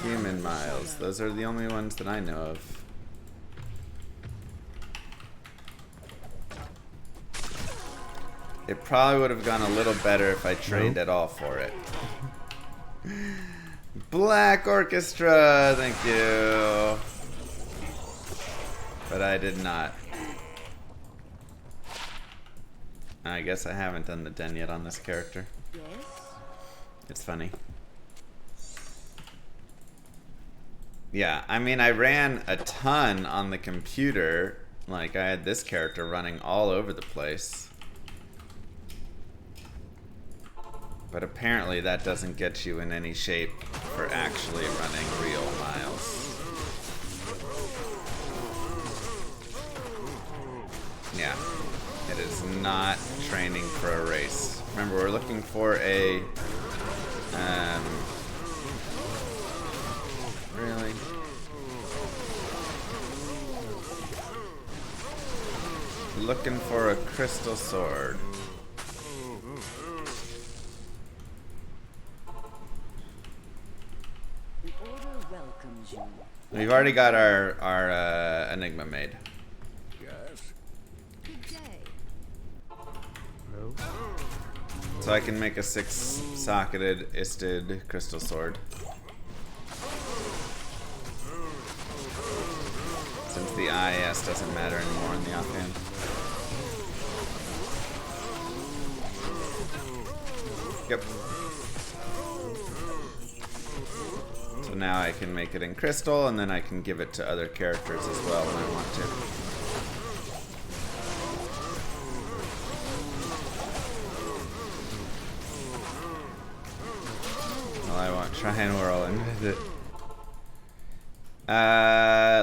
Human miles. Those are the only ones that I know of. It probably would have gone a little better if I trained at all for it. Black Orchestra, thank you. But I did not. I guess I haven't done the den yet on this character. It's funny. Yeah, I mean, I ran a ton on the computer. Like, I had this character running all over the place. But apparently that doesn't get you in any shape for actually running real miles. Yeah, it is not training for a race. Remember, we're looking for a... really? Looking for a crystal sword. We've already got our Enigma made. Yes. Good day. No. So I can make a 6-socketed Istid crystal sword. Since the IS doesn't matter anymore in the offhand. Yep. So now I can make it in crystal, and then I can give it to other characters as well when I want to. Well, I won't try and whirl in with it.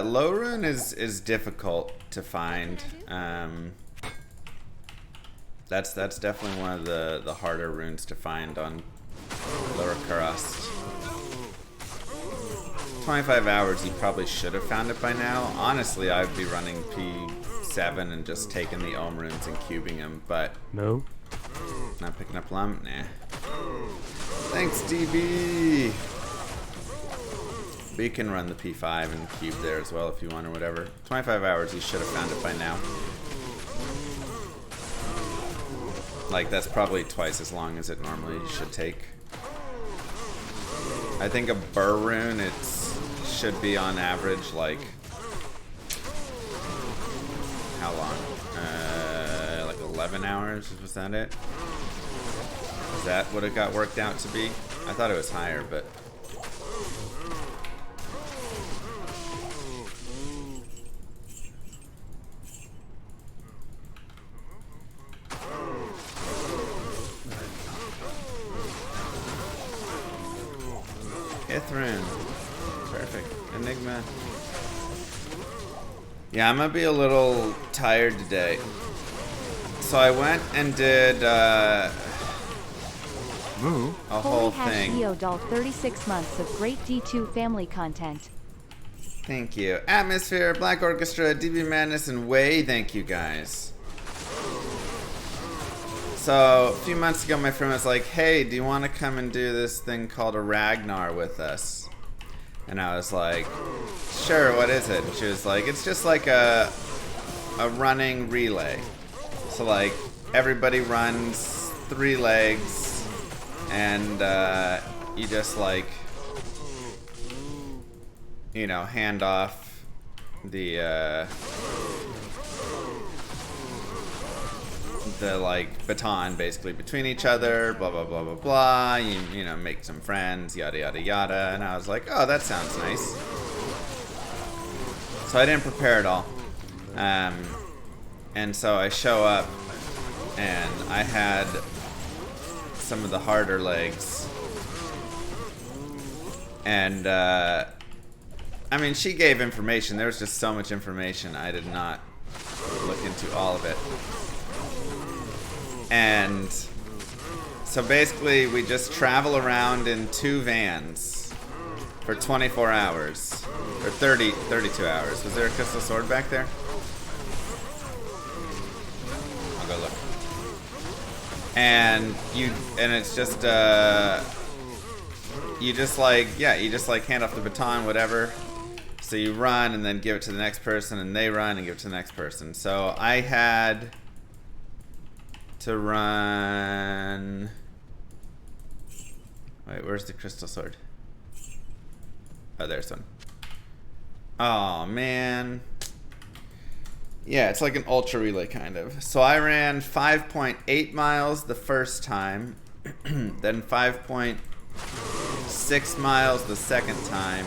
Low rune is difficult to find. That's definitely one of the harder runes to find on Lower Karast. 25 hours, you probably should have found it by now. Honestly, I'd be running P7 and just taking the Ohm runes and cubing them, but No. not picking up lump. Nah. Thanks, DB. But you can run the P5 and cube there as well if you want or whatever. 25 hours, you should have found it by now. Like, that's probably twice as long as it normally should take. I think a Burr rune, should be on average like, how long? Like 11 hours, was that it? Is that what it got worked out to be? I thought it was higher, but... Ithrin. Perfect. Enigma. Yeah, I'm gonna be a little tired today. So I went and did a whole thing. Holy doll 36 months of great D2 family content. Thank you. Atmosphere, Black Orchestra, DB Madness, and Way, thank you guys. So, a few months ago, my friend was like, hey, do you want to come and do this thing called a Ragnar with us? And I was like, sure, what is it? And she was like, it's just like a running relay. So, like, everybody runs 3 legs, and you just, like, you know, hand off the like baton basically between each other, blah blah blah blah blah. You know, make some friends, yada yada yada. And I was like, oh, that sounds nice. So I didn't prepare at all, and so I show up, and I had some of the harder legs, and I mean, she gave information. There was just so much information. I did not look into all of it. And so basically, we just travel around in 2 vans for 24 hours. Or 32 hours. Was there a crystal sword back there? I'll go look. And it's just, you just like, yeah, you just like hand off the baton, whatever. So you run and then give it to the next person, and they run and give it to the next person. So I had to run. Wait, where's the crystal sword? Oh, there's one. Oh, man. Yeah, it's like an ultra relay kind of. So I ran 5.8 miles the first time, then 5.6 miles the second time,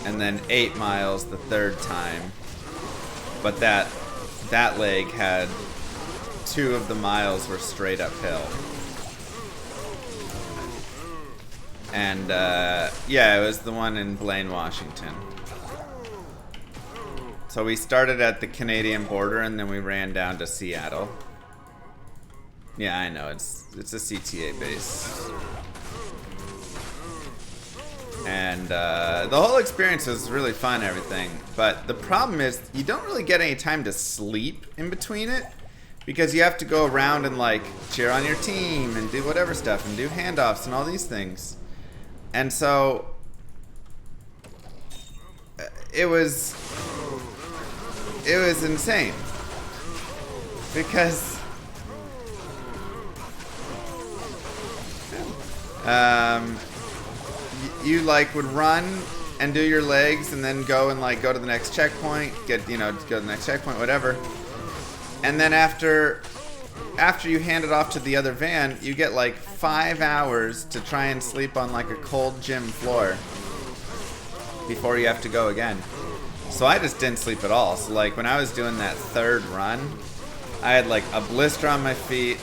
and then 8 miles the third time. But that leg had 2 of the miles were straight uphill. And yeah, it was the one in Blaine, Washington. So we started at the Canadian border and then we ran down to Seattle. Yeah, I know, it's a CTA base. And the whole experience was really fun and everything. But the problem is you don't really get any time to sleep in between it, because you have to go around and like cheer on your team and do whatever stuff and do handoffs and all these things. And so it was insane, because you like would run and do your legs and then go and like go to the next checkpoint, go to the next checkpoint, whatever. And then after you hand it off to the other van, you get like 5 hours to try and sleep on like a cold gym floor before you have to go again. So I just didn't sleep at all. So like when I was doing that third run, I had like a blister on my feet,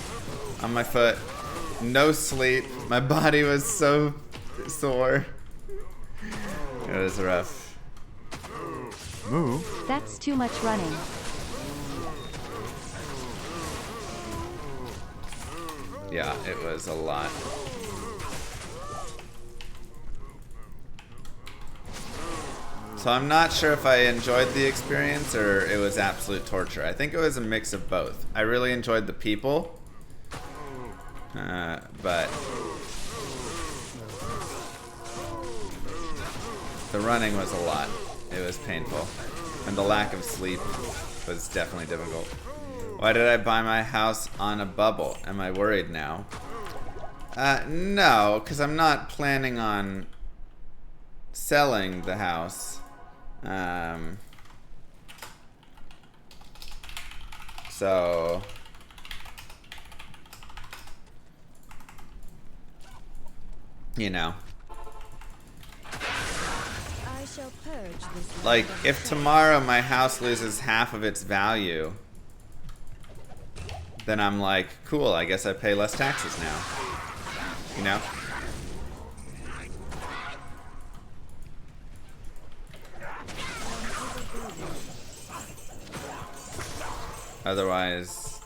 on my foot, no sleep. My body was so sore. It was rough. Move. That's too much running. Yeah, it was a lot. So I'm not sure if I enjoyed the experience or it was absolute torture. I think it was a mix of both. I really enjoyed the people, but the running was a lot. It was painful. And the lack of sleep was definitely difficult. Why did I buy my house on a bubble? Am I worried now? No, because I'm not planning on selling the house. So you know, I shall purge this like if tomorrow my house loses half of its value, then I'm like, cool, I guess I pay less taxes now. You know? Otherwise,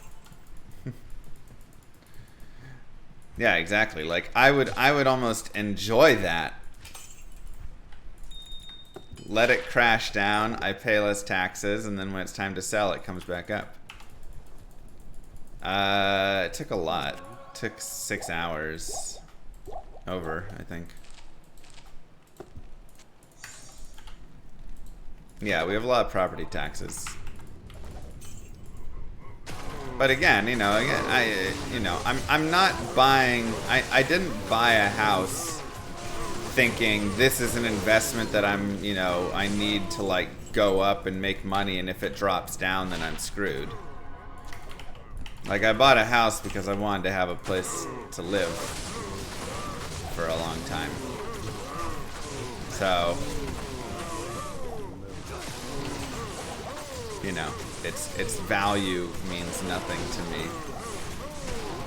yeah, exactly. Like I would almost enjoy that. Let it crash down, I pay less taxes, and then when it's time to sell, it comes back up. It took a lot. It took 6 hours. Over, I think. Yeah, we have a lot of property taxes. But again, I'm not buying. I didn't buy a house thinking this is an investment that I need to like go up and make money, and if it drops down, then I'm screwed. Like I bought a house because I wanted to have a place to live for a long time. So, its value means nothing to me.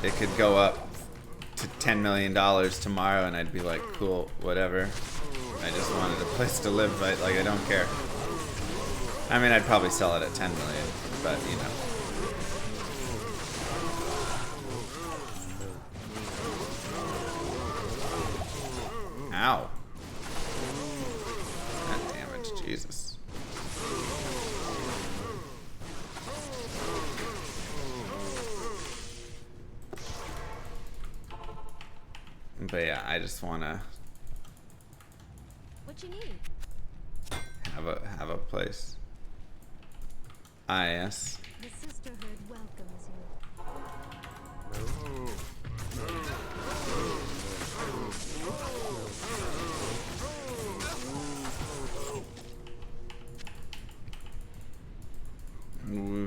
It could go up to $10 million tomorrow and I'd be like, cool, whatever. I just wanted a place to live, but like I don't care. I mean, I'd probably sell it at 10 million, but Ow. That damage, Jesus. But yeah, I just want to what you need. Have a place. Ah, yes. The sisterhood welcomes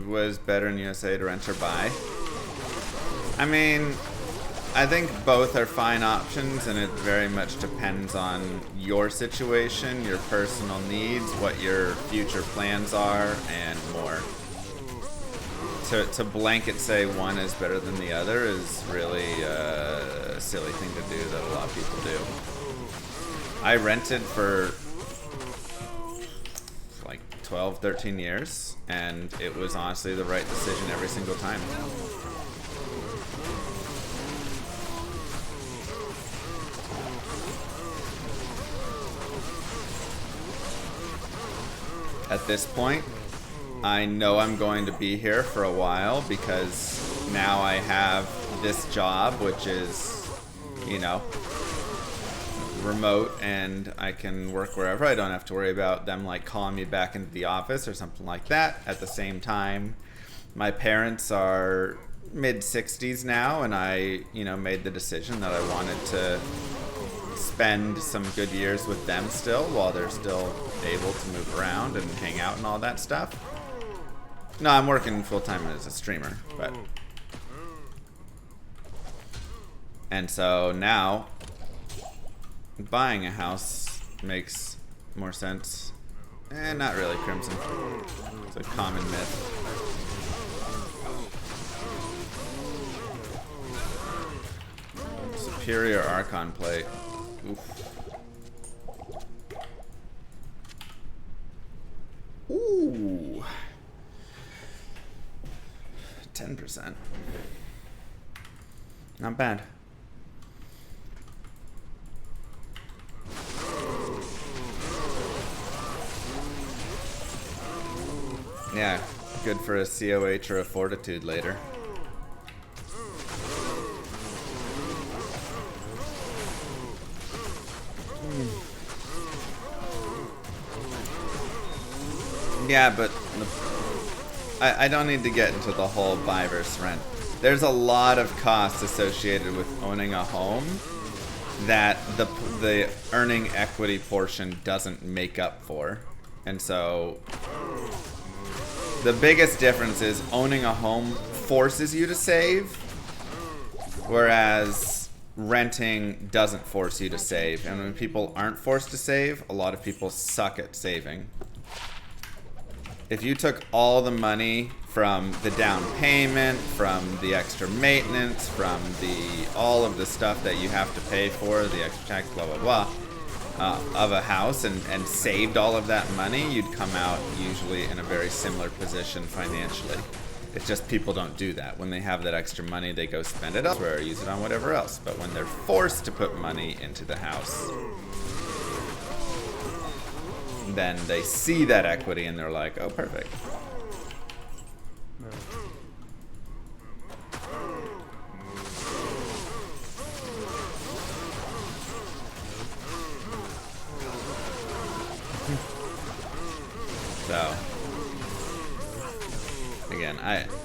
you. Was better in USA to rent or buy? I mean, I think both are fine options, and it very much depends on your situation, your personal needs, what your future plans are, and more. To blanket say one is better than the other is really a silly thing to do that a lot of people do. I rented for like 12, 13 years, and it was honestly the right decision every single time. At this point, I know I'm going to be here for a while because now I have this job, which is, you know, remote, and I can work wherever. I don't have to worry about them like calling me back into the office or something like that. At the same time, my parents are mid-60s now, and I, you know, made the decision that I wanted to spend some good years with them still while they're still able to move around and hang out and all that stuff. No, I'm working full-time as a streamer, but... And so now, buying a house makes more sense. Not really, Crimson. It's a common myth. Superior Archon plate. Oof. Ooh. 10%. Not bad. Yeah, good for a COH or a Fortitude later. Yeah, but I don't need to get into the whole buy versus rent. There's a lot of costs associated with owning a home that the earning equity portion doesn't make up for. And so the biggest difference is owning a home forces you to save, whereas renting doesn't force you to save. And when people aren't forced to save, a lot of people suck at saving. If you took all the money from the down payment, from the extra maintenance, from all of the stuff that you have to pay for, the extra tax, blah, blah, blah, of a house and saved all of that money, you'd come out usually in a very similar position financially. It's just people don't do that. When they have that extra money, they go spend it elsewhere or use it on whatever else. But when they're forced to put money into the house, then they see that equity and they're like, oh, perfect. So, again,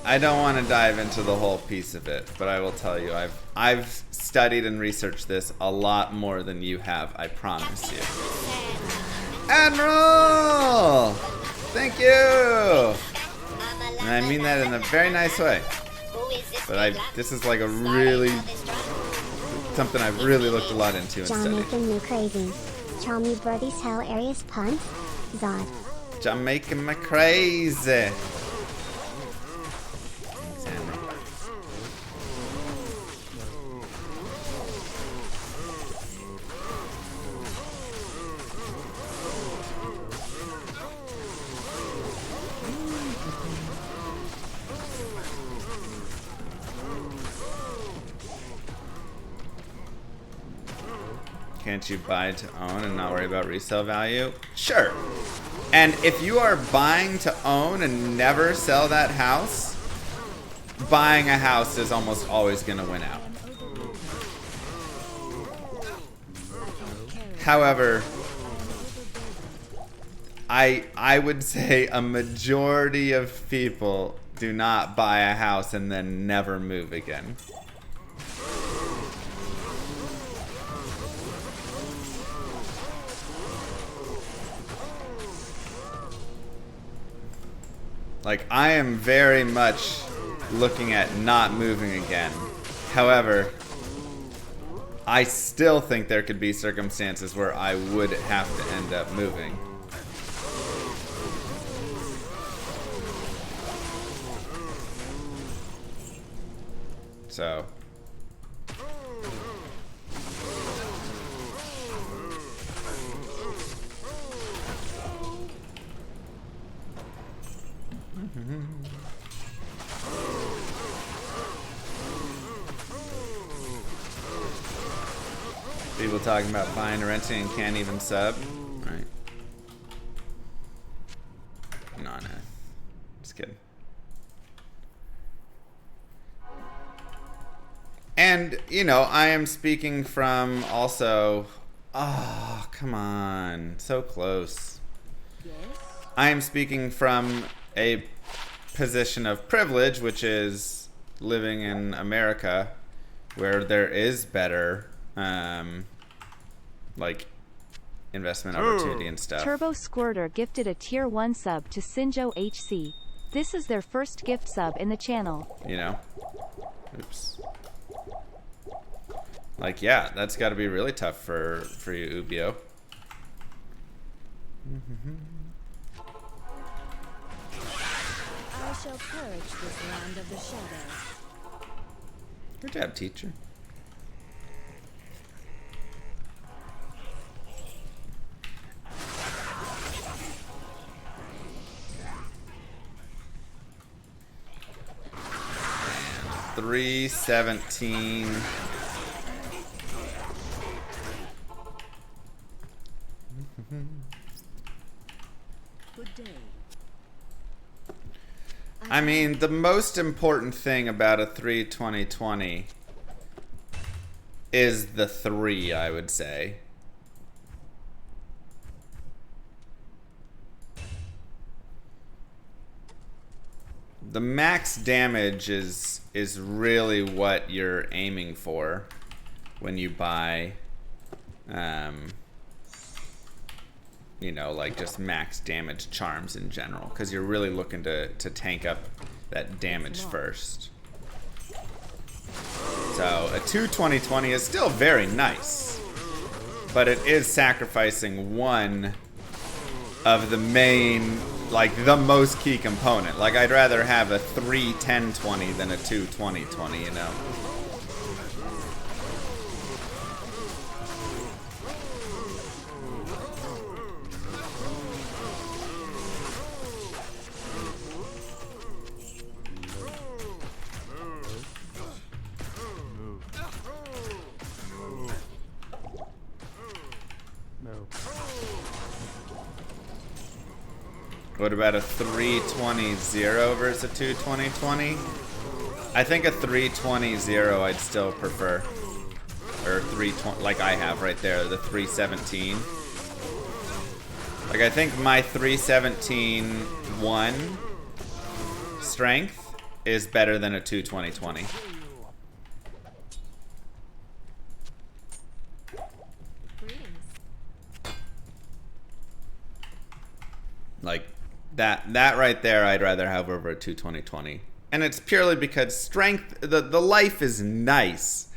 I don't want to dive into the whole piece of it, but I will tell you, I've studied and researched this a lot more than you have, I promise you. Admiral! Thank you! And I mean that in a very nice way. But this is like a really, something I've really looked a lot into and John studied. making me crazy. Tell me birdies hell areas puns. Zod. John making me crazy. Can't you buy to own and not worry about resale value? Sure. And if you are buying to own and never sell that house, buying a house is almost always going to win out. However, I would say a majority of people do not buy a house and then never move again. Like, I am very much looking at not moving again. However, I still think there could be circumstances where I would have to end up moving. So. People talking about buying or renting and can't even sub. Right. No. Just kidding. And, you know, I am speaking from also... Oh, come on. So close. I am speaking from a position of privilege, which is living in America, where there is better... like investment opportunity and stuff. Turbo Squirter gifted a tier 1 sub to Sinjo HC. This is their first gift sub in the channel. You know? Oops. Like, yeah, that's got to be really tough for you, Ubio. I shall purge this land of the shadows. Good job, teacher. $317. Good day. I mean, the most important thing about a 3-20-20 is the 3, I would say. The max damage is really what you're aiming for when you buy, you know, like just max damage charms in general, because you're really looking to tank up that damage first. So a 2-20-20 is still very nice, but it is sacrificing one of the main, like the most key component. Like, I'd rather have a 3-10-20 than a 2-20-20, you know? What about a 3-20-0 versus a 2-20-20? I think a 3-20-0 I'd still prefer. Or 3-20, like I have right there, the 3-17. Like, I think my 3-17-1 strength is better than a 2-20-20. Like, that right there I'd rather have over a 2-20-20. And it's purely because strength, the life is nice.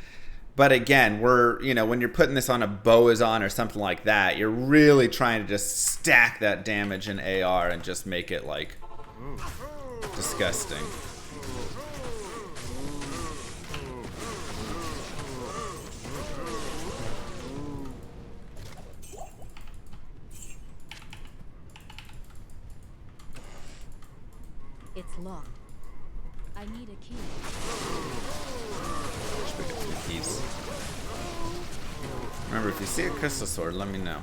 But again, you know, when you're putting this on a Boazon or something like that, you're really trying to just stack that damage in AR and just make it, like, disgusting. It's locked. I need a key. Should we get some keys? Remember, if you see a crystal sword, let me know.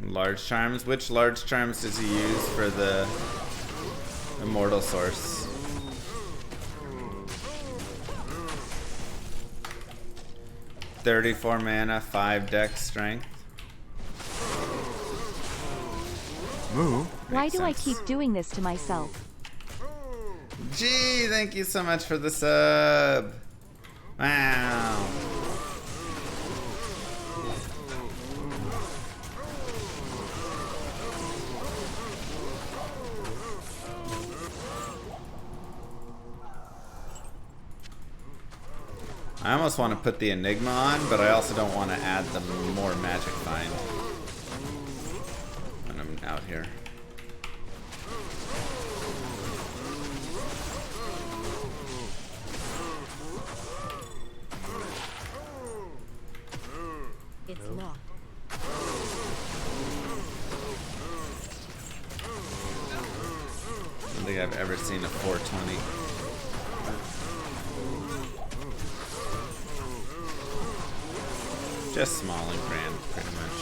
Large charms. Which large charms does he use for the Immortal Source. $34 mana, 5 dex strength. Move. Why Makes do I sense. keep doing this to myself? Gee, thank you so much for the sub. Wow. I almost want to put the Enigma on, but I also don't want to add the more magic find when I'm out here. It's locked. I don't think I've ever seen a 420. Just small and grand, pretty much.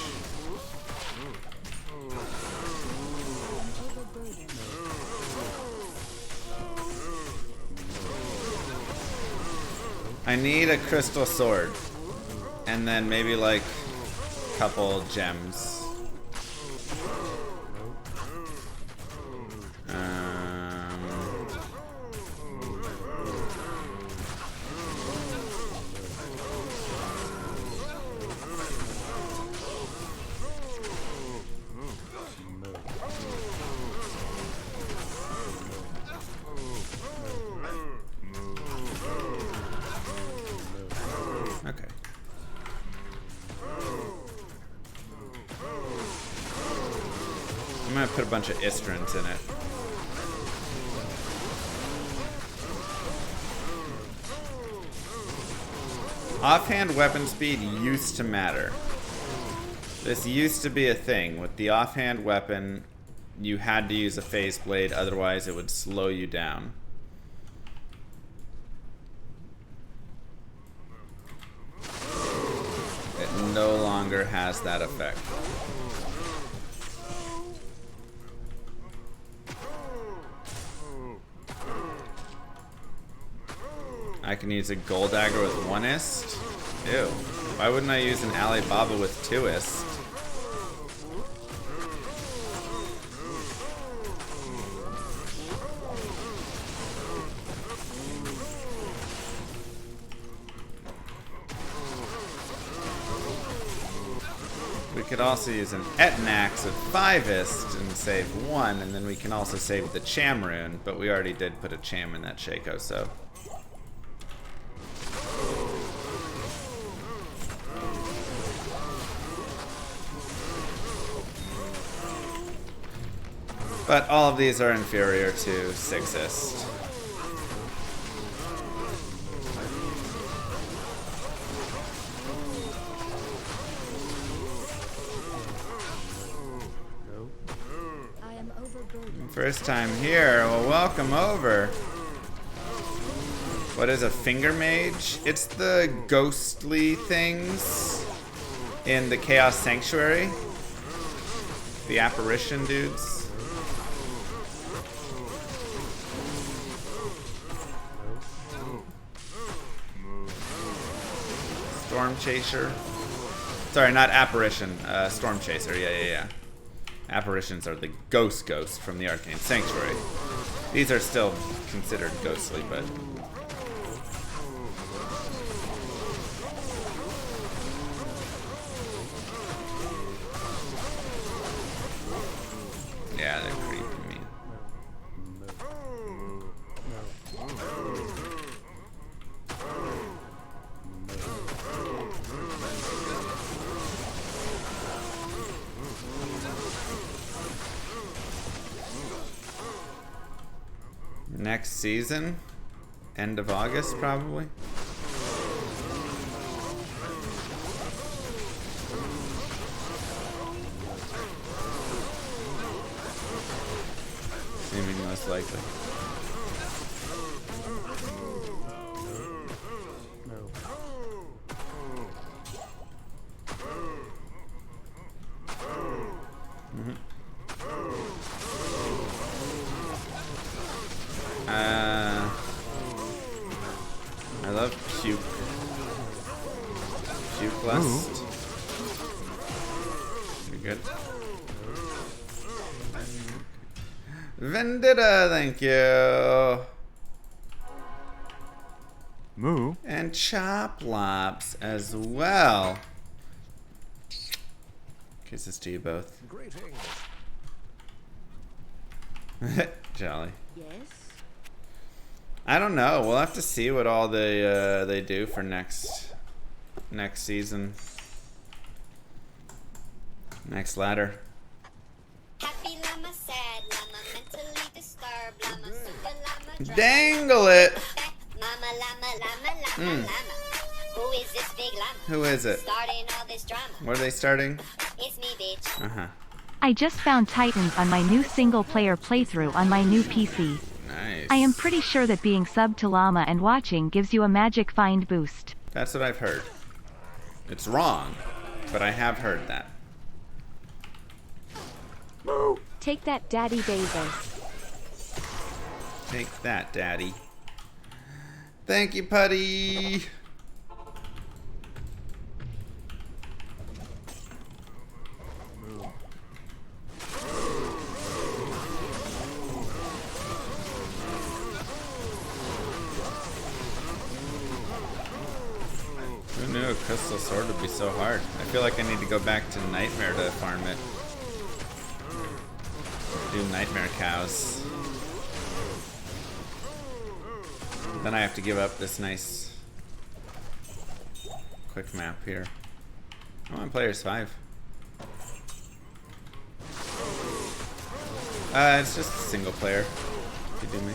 I need a crystal sword. And then maybe like a couple gems. Okay. I'm gonna put a bunch of Istrans in it. Offhand weapon speed used to matter. This used to be a thing. With the offhand weapon, you had to use a phase blade, otherwise it would slow you down. It no longer has that effect. I can use a gold dagger with 1 ist. Ew. Why wouldn't I use an Alibaba with 2 ist? We could also use an Etnax with 5 ist and save 1, and then we can also save the Cham rune, but we already did put a Cham in that Shaco, so. But all of these are inferior to 6 ist. I am overburdened. First time here, well, welcome over. What is a finger mage? It's the ghostly things in the Chaos Sanctuary. The apparition dudes. Storm Chaser. Sorry, not apparition. Storm Chaser. Yeah. Apparitions are the ghost from the Arcane Sanctuary. These are still considered ghostly, but yeah, they're creeping me. Next season, end of August probably. Seeming most likely. I love puke. Puke lust. You good? Vendetta, thank you. Moo. And Choplops as well. Kisses to you both. Jolly. Yes. I don't know. We'll have to see what all they do for next season. Next ladder. Happy llama, sad llama, mentally disturbed llama, super llama, drama, Dangle it. mama llama, llama, llama, llama. Who is this big llama? Who is it? Starting all this drama. What are they starting? It's me, bitch. Uh-huh. I just found Titans on my new single-player playthrough on my new PC. Nice. I am pretty sure that being subbed to Llama and watching gives you a magic find boost. That's what I've heard. It's wrong, but I have heard that. Take that, Daddy Bezos. Take that, Daddy. Thank you, Putty. Who knew a crystal sword would be so hard? I feel like I need to go back to Nightmare to farm it. Do Nightmare cows. Then I have to give up this nice quick map here. I'm on players 5. It's just a single player. If you do me.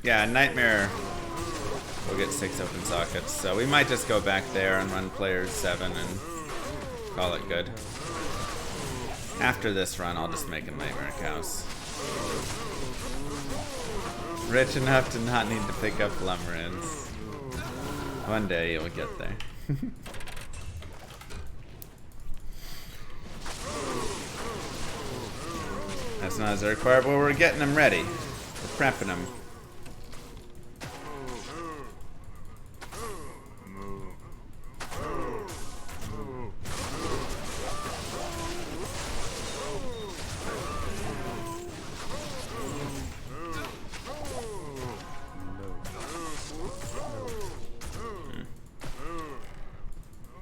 Yeah, Nightmare will get 6 open sockets, so we might just go back there and run players 7 and call it good. After this run, I'll just make a Nightmare cows. Rich enough to not need to pick up Lumberins. One day you'll get there. That's not a Zerk Barb, but we're getting them ready. We're prepping them.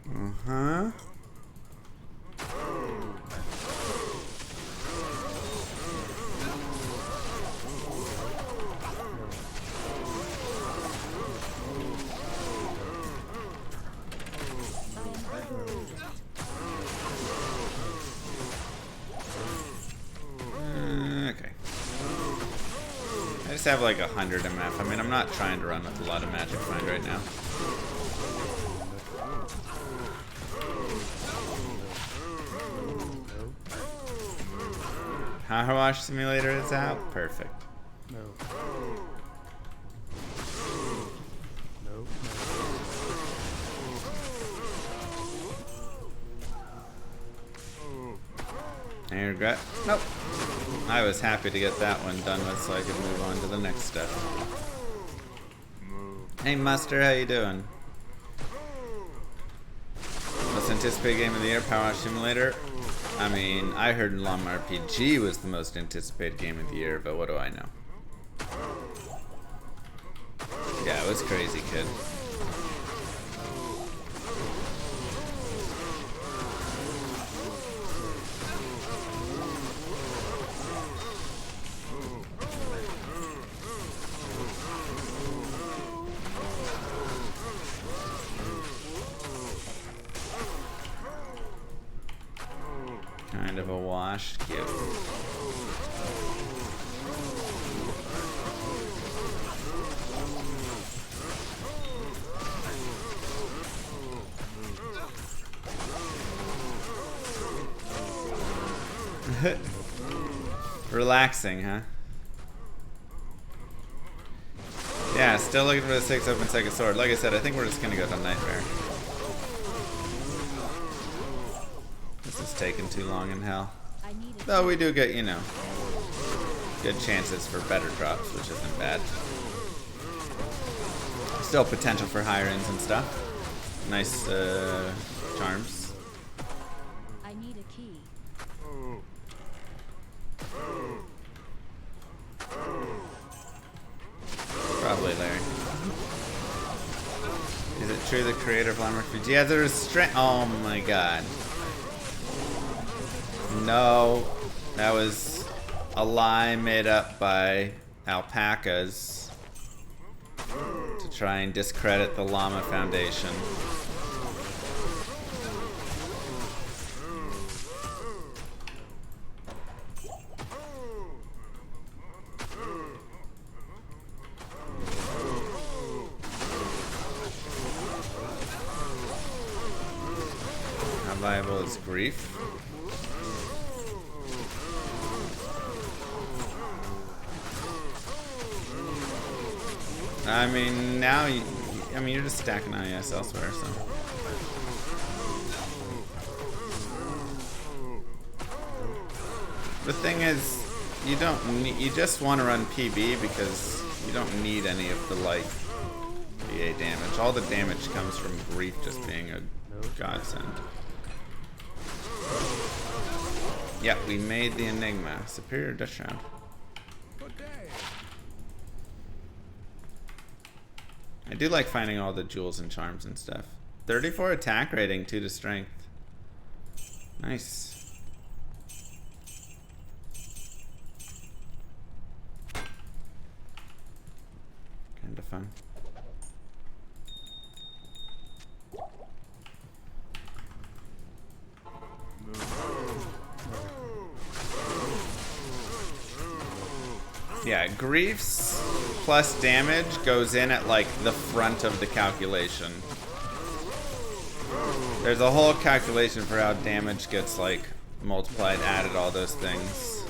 Uh-huh. Okay. I just have like 100 MF. I mean, I'm not trying to run with a lot of magic find right now. Power Wash Simulator is out? Perfect. No. Any regret? Nope. I was happy to get that one done with so I could move on to the next step. Hey Muster, how you doing? Most anticipated game of the year, Power Wash Simulator. I mean, I heard Llama RPG was the most anticipated game of the year, but what do I know? Yeah, it was crazy, kid. Kind of a washed gift. Relaxing, huh? Yeah, still looking for the 6 open second sword. Like I said, I think we're just gonna go to Nightmare. This is taking too long in hell. Though we do get, you know, good chances for better drops, which isn't bad. Still potential for higher ends and stuff. Nice charms. I need a key. Probably Larry. Is it true the creator of Landmark Foods? Yeah, there's strength. Oh my god. No, that was a lie made up by alpacas to try and discredit the Llama Foundation. How viable is grief? I mean, now you're just stacking IS elsewhere, so. The thing is, you don't need, you just want to run PB because you don't need any of the like VA damage. All the damage comes from grief just being a godsend. Yeah, we made the Enigma. Superior Dutch round. I do like finding all the jewels and charms and stuff. 34 attack rating, 2 to strength. Nice. Kinda fun. Yeah, griefs plus damage goes in at like the front of the calculation. There's a whole calculation for how damage gets like multiplied, added, all those things.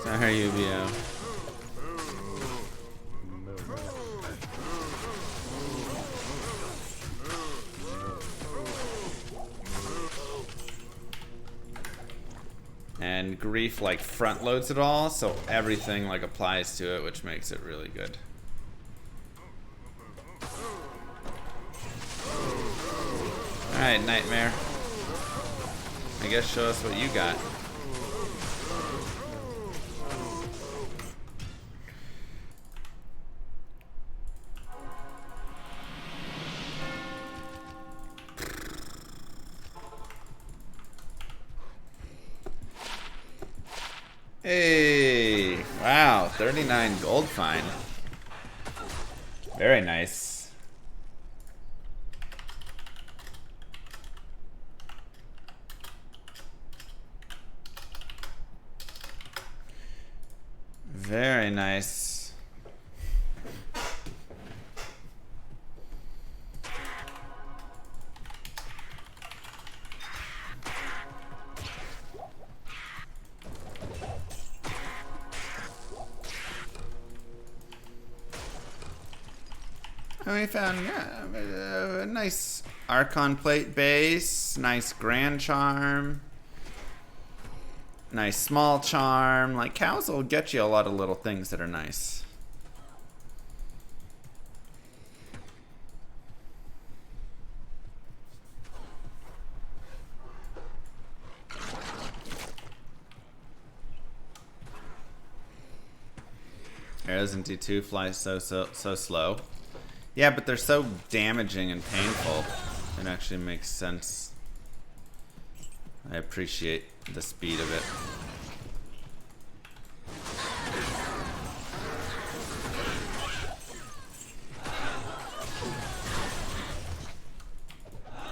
Sorry, UBO. And grief like front loads it all, so everything like applies to it, which makes it really good. Alright, Nightmare. I guess show us what you got. Hey, wow, 39 gold fine. Very nice. Very nice. We found a nice Archon plate base, nice Grand Charm, nice Small Charm. Like, cows will get you a lot of little things that are nice. Arrows in D2 fly so slow. Yeah, but they're so damaging and painful. It actually makes sense. I appreciate the speed of it.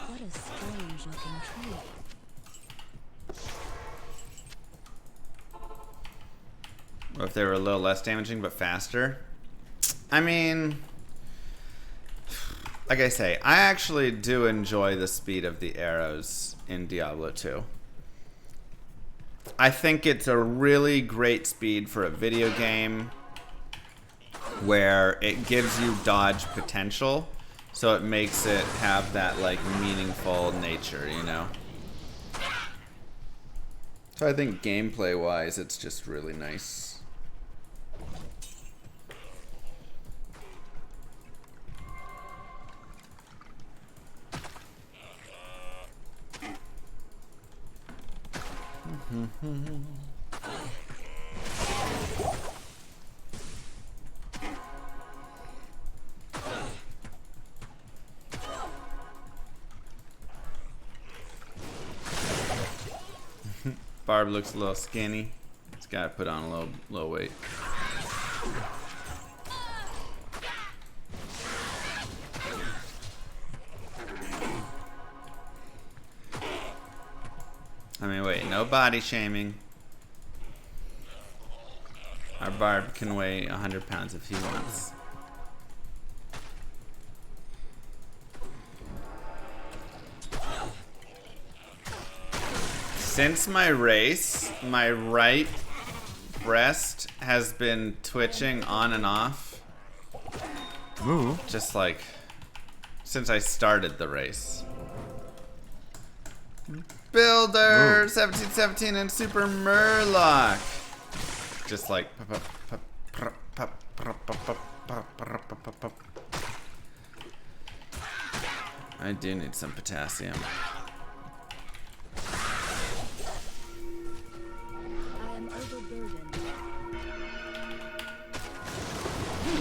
What a strange looking tree. What if they were a little less damaging but faster? I mean, like I say, I actually do enjoy the speed of the arrows in Diablo 2. I think it's a really great speed for a video game where it gives you dodge potential, so it makes it have that like meaningful nature, you know? So I think gameplay wise it's just really nice. Barb looks a little skinny. He's got to put on a little weight. I mean, wait, no body shaming. Our Barb can weigh 100 pounds if he wants. Since my race, my right breast has been twitching on and off. Move. Just like since I started the race. Builder 1717 and Super Murloc. Just like I do need some potassium.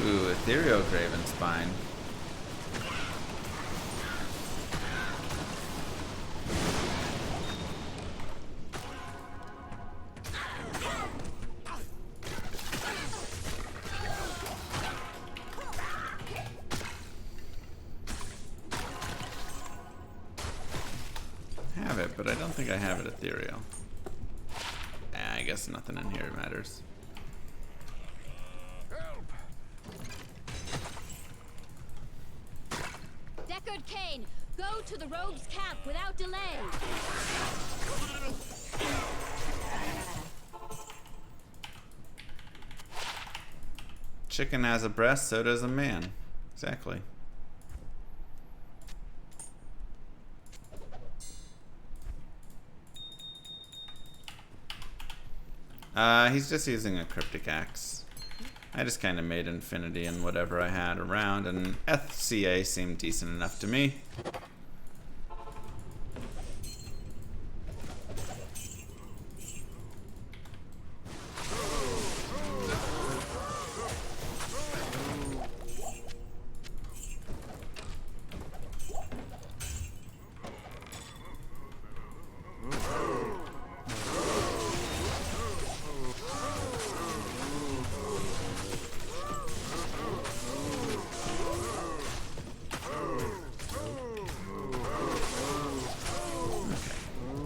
Ooh, Ethereal Graven Spine. Have it, but I don't think I have it ethereal. I guess nothing in here matters. Deckard Cain, go to the rogue's camp without delay. Chicken has a breast, so does a man. Exactly. He's just using a cryptic axe. I just kind of made infinity and whatever I had around, and FCA seemed decent enough to me.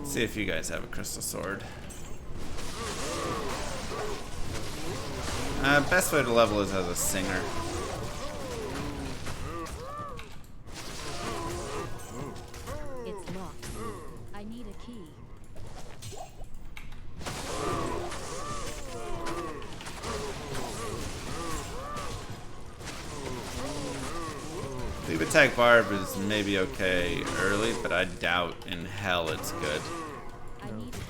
See if you guys have a crystal sword. Best way to level is as a singer. It's locked. I need a key. Leave attack Barb is maybe okay early, but I doubt in hell it's good. I need a key.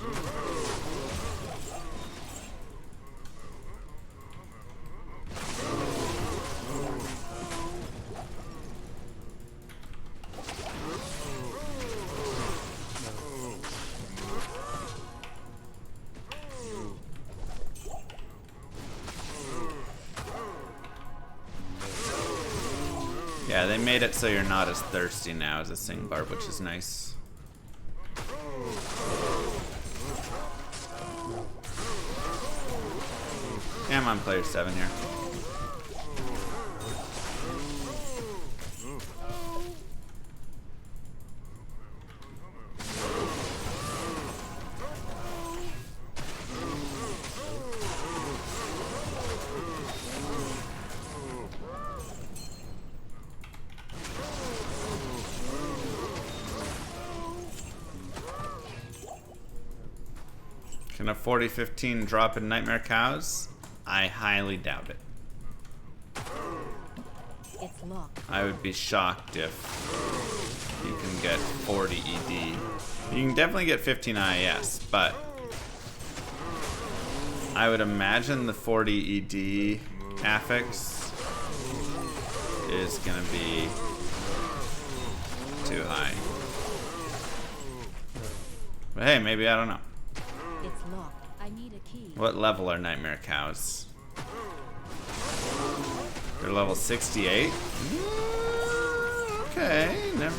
Yeah, they made it so you're not as thirsty now as a Sing Barb, which is nice. Yeah, I'm on player 7 here. Can a 40-15 drop in Nightmare Cows? I highly doubt it. It's locked. I would be shocked if you can get 40 ED. You can definitely get 15 IAS, but I would imagine the 40 ED affix is gonna be too high. But hey, maybe, I don't know. It's locked. I need a key. What level are Nightmare Cows? They're level 68? Okay, never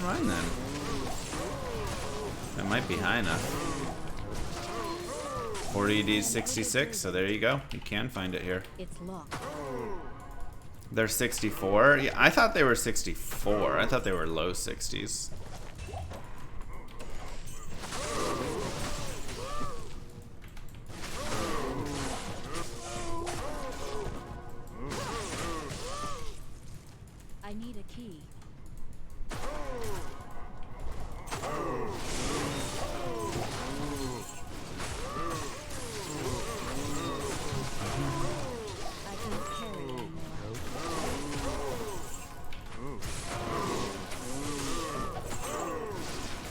mind then. That might be high enough. 40 ED is 66, so there you go. You can find it here. It's locked. They're 64? Yeah, I thought they were 64. I thought they were low 60s. I need a key. I can't carry anymore.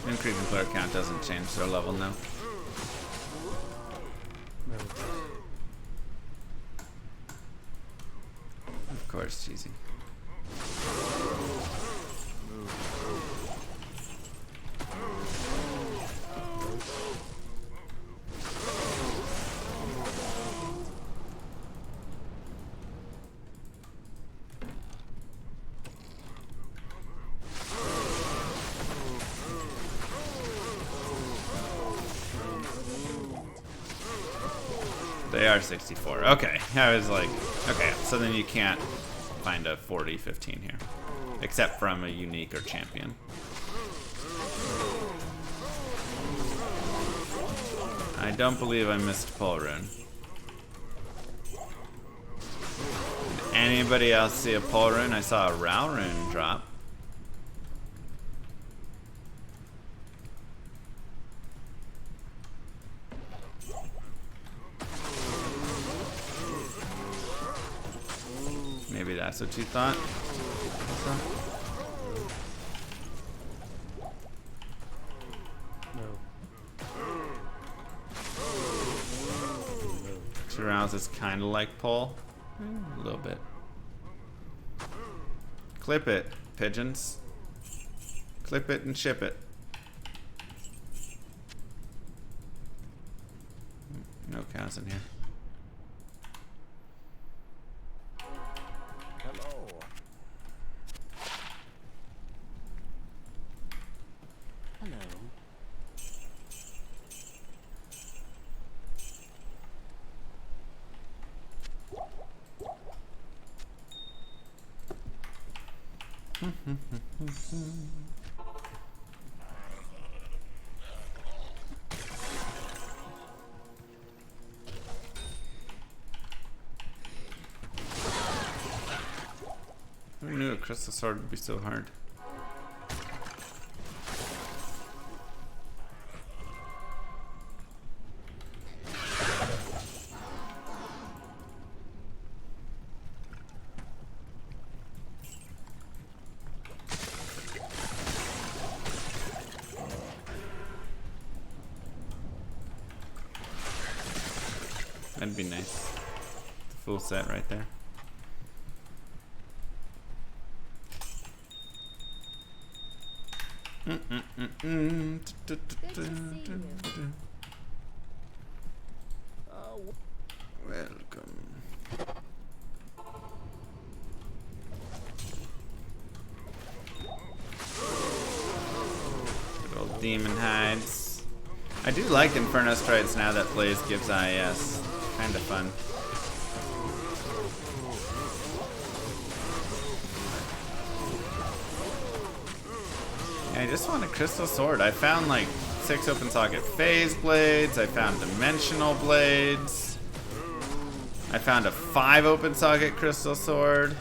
Increasing player count doesn't change their level now. Of course, cheesy. They are 64. Okay, I was like, okay, so then you can't find a 40-15 here, except from a unique or champion. I don't believe I missed Pole Rune. Did anybody else see a Pole Rune? I saw a Rao Rune drop. Maybe that's what you thought. Surrounds is kind of like pole. A little bit. Clip it, pigeons. Clip it and ship it. No cows in here. Hello. Who knew a crystal sword would be so hard? That'd be nice. The full set right there. Good to see you. Welcome. Good old demon hides. I do like Inferno Strides now that Blaze gives IS. Kinda fun. Yeah, I just want a crystal sword. I found like 6 open socket phase blades. I found dimensional blades. I found a 5 open socket crystal sword.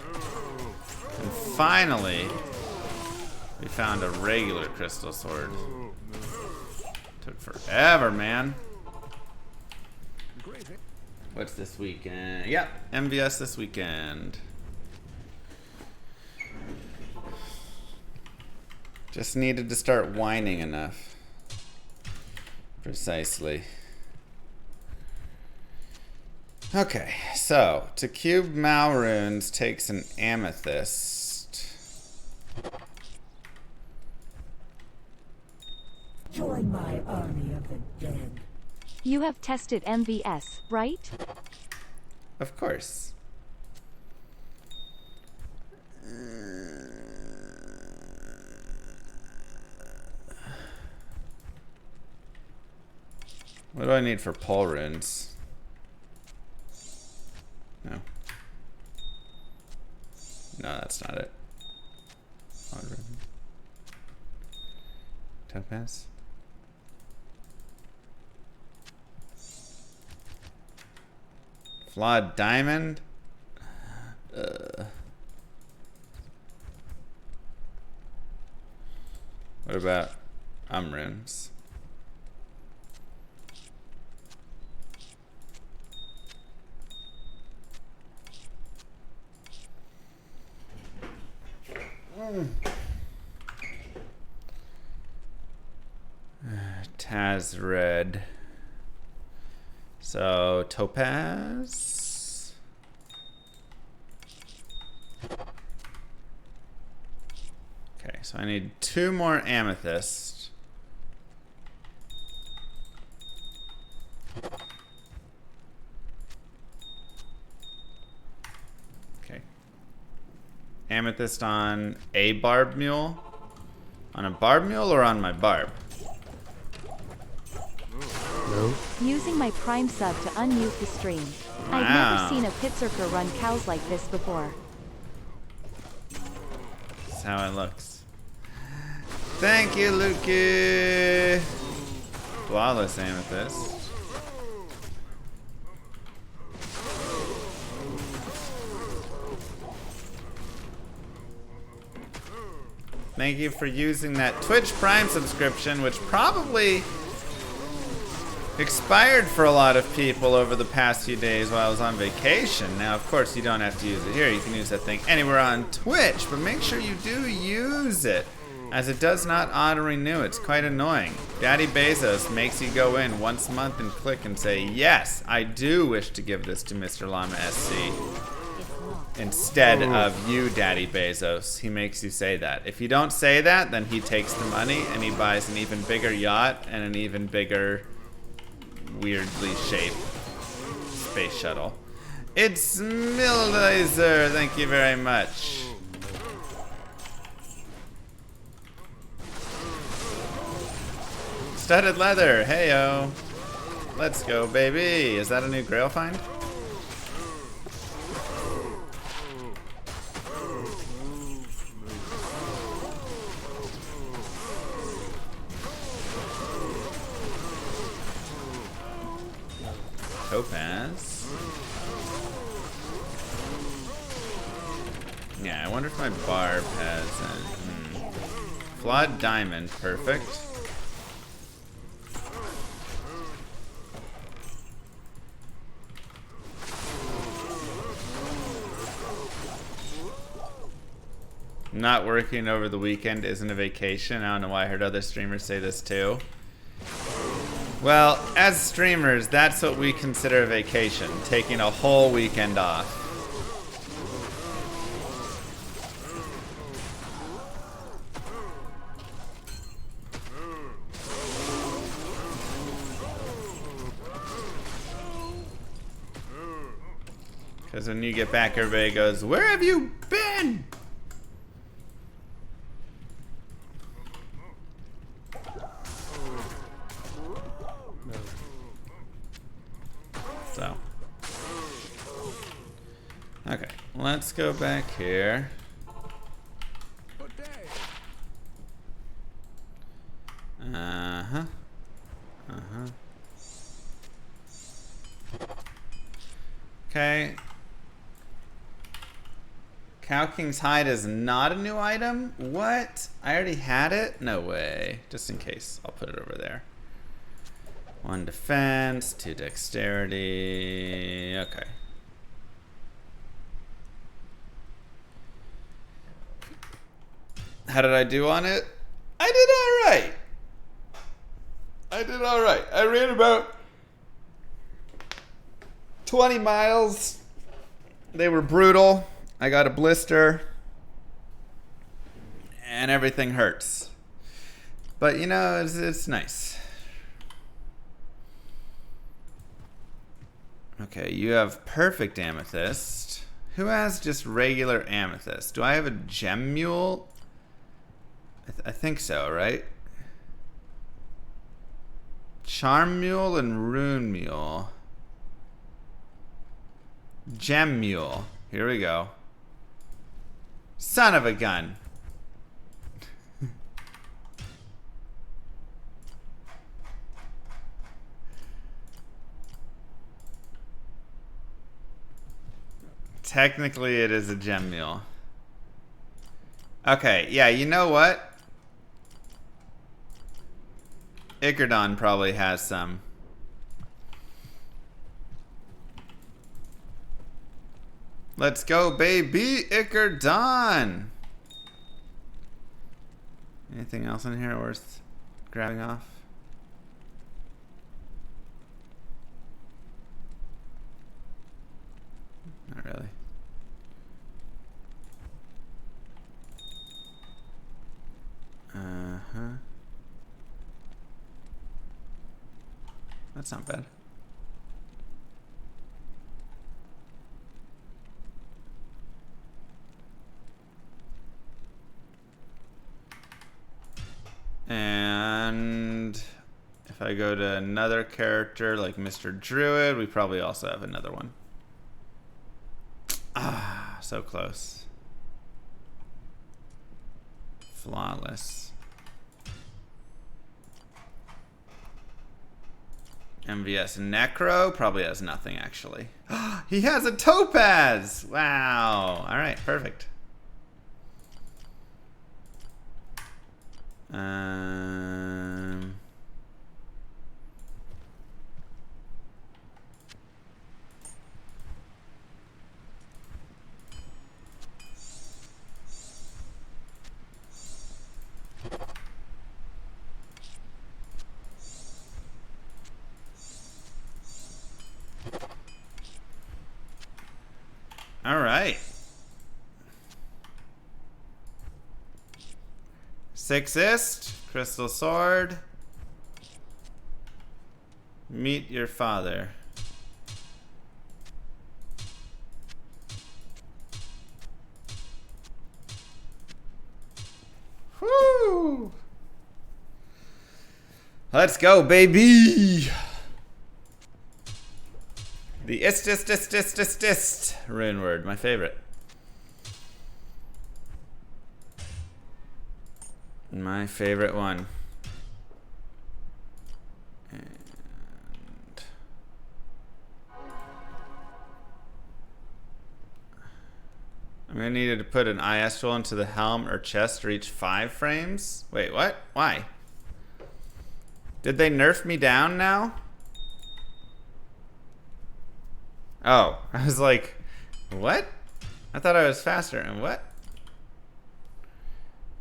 And finally, we found a regular crystal sword. Took forever, man. What's this weekend? Yeah, MVS this weekend. Just needed to start whining enough. Precisely. Okay, so to cube Mal runes takes an amethyst. Join my army of the dead. You have tested MVS, right? Of course. What do I need for pole runes? No. No, that's not it. Topaz? Flawed diamond? What about runes? Taz red. So topaz. Okay, so I need 2 more amethyst. Okay. Amethyst on a barb mule? On a barb mule or on my barb? No. Using my Prime sub to unmute the stream. I've Wow. never seen a Pitzerker run cows like this before. That's how it looks. Thank you, Lukey. Flawless amethyst. Thank you for using that Twitch Prime subscription, which probably expired for a lot of people over the past few days while I was on vacation. Now, of course, you don't have to use it here. You can use that thing anywhere on Twitch, but make sure you do use it, as it does not auto-renew. It's quite annoying. Daddy Bezos makes you go in once a month and click and say, yes, I do wish to give this to Mr. Llama SC. Instead of you, Daddy Bezos. He makes you say that. If you don't say that, then he takes the money and he buys an even bigger yacht and an even bigger, weirdly shaped space shuttle. It's Mildizer, thank you very much. Studded leather, heyo. Let's go, baby. Is that a new grail find? Topaz. Yeah, I wonder if my barb has a flawed diamond. Perfect. Not working over the weekend isn't a vacation. I don't know why I heard other streamers say this too. Well, as streamers, that's what we consider a vacation, taking a whole weekend off. Because when you get back, everybody goes, "Where have you been?" So, okay, let's go back here. Okay. Cow King's Hide is not a new item? What? I already had it? No way. Just in case, I'll put it over there. 1 defense, 2 dexterity. Okay. How did I do on it? I did alright. I ran about 20 miles. They were brutal. I got a blister. And everything hurts. But you know, it's nice. Okay, you have perfect amethyst. Who has just regular amethyst? Do I have a gem mule? I think so, right? Charm mule and rune mule. Gem mule. Here we go. Son of a gun. Technically, it is a gem mule. Okay, yeah, you know what? Icardon probably has some. Let's go, baby! Icardon! Anything else in here worth grabbing off? Not really. Uh-huh. That's not bad. And if I go to another character like Mr. Druid, we probably also have another one. Ah, so close. Flawless. MVS Necro probably has nothing, actually. He has a topaz! Wow. Alright, perfect. Alright. 6ist, crystal sword. Meet your father. Woo! Let's go, baby! The ist rune word, my favorite. My favorite one. And I'm gonna need to put an eye astral into the helm or chest to reach 5 frames. Wait, what? Why? Did they nerf me down now? Oh, I was like, what? I thought I was faster. And what?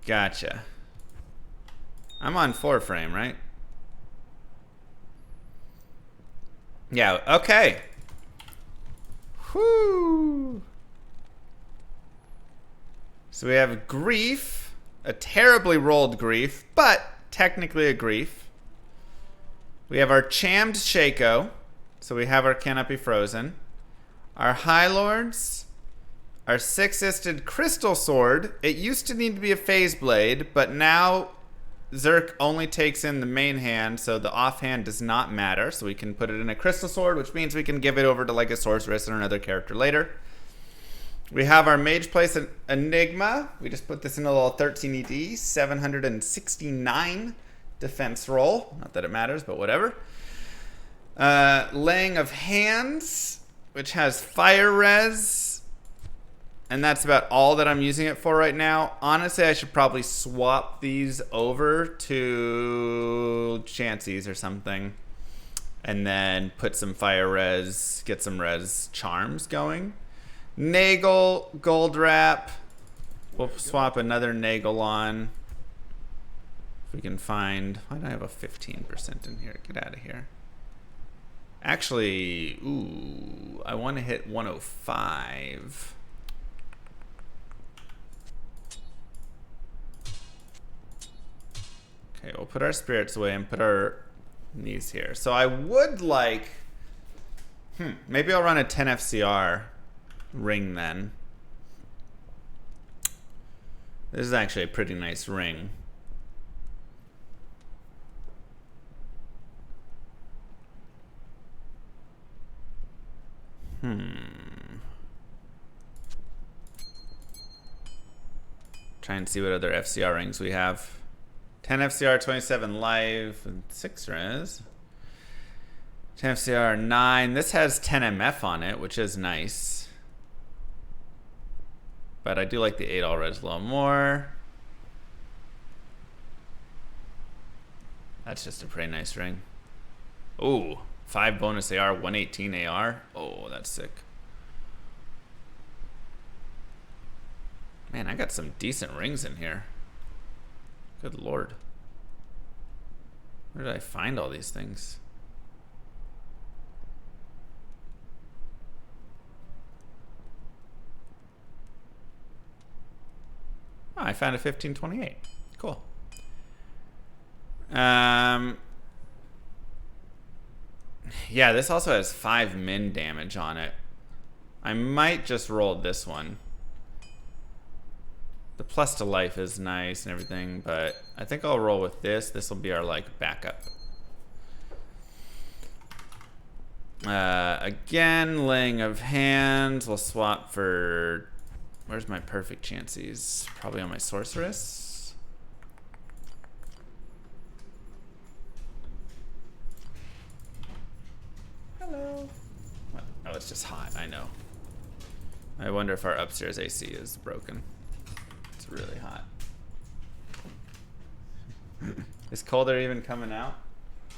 Gotcha. I'm on 4 frame, right? Yeah, okay. Whoo. So we have grief, a terribly rolled grief, but technically a grief. We have our chammed Shaco, so we have our cannot be frozen. Our High Lords, our 6-isted crystal sword. It used to need to be a phase blade, but now Zerk only takes in the main hand, so the offhand does not matter. So we can put it in a crystal sword, which means we can give it over to like a sorceress or another character later. We have our Mage Place Enigma. We just put this in a little 13 ED, 769 defense roll. Not that it matters, but whatever. Laying of Hands, which has fire res, and that's about all that I'm using it for right now. Honestly, I should probably swap these over to Chancy's or something. And then put some fire res, get some res charms going. Nagel, gold wrap. We'll swap another Nagel on. If we can find... Why do I have a 15% in here? Get out of here. Actually, ooh, I want to hit 105. Okay, we'll put our spirits away and put our these here. So I would like... maybe I'll run a 10 FCR ring then. This is actually a pretty nice ring. Try and see what other FCR rings we have. 10 FCR, 27 life, and 6 res. 10 FCR, 9. This has 10 MF on it, which is nice. But I do like the 8 all res a little more. That's just a pretty nice ring. Ooh, 5 bonus AR, 118 AR. Oh, that's sick. Man, I got some decent rings in here. Good lord. Where did I find all these things? Oh, I found a 1528. Cool. Yeah, this also has 5 min damage on it. I might just roll this one. The plus to life is nice and everything, but I think I'll roll with this. This will be our like backup. Again, laying of hands. We'll swap for... Where's my perfect chances? Probably on my sorceress. Hello. What? Oh, it's just hot. I know. I wonder if our upstairs AC is broken. It's really hot. Is colder even coming out?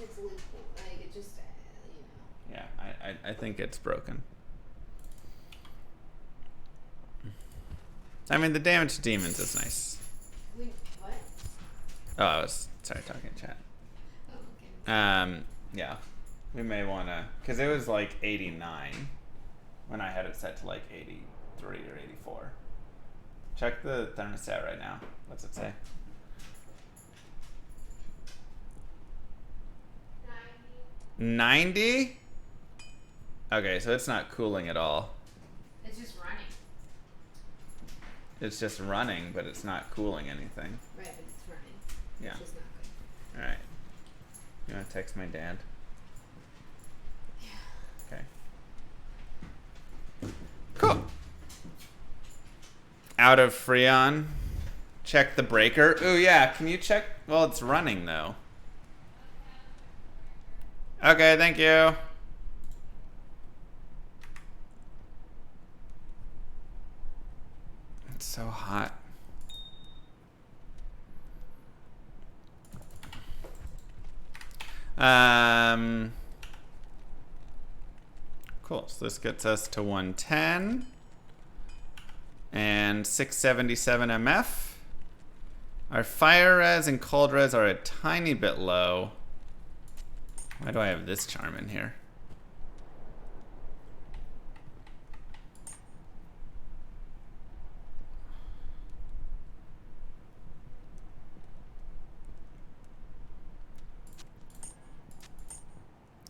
It's like it just, you know. Yeah, I think it's broken. I mean, the damage to demons is nice. Wait, what? Oh, I was sorry talking in chat. Oh, okay. Yeah, we may want to, because it was like 89 when I had it set to like 83 or 84. Check the thermostat right now. What's it say? 90? Okay, so it's not cooling at all. It's just running. It's just running, but it's not cooling anything. Right, but it's running. Yeah. Which is not good. Alright. You want to text my dad? Yeah. Okay. Cool. Out of Freon. Check the breaker. Ooh, yeah. Can you check? Well, it's running, though. Okay, thank you. It's so hot. Cool. So this gets us to 110 and 677 MF. Our fire res and cold res are a tiny bit low. Why do I have this charm in here?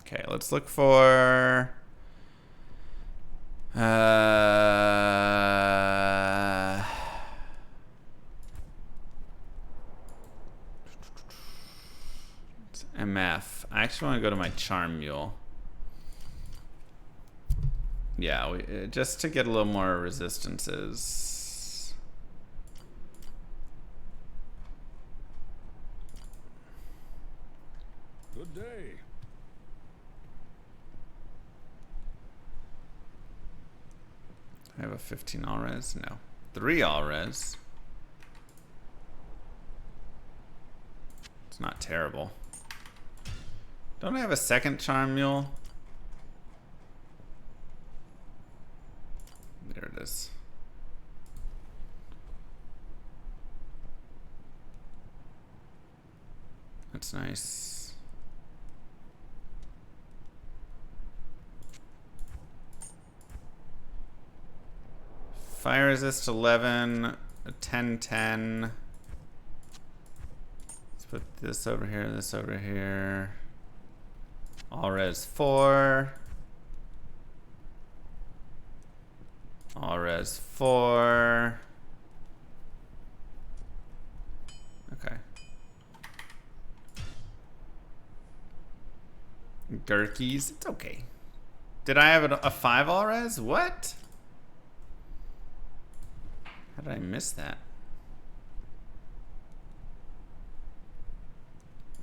Okay, let's look for it's MF. I actually want to go to my charm mule. Yeah, just to get a little more resistances. Good day. I have a 15 all res? No. 3 all res. It's not terrible. Don't I have a second charm mule? There it is. That's nice. Fire resist 11, 10, 10. Let's put this over here, this over here. All res 4. All res 4. Okay. Gurkies, it's okay. Did I have a 5 all res? What? How did I miss that?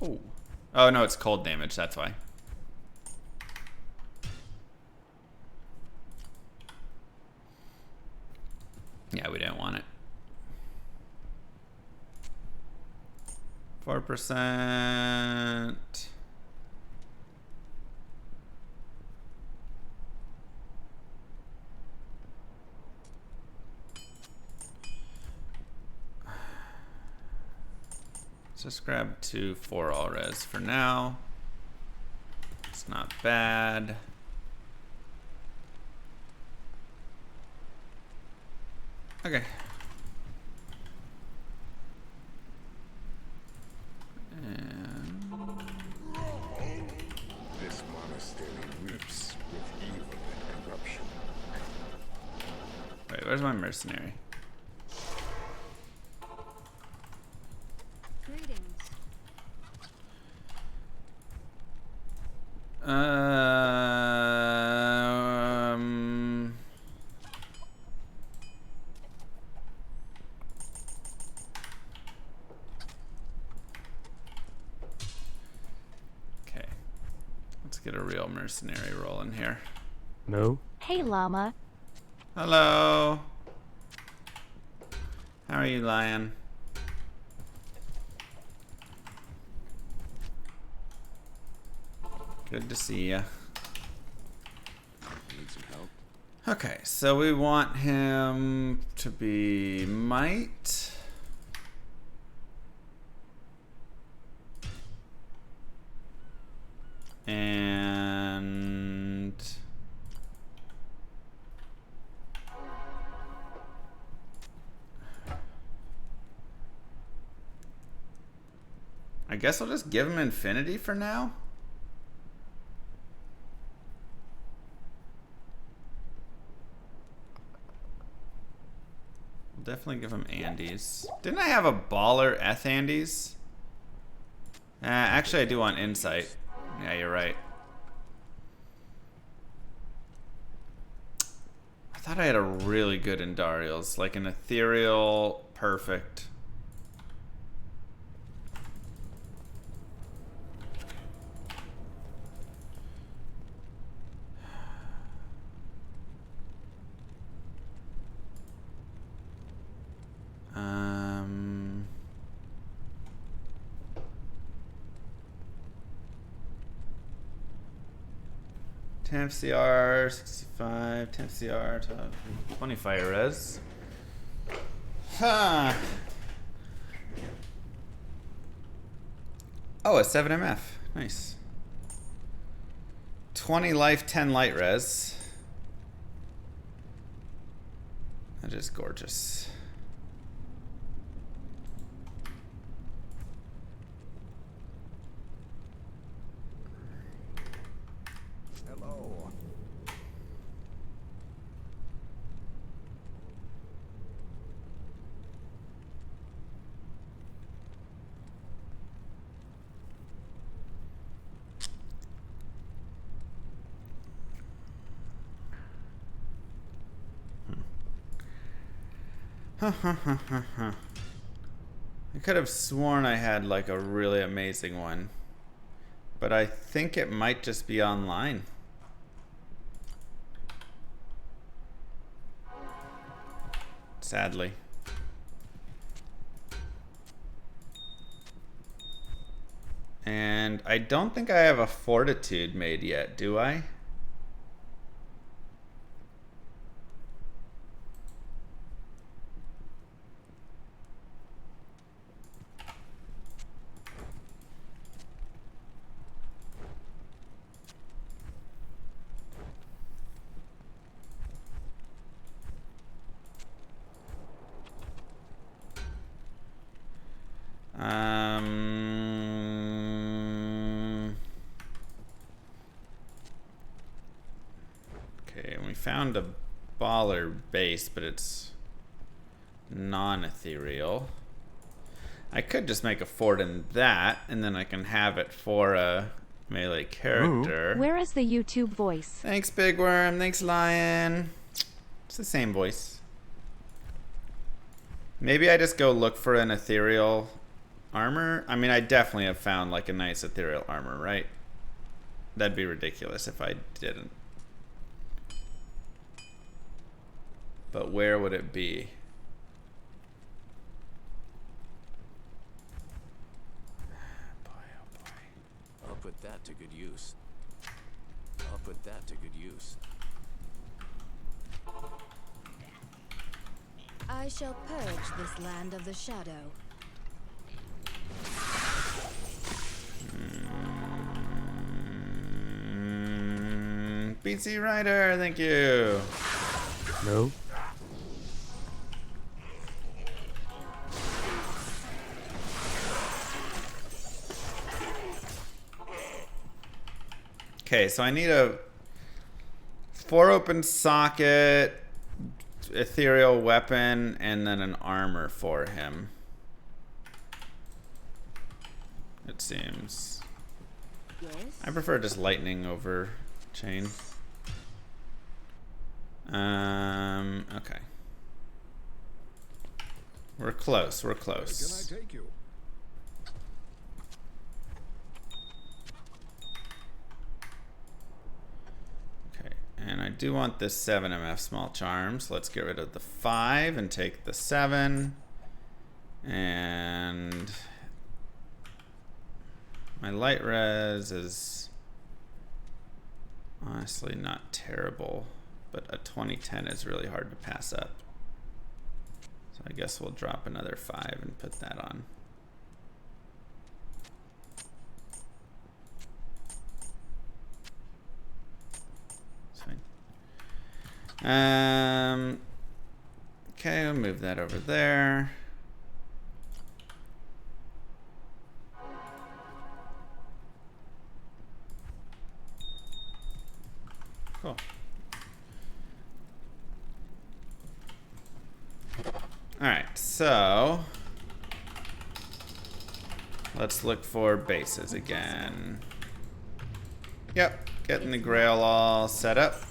Oh. Oh no, it's cold damage, that's why. Yeah, we didn't want it. 4%. Let's just grab 2 4 all res for now. It's not bad. Okay. And This monastery weeps with evil and corruption. wait, where's my mercenary? Greetings. Okay. Let's get a real mercenary rolling here. No. Hey llama. Hello. How are you, Lion? Good to see ya. Need some help? Okay, so we want him to be might. And I guess I'll just give him infinity for now. Definitely give him Andes. Didn't I have a baller Eth Andes? Actually, I do want insight. Yeah, you're right. I thought I had a really good Indarials, like an ethereal perfect. Um, 10 FCR, 65, 10 FCR, 20 fire res. Huh. Oh, a 7 MF. Nice. 20 life, 10 light res. That is gorgeous. Hello. I could have sworn I had like a really amazing one, but I think it might just be online. Sadly. And I don't think I have a fortitude made yet, do I? Okay, and we found a baller base, but it's non-ethereal. I could just make a fort in that, and then I can have it for a melee character. Where is the YouTube voice? Thanks, Big Worm. Thanks, Lion. It's the same voice. Maybe I just go look for an ethereal armor. I mean, I definitely have found like a nice ethereal armor, right? That'd be ridiculous if I didn't. But where would it be? Boy, oh boy. I'll put that to good use. I'll put that to good use. I shall purge this land of the shadow. BC Rider, thank you. No. Okay, so I need a 4 open socket, ethereal weapon, and then an armor for him. It seems. Yes. I prefer just lightning over chain. Okay. We're close, we're close. Where can I take you? Okay, and I do want this 7 MF small charms. Let's get rid of the 5 and take the 7. And my light res is honestly not terrible, but a 2010 is really hard to pass up. So I guess we'll drop another 5 and put that on. It's fine. Okay, we'll move that over there. Cool. Alright, so let's look for bases again. Yep, getting the Grail all set up.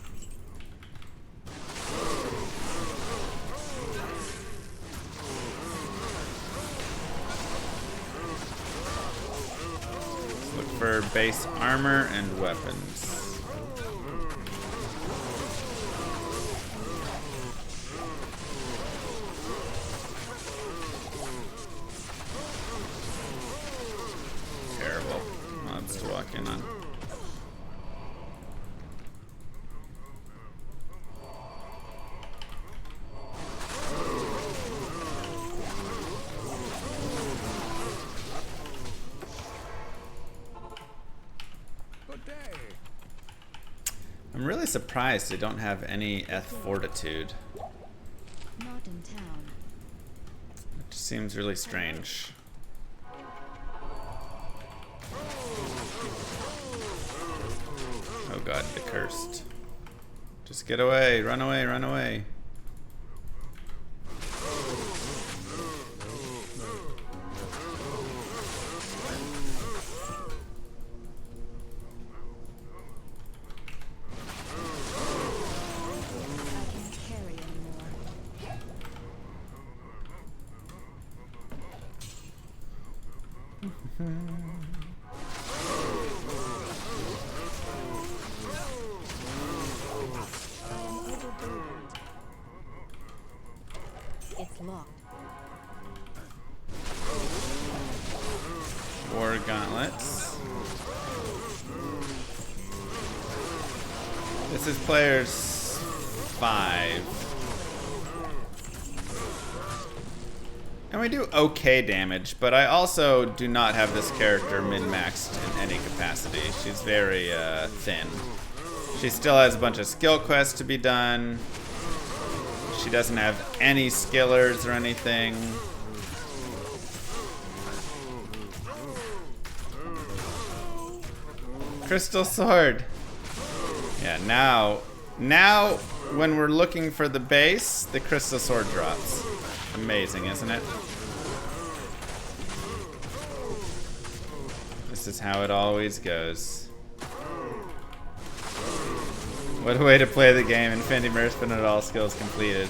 Look for base armor and weapons. Terrible mobs to walk in on. I'm really surprised they don't have any Eth Fortitude. Not in town. It just seems really strange. Oh god, the cursed. Just get away, run away, run away. I can't carry anymore. It's locked. War gauntlets. This is players 5. And we do okay damage, but I also do not have this character min-maxed in any capacity. She's very thin. She still has a bunch of skill quests to be done. She doesn't have any skillers or anything. Crystal sword. Yeah, now when we're looking for the base, the crystal sword drops. Amazing, isn't it? This is how it always goes. What a way to play the game. Infinity Merc, but not all skills completed.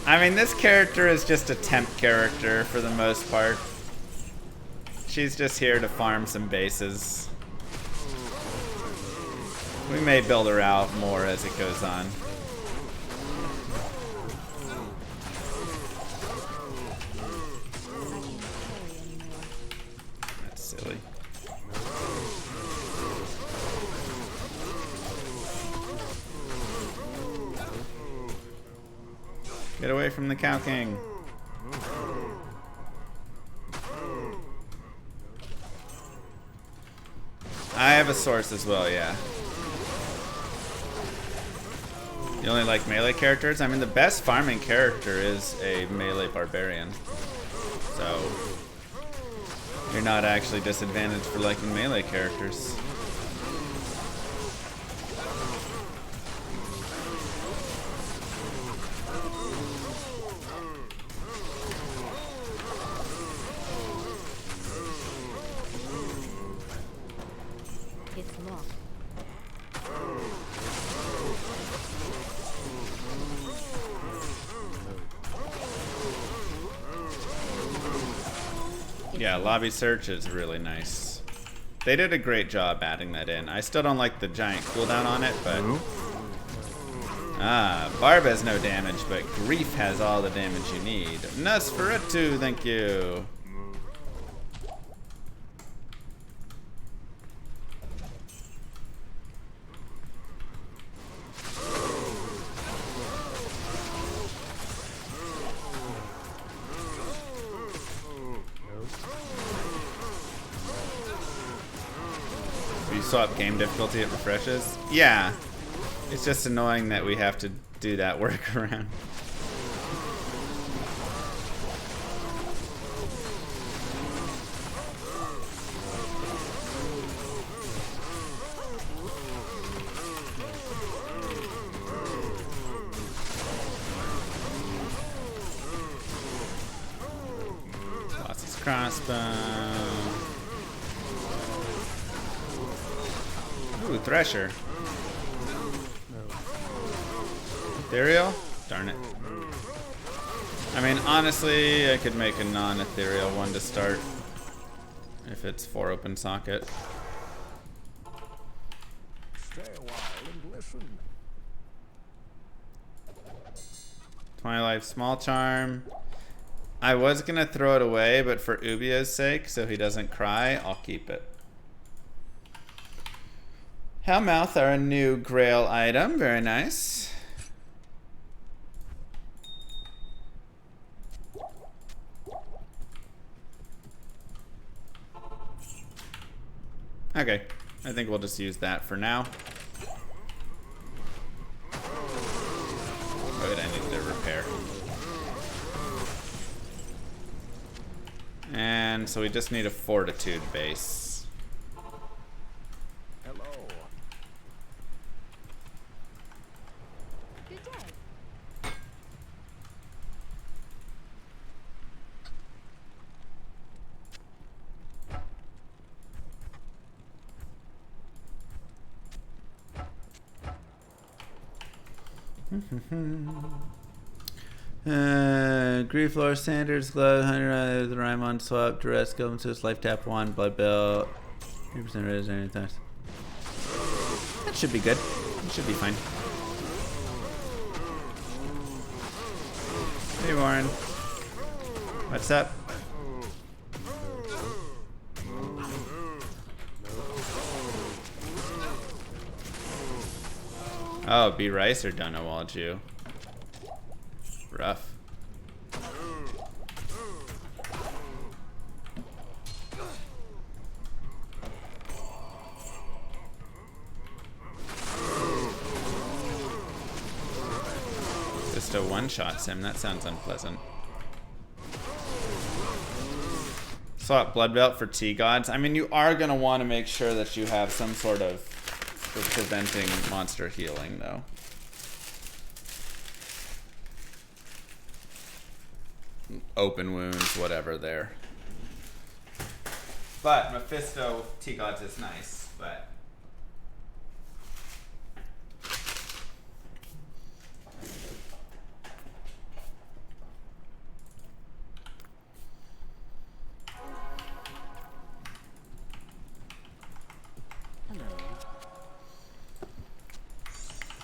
I mean, this character is just a temp character for the most part. She's just here to farm some bases. We may build her out more as it goes on. That's silly. Get away from the Cow King. I have a source as well, yeah. You only like melee characters? I mean, the best farming character is a melee barbarian. So, you're not actually disadvantaged for liking melee characters. It's locked. Yeah, lobby search is really nice. They did a great job adding that in. I still don't like the giant cooldown on it, but... Ah, Barb has no damage, but Grief has all the damage you need. Nosferatu, thank you. You swap game difficulty, it refreshes? Yeah. It's just annoying that we have to do that workaround. Boss's crossbow. Ooh, Thresher. Ethereal? Darn it. I mean, honestly, I could make a non-ethereal one to start. If it's 4 open socket. Stay a while and listen. 20 life, small charm. I was gonna throw it away, but for Ubio's sake, so he doesn't cry, I'll keep it. Hellmouth are a new Grail item, very nice. Okay, I think we'll just use that for now. Wait, I need to repair. And so we just need a Fortitude base. Hello. Good day. Grief Lore Sanders, Glove, 100 the Raimon swap, Duress, Golden Swiss, Life Tap 1, Blood Bill, 3% raise any times. That should be good. It should be fine. Hey Warren. What's up? Oh, B Ricer done a walled you. Rough. Just a one-shots him. That sounds unpleasant. Swap Blood Belt for T-Gods. I mean, you are going to want to make sure that you have some sort of for preventing monster healing, though. Open wounds, whatever there. But Mephisto T-Gods is nice, but...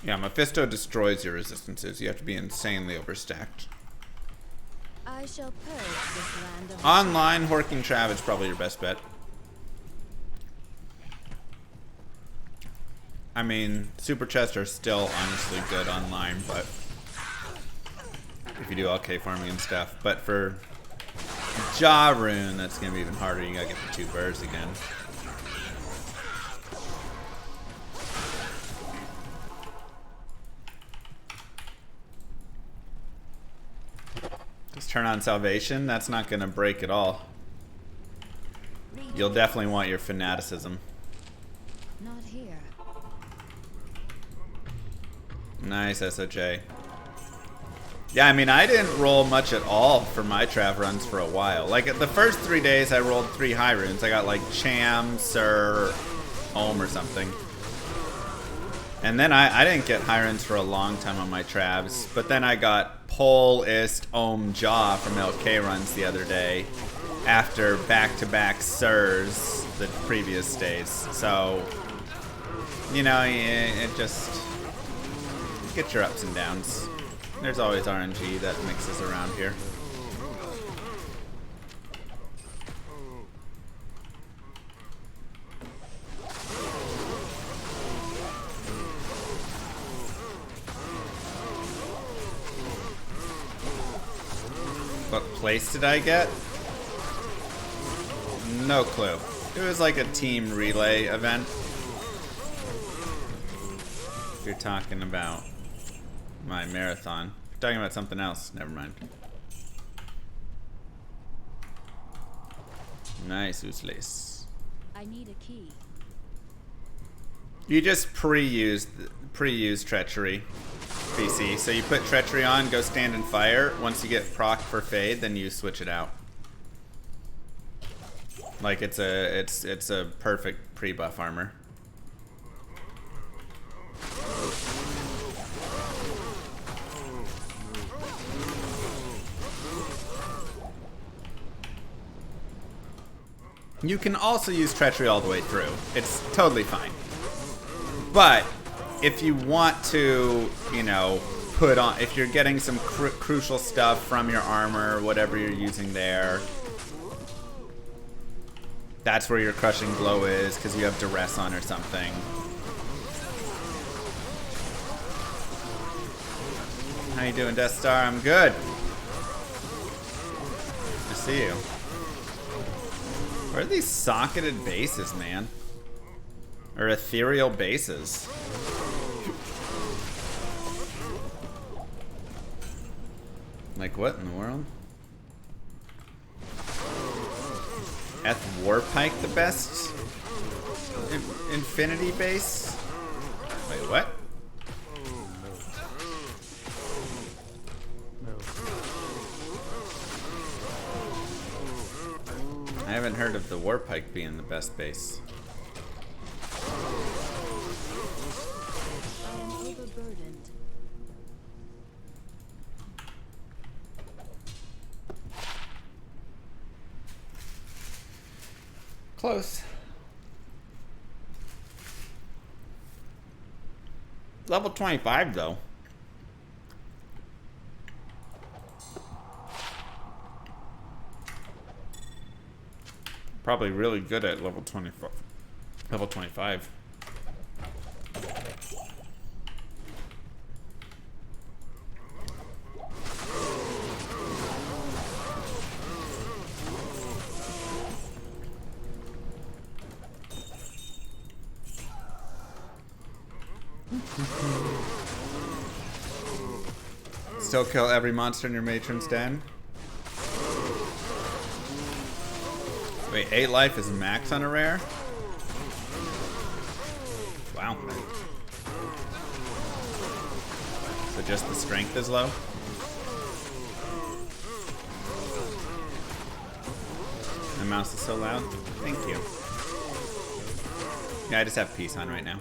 Yeah, Mephisto destroys your resistances. You have to be insanely overstacked. I shall purge this land of Online, Horking Trav is probably your best bet. I mean, Super Chests are still honestly good online, but if you do LK farming and stuff. But for Ja Rune, that's going to be even harder. You got to get the 2 birds again. Just turn on Salvation. That's not going to break at all. You'll definitely want your fanaticism. not here. Nice SOJ. Yeah, I mean, I didn't roll much at all for my Trav runs for a while. Like, the first 3 days, I rolled 3 high runes. I got, like, Cham, Sir, Ohm, or something. And then I didn't get high runes for a long time on my Travs. But then I got Pol, Ist, Ohm, Ja from LK runs the other day after back-to-back Sirs the previous days. So, you know, it just... get your ups and downs. There's always RNG that mixes around here. What place did I get? No clue. It was like a team relay event. If you're talking about my marathon. If you're talking about something else, never mind. Nice, Useless. I need a key. You just pre-use Treachery, PC. So you put Treachery on, go stand and fire. Once you get proc for Fade, then you switch it out. Like it's a perfect pre-buff armor. You can also use Treachery all the way through. It's totally fine. But if you want to, you know, put on, if you're getting some crucial stuff from your armor, whatever you're using there, that's where your Crushing Blow is, because you have Duress on or something. How you doing, Death Star? I'm good. I see you. Where are these socketed bases, man? Or ethereal bases? Like what in the world? Eth Warpike the best? Infinity base? Wait, what? I haven't heard of the Warpike being the best base. I am overburdened. Close. Level 25 though. Probably really good at level 25. Level 25. Still kill every monster in your matron's den. Wait, 8 life is max on a rare? Wow. So just the strength is low? My mouse is so loud. Thank you. Yeah, I just have peace on right now.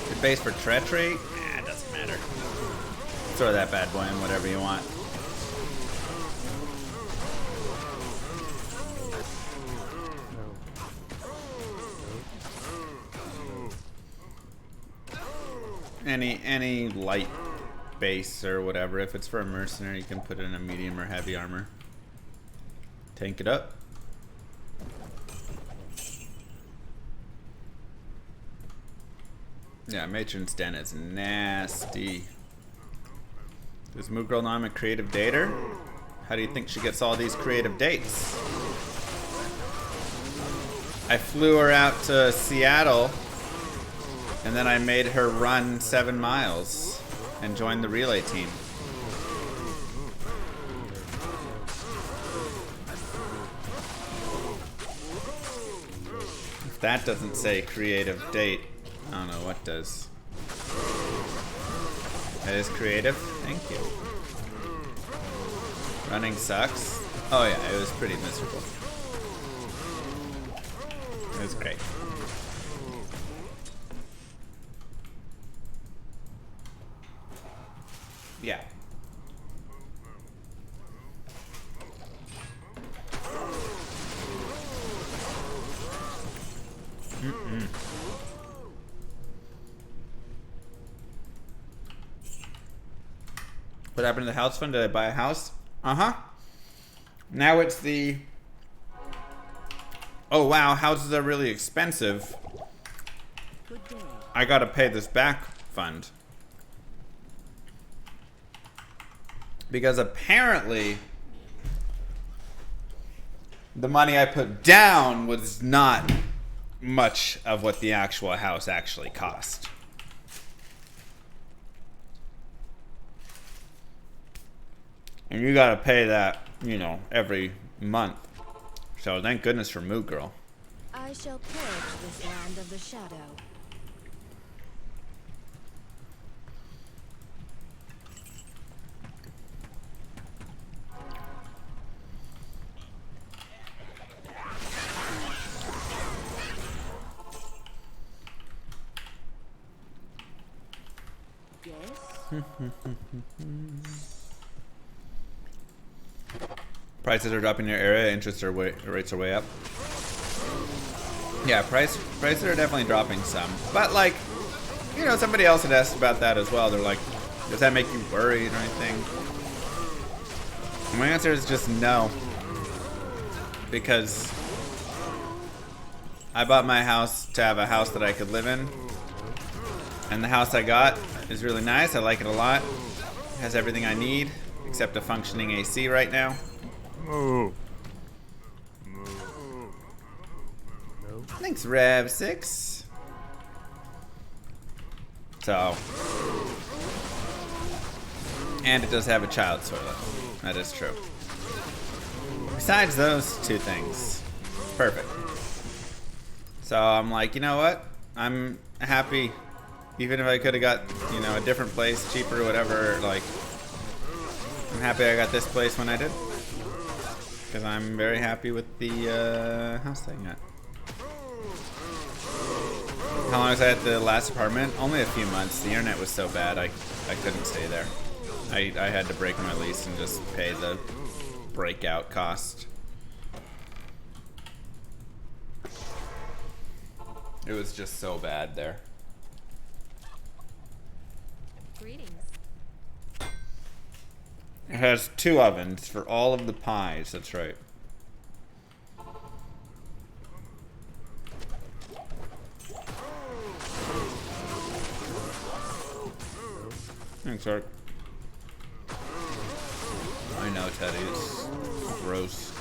Your base for treachery? Eh, it doesn't matter. Throw that bad boy in whatever you want. Any light base or whatever. If it's for a mercenary, you can put it in a medium or heavy armor. Tank it up. Yeah, Matron's Den is nasty. Does Moo Girl know I'm a creative dater? How do you think she gets all these creative dates? I flew her out to Seattle, and then I made her run 7 miles and join the relay team. If that doesn't say creative date, I don't know what does. That is creative. Thank you. Running sucks. Oh yeah, it was pretty miserable. It was great. Yeah. What happened to the house fund? Did I buy a house? Uh-huh. Now it's the... Oh wow, houses are really expensive. I gotta pay this back fund. Because apparently the money I put down was not much of what the actual house actually cost. And you gotta pay that, you know, every month. So thank goodness for Moo Girl. I shall purge this land of the shadow. Prices are dropping in your area, interest rates are way up. Yeah, prices are definitely dropping some. But like, you know, somebody else had asked about that as well. They're like, does that make you worried or anything? And my answer is just no. Because I bought my house to have a house that I could live in. And the house I got is really nice. I like it a lot. It has everything I need, except a functioning AC right now. Move. Thanks, Rev6. So. And it does have a child toilet. That is true. Besides those two things, it's perfect. So I'm like, you know what? I'm happy. Even if I could have got, you know, a different place, cheaper, whatever, like, I'm happy I got this place when I did. Because I'm very happy with the house I got. How long was I at the last apartment? Only a few months. The internet was so bad, I couldn't stay there. I had to break my lease and just pay the breakout cost. It was just so bad there. Greetings. It has 2 ovens for all of the pies, that's right. Thanks, Zerk. I know, Teddy, it's gross.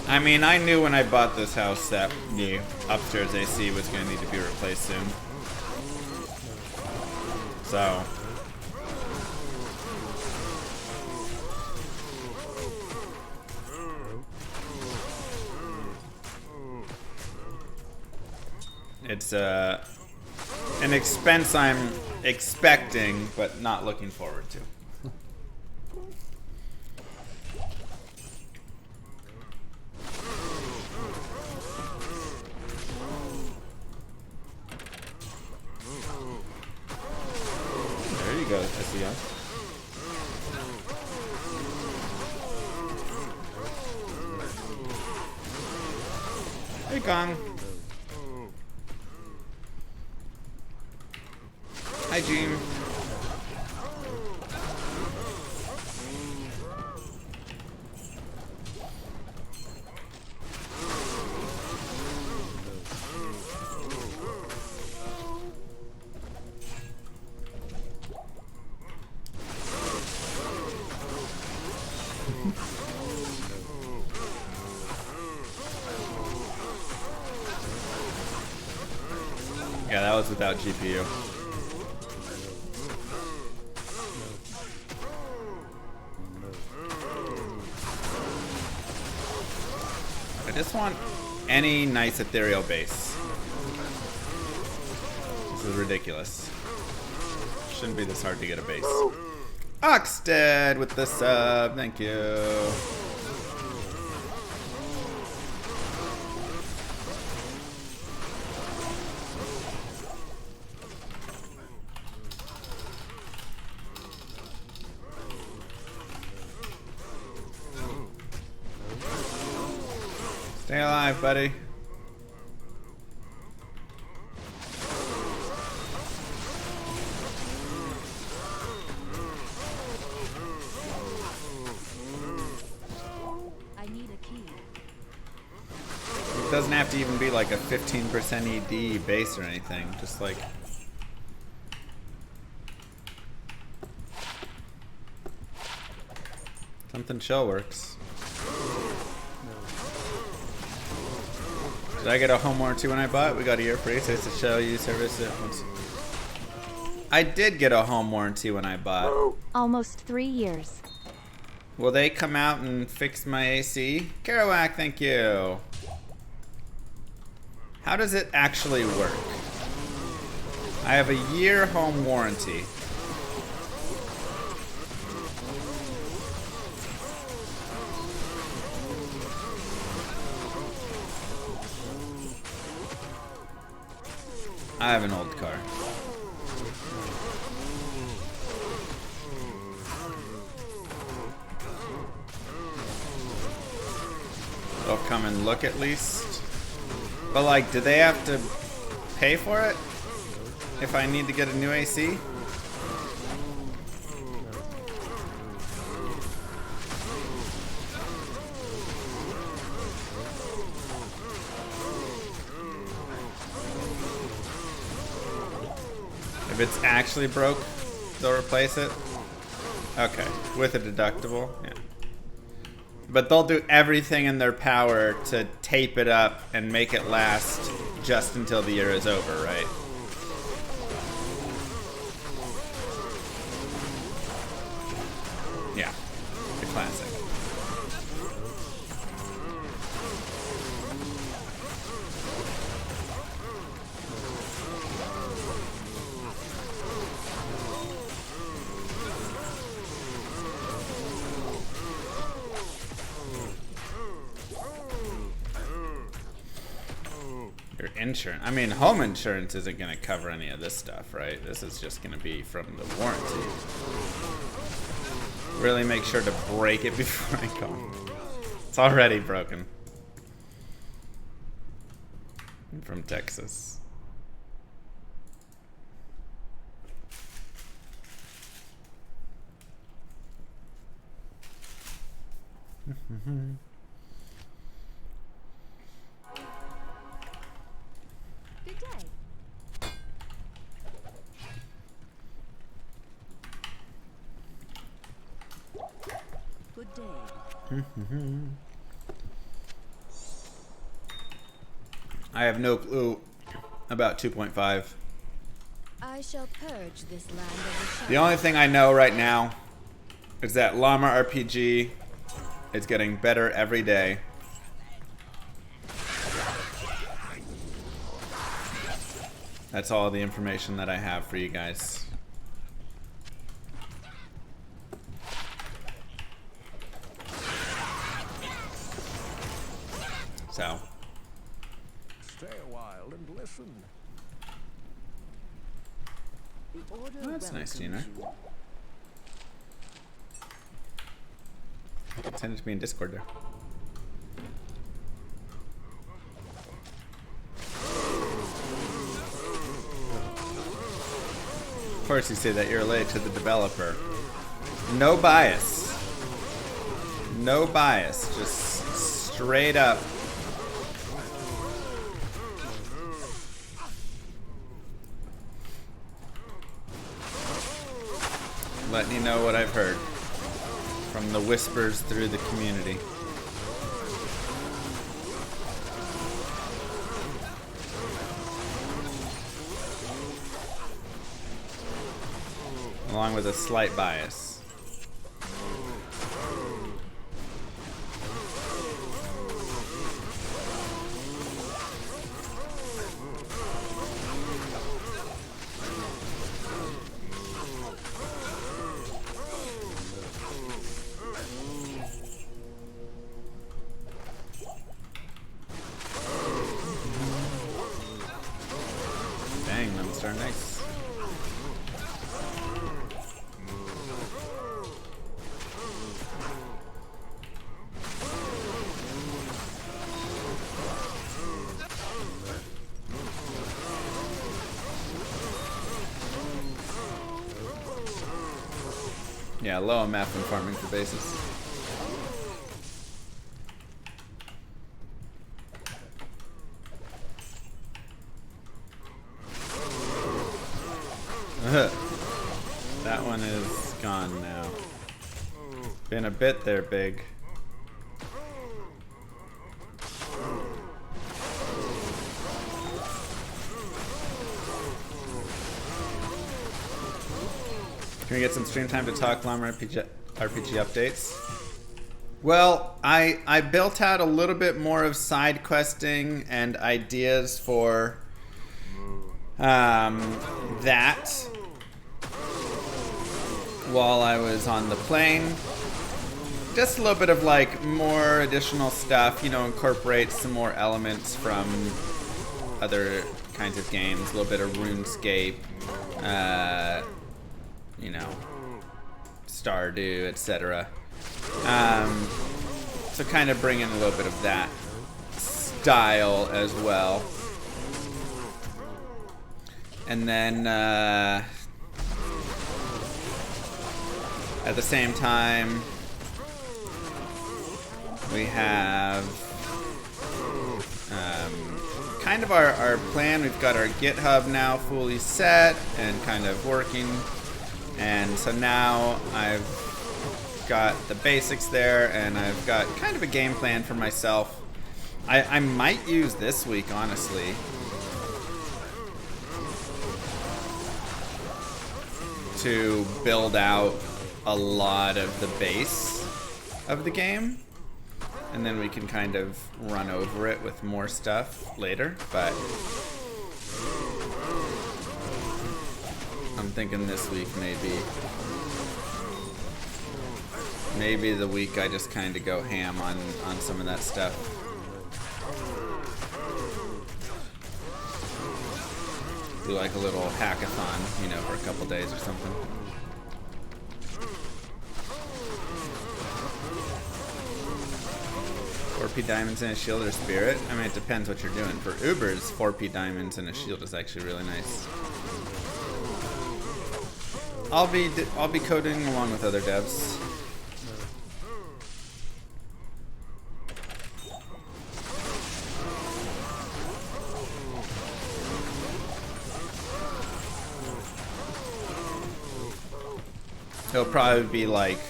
I mean, I knew when I bought this house that the upstairs AC was going to need to be replaced soon. So. It's an expense I'm expecting, but not looking forward to. There you go, SEO. Hey, Kong. Hi, Jean. Yeah, that was without GPU. I just want any nice ethereal base. This is ridiculous. Shouldn't be this hard to get a base. Oxted with the sub, thank you. Stay alive, buddy. I need a key. It doesn't have to even be like a 15% ED base or anything. Just like... something chill works. Did I get a home warranty when I bought? We got a year free, so it's a shell you service it once. I did get a home warranty when I bought. Almost 3 years. Will they come out and fix my AC? Kerouac, thank you. How does it actually work? I have a year home warranty. I have an old car. They'll come and look at least. But like, do they have to pay for it? If I need to get a new AC? If it's actually broke, they'll replace it? Okay, with a deductible, yeah. But they'll do everything in their power to tape it up and make it last just until the year is over, right? Yeah, the classic. Your insurance. I mean, home insurance isn't going to cover any of this stuff, right? This is just going to be from the warranty. Really make sure to break it before I go. It's already broken. I'm from Texas. Good day. Good day. I have no clue about 2.5. I shall purge this land of the shadows. The only thing I know right now is that Llama RPG is getting better every day. That's all the information that I have for you guys. So. Stay a while and listen. The order Oh, that's nice, Gina. Send it to me in Discord there. Of course you say that you're related to the developer. No bias. No bias. Just straight up. Letting you know what I've heard from the whispers through the community. Along with a slight bias. Dang, them are nice. Yeah, low MF and farming for bases. That one is gone now. Been a bit there, big. Can we get some stream time to talk Llama RPG updates? Well, I built out a little bit more of side questing and ideas for that while I was on the plane. Just a little bit of like more additional stuff, you know, incorporate some more elements from other kinds of games, a little bit of RuneScape, you know, Stardew, etc. So kind of bring in a little bit of that style as well. And then at the same time, we have kind of our plan. We've got our GitHub now fully set and kind of working. And so now I've got the basics there, and I've got kind of a game plan for myself. I might use this week, honestly, to build out a lot of the base of the game, and then we can kind of run over it with more stuff later. But I'm thinking this week maybe the week I just kind of go ham on some of that stuff. Do like a little hackathon, you know, for a couple days or something. $4p diamonds and a shield or spirit? I mean, it depends what you're doing. For Ubers, 4p diamonds and a shield is actually really nice. I'll be coding along with other devs. It'll probably be like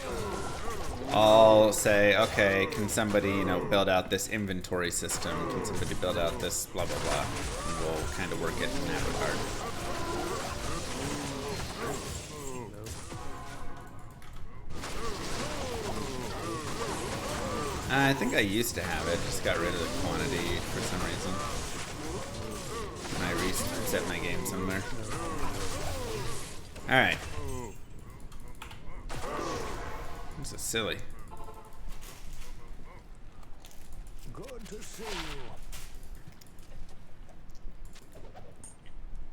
I'll say, okay, can somebody, you know, build out this inventory system? Can somebody build out this blah, blah, blah? And we'll kind of work it in that regard. I think I used to have it, just got rid of the quantity for some reason. And I reset my game somewhere. Alright. This is silly. Good to see you.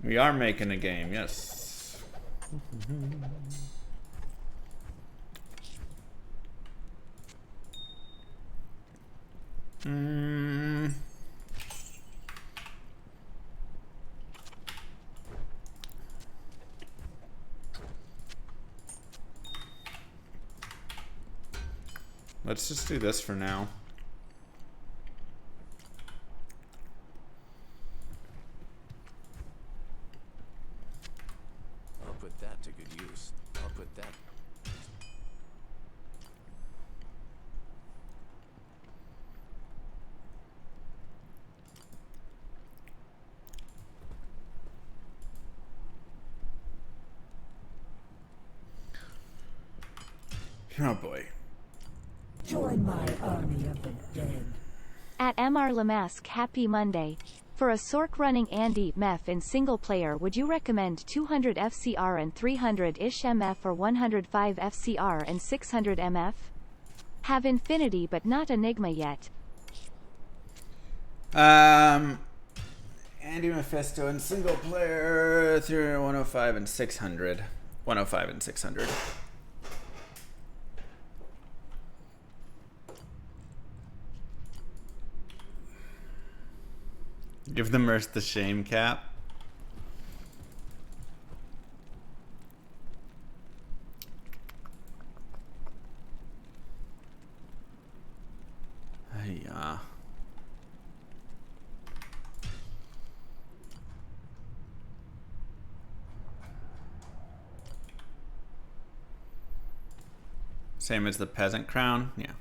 We are making a game, yes. Let's just do this for now. I'll put that to good use. I'll put that. Oh boy. Join my army of the dead. At MR Lamask, happy Monday. For a Sork running Andy MEF in single player, would you recommend 200 FCR and 300-ish MF or 105 FCR and 600 MF? Have Infinity but not Enigma yet. Andy Mephisto in single player through 105 and 600. 105 and 600. Give the Merce the shame cap. Yeah. Same as the peasant crown? Yeah.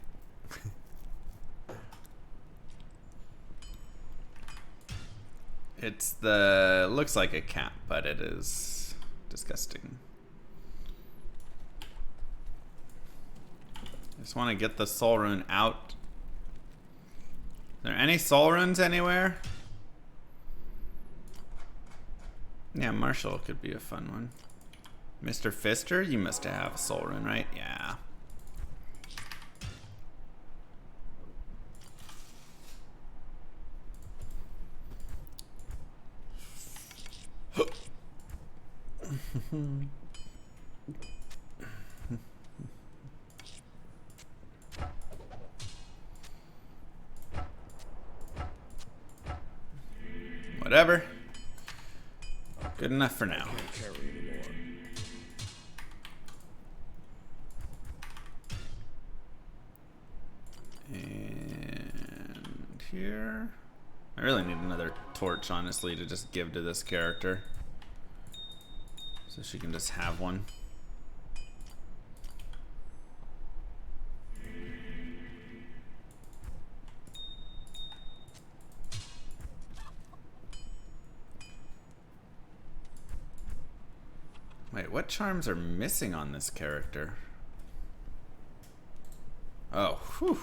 It's the... looks like a cap, but it is disgusting. I just want to get the soul rune out. Are there any soul runes anywhere? Yeah, Marshall could be a fun one. Mr. Fister, you must have a soul rune, right? Yeah. Whatever. Good enough for now. And here. I really need another torch, honestly, to just give to this character. So she can just have one. Wait, what charms are missing on this character? Oh, whew.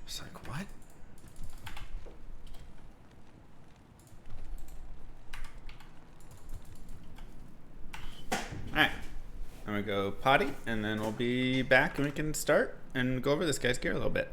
It's like, what? Alright. I'm gonna go potty, and then we'll be back and we can start and go over this guy's gear a little bit.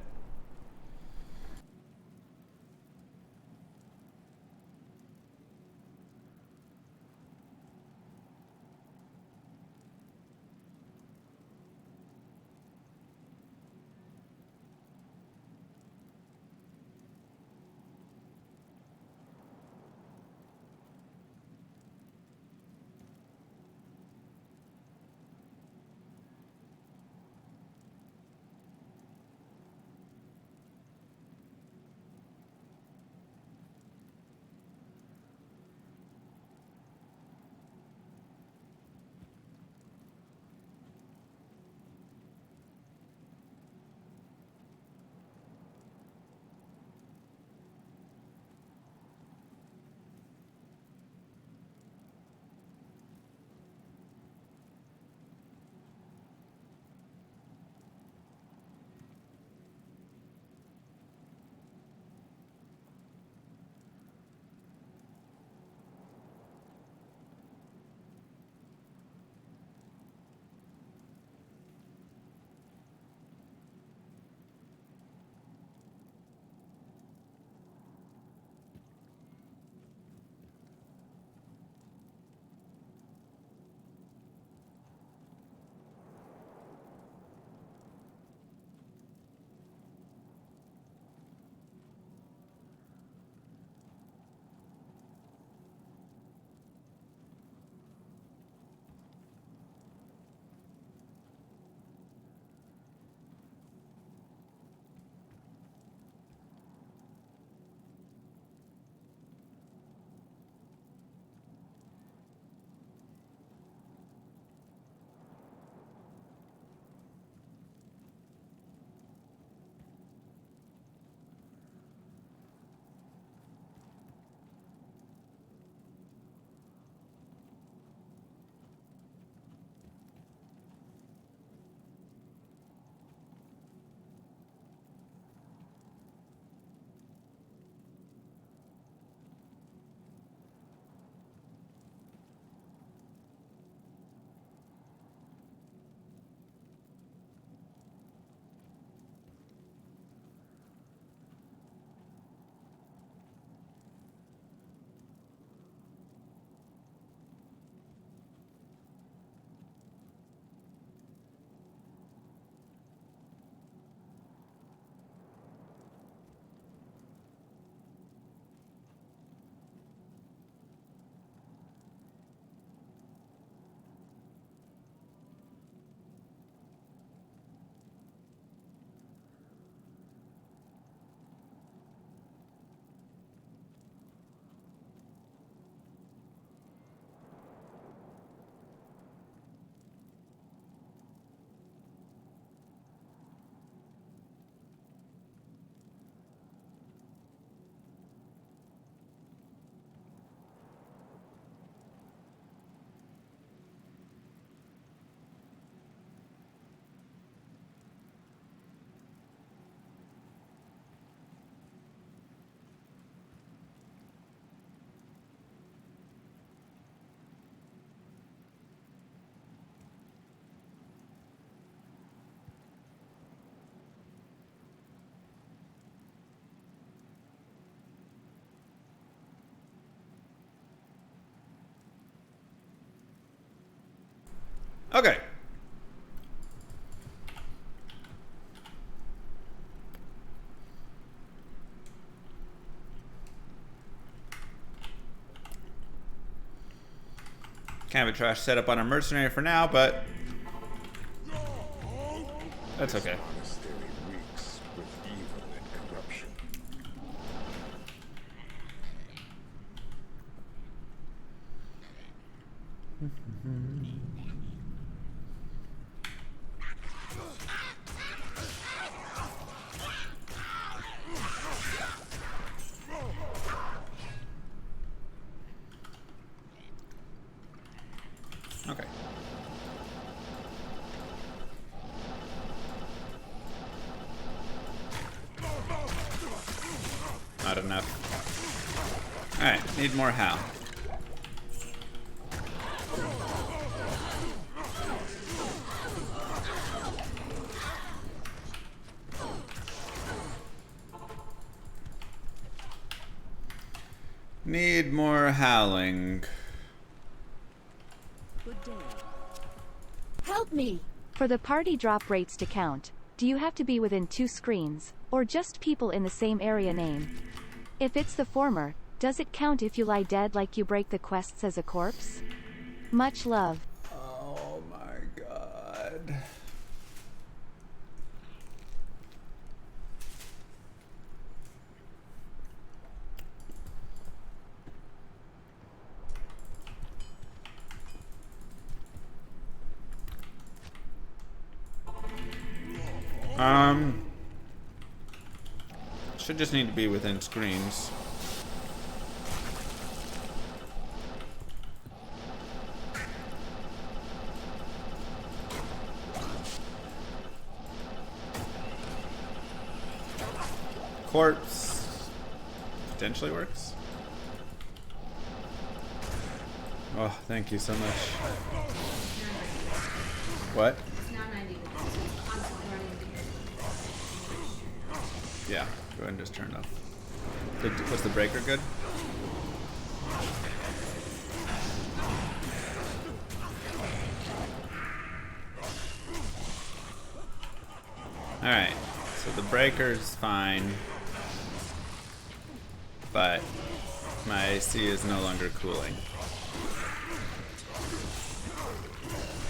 Okay. Kind of a trash setup on a mercenary for now, but that's okay. Monastery reeks with evil and corruption. Okay. Not enough. Alright, need more Hal. Need more howling. Good day. Help me! For the party drop rates to count, do you have to be within 2 screens, or just people in the same area name? If it's the former, does it count if you lie dead like you break the quests as a corpse? Much love. Oh my god. Should just need to be within screens. Corpse potentially works. Oh, thank you so much. What? Yeah, go ahead and just turn it off. Was the breaker good? Alright, so the breaker's fine, but my AC is no longer cooling.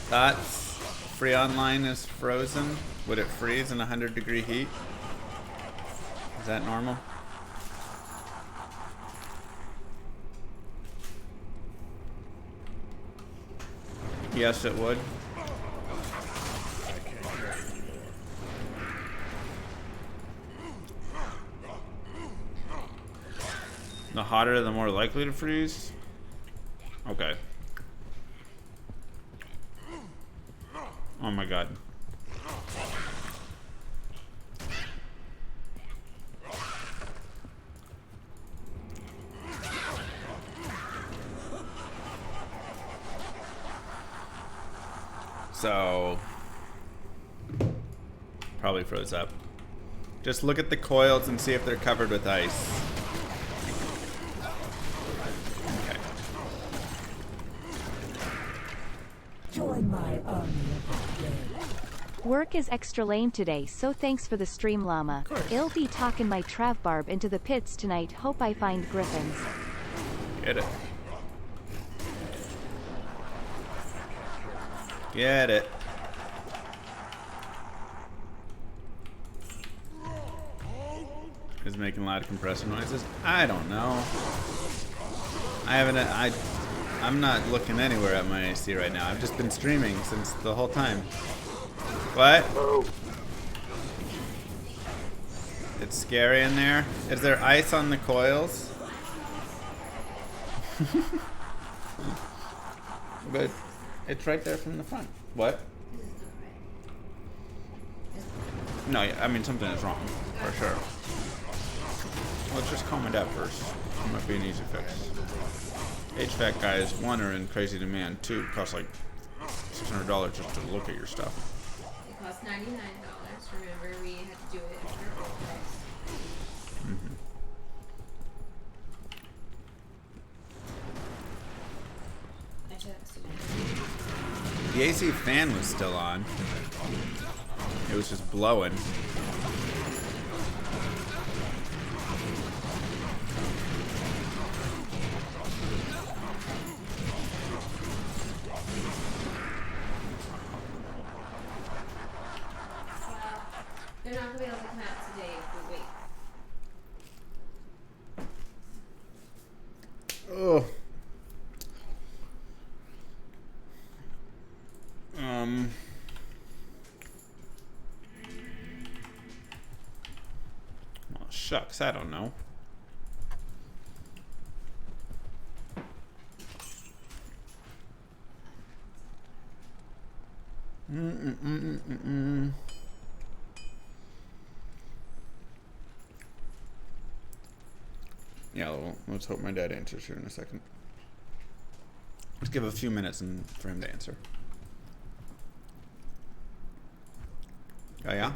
Thoughts? Free online is frozen. Would it freeze in 100-degree heat? Is that normal? Yes, it would. The hotter, the more likely to freeze? Okay. Oh my god. So, probably froze up. Just look at the coils and see if they're covered with ice. Okay. Join my army of the dead. Work is extra lame today, so thanks for the stream, llama. I'll be talking my Zerk Barb into the pits tonight. Hope I find griffins. Get it. Get it. Is making loud compressor noises? I don't know. I'm not looking anywhere at my AC right now. I've just been streaming since the whole time. What? It's scary in there. Is there ice on the coils? But it's right there from the front. What? No, I mean something is wrong, for sure. Let's just calm it down first. It might be an easy fix. HVAC guys, 1, are in crazy demand. 2, cost like $600 just to look at your stuff. It cost $99. Remember, we had to do it at our old price. Mm-hmm. I texted you. The AC fan was still on. It was just blowing. They're not gonna be able to come out today if we wait. Oh. Well, shucks, I don't know. Yeah, well, let's hope my dad answers here in a second. Let's give a few minutes for him to answer. Oh, yeah?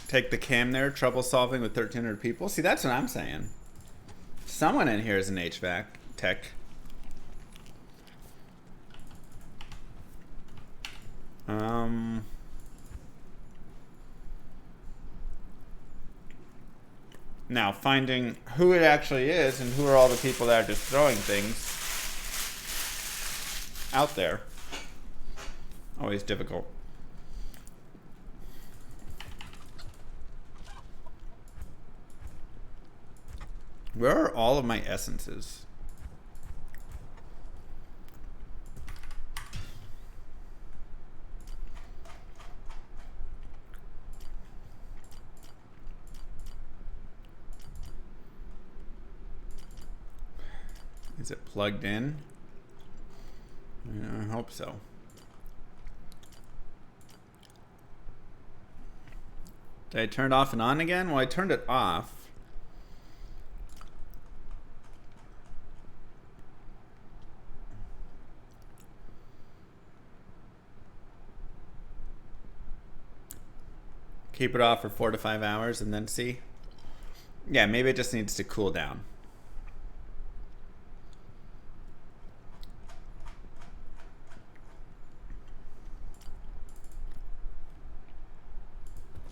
Take the cam there, trouble solving with 1,300 people? See, that's what I'm saying. Someone in here is an HVAC tech. Now, finding who it actually is and who are all the people that are just throwing things out there. Always difficult. Where are all of my essences? Is it plugged in? Yeah, I hope so. Did I turn it off and on again? Well, I turned it off. Keep it off for 4 to 5 hours and then see. Yeah, maybe it just needs to cool down.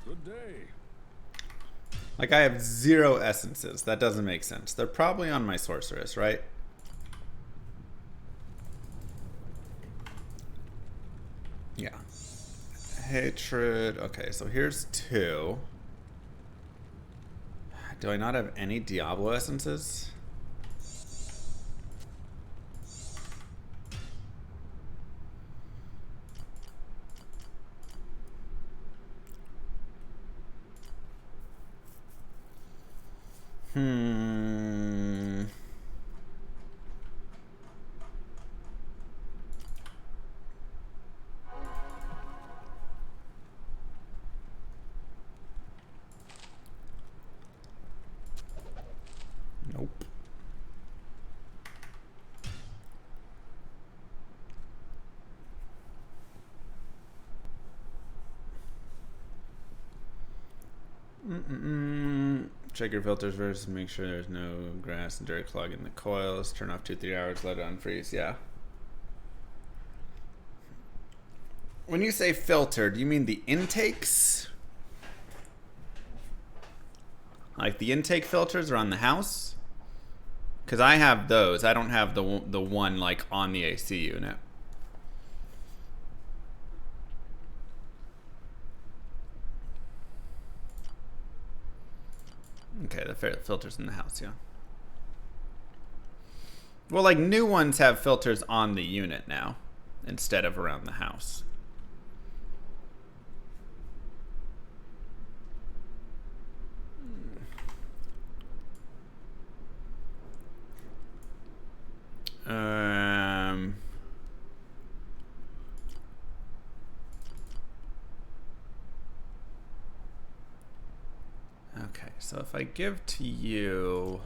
Good day. Like, I have 0 essences. That doesn't make sense. They're probably on my sorceress, right? Yeah. Hatred. Okay, so here's 2. Do I not have any Diablo essences? Nope. Check your filters first to make sure there's no grass and dirt clogging the coils. Turn off 2-3 hours, let it unfreeze. Yeah. When you say filter, do you mean the intakes? Like the intake filters around the house? Because I have those. I don't have the one like on the AC unit. Okay, the filters in the house, yeah. Well, like new ones have filters on the unit now instead of around the house. Okay, so if I give to you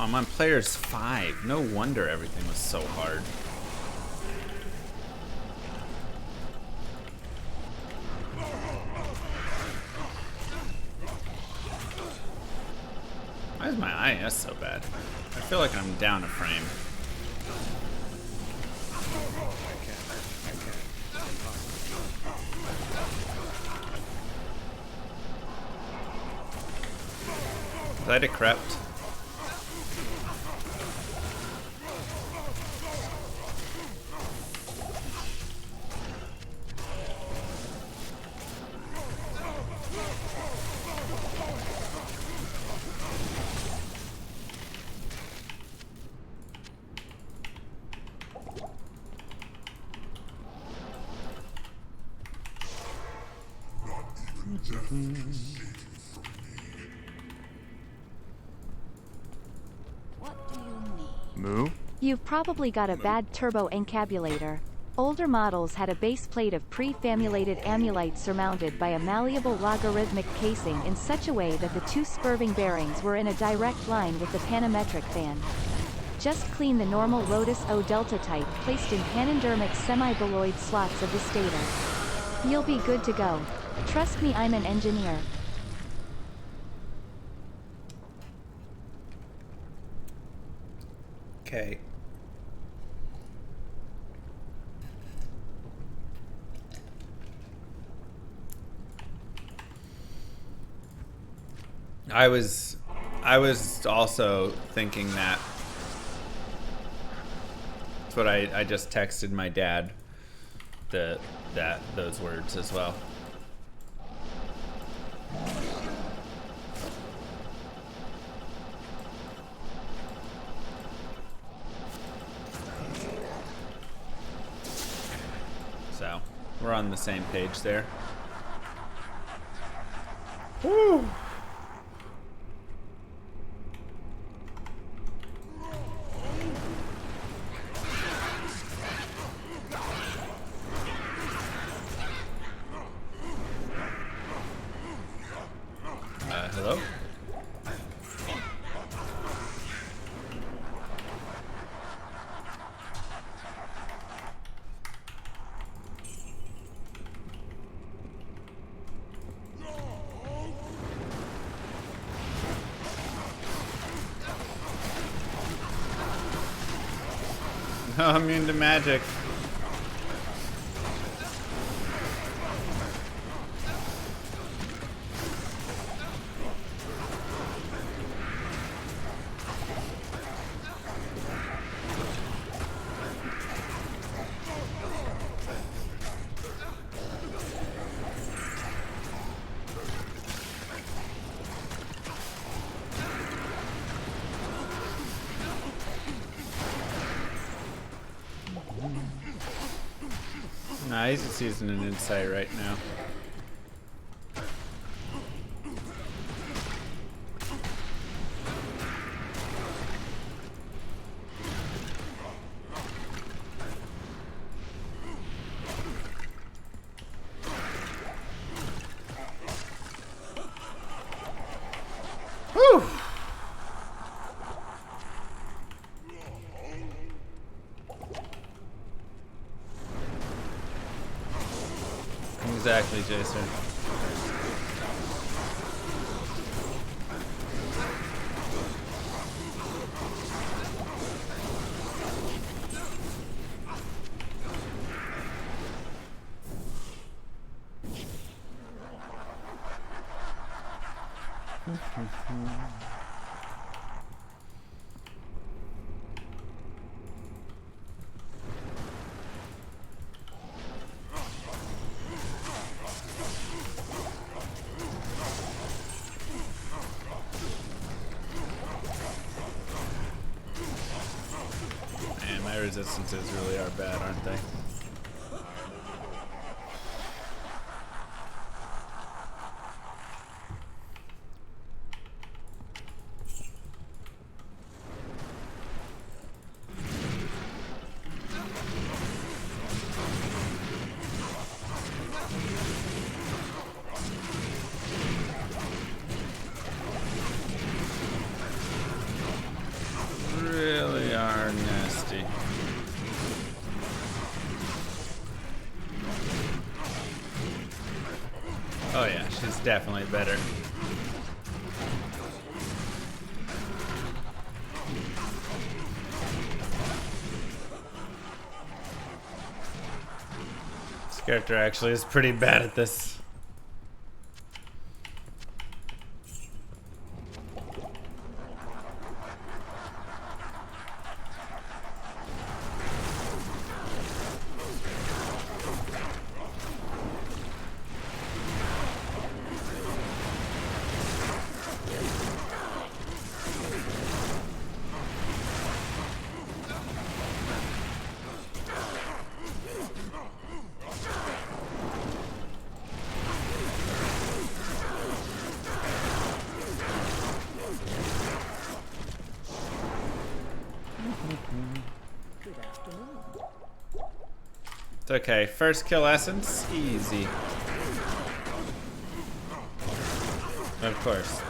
I'm on players 5. No wonder everything was so hard. Why is my IS so bad? I feel like I'm down a frame. Did I decrypt? What do you need? Moo? You've probably got a bad turbo encabulator. Older models had a base plate of pre-famulated amulite surmounted by a malleable logarithmic casing in such a way that the two spurving bearings were in a direct line with the panametric fan. Just clean the normal Lotus O Delta type placed in panendermic semi-boloid slots of the stator. You'll be good to go. Trust me, I'm an engineer. Okay. I was also thinking that. That's what I just texted my dad. Those words as well. So we're on the same page there. Woo! Hello? No, I'm immune to magic. Nah, he's just using an insight right now. Whew! Exactly, Jason. Man, my resistances really are bad, aren't they? she? Oh yeah, she's definitely better. This character actually is pretty bad at this. It's okay. First kill essence, easy. Of course.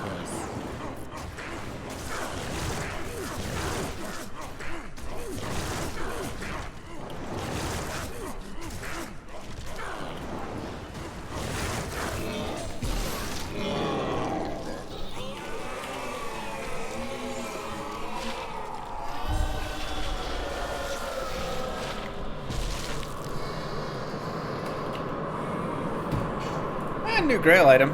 New Grail item.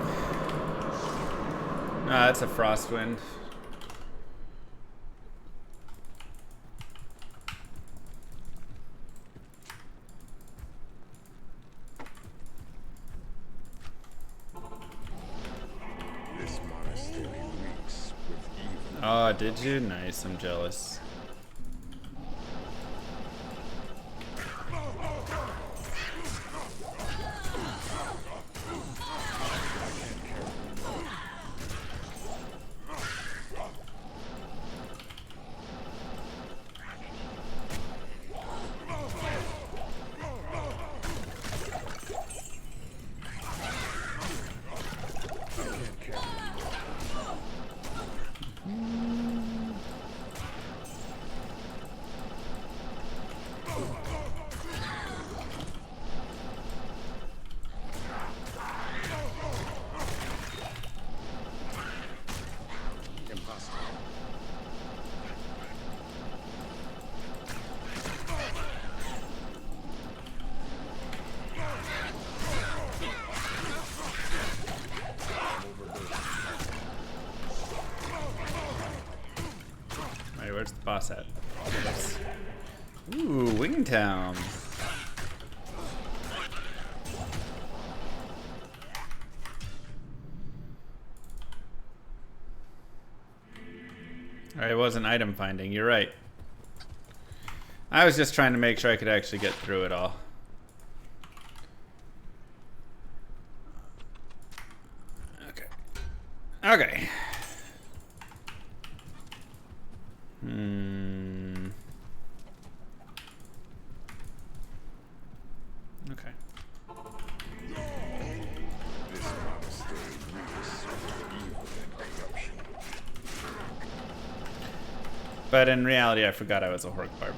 Ah, that's a Frostwind. This monastery reeks with evil. Oh, did you? Nice, I'm jealous. Alright, where's the boss at? Ooh, Wingtown. Alright, it wasn't item finding, you're right. I was just trying to make sure I could actually get through it all. Okay. Okay. Okay. This monastery reeks with evil and corruption. But in reality, I forgot I was a Zerk Barb.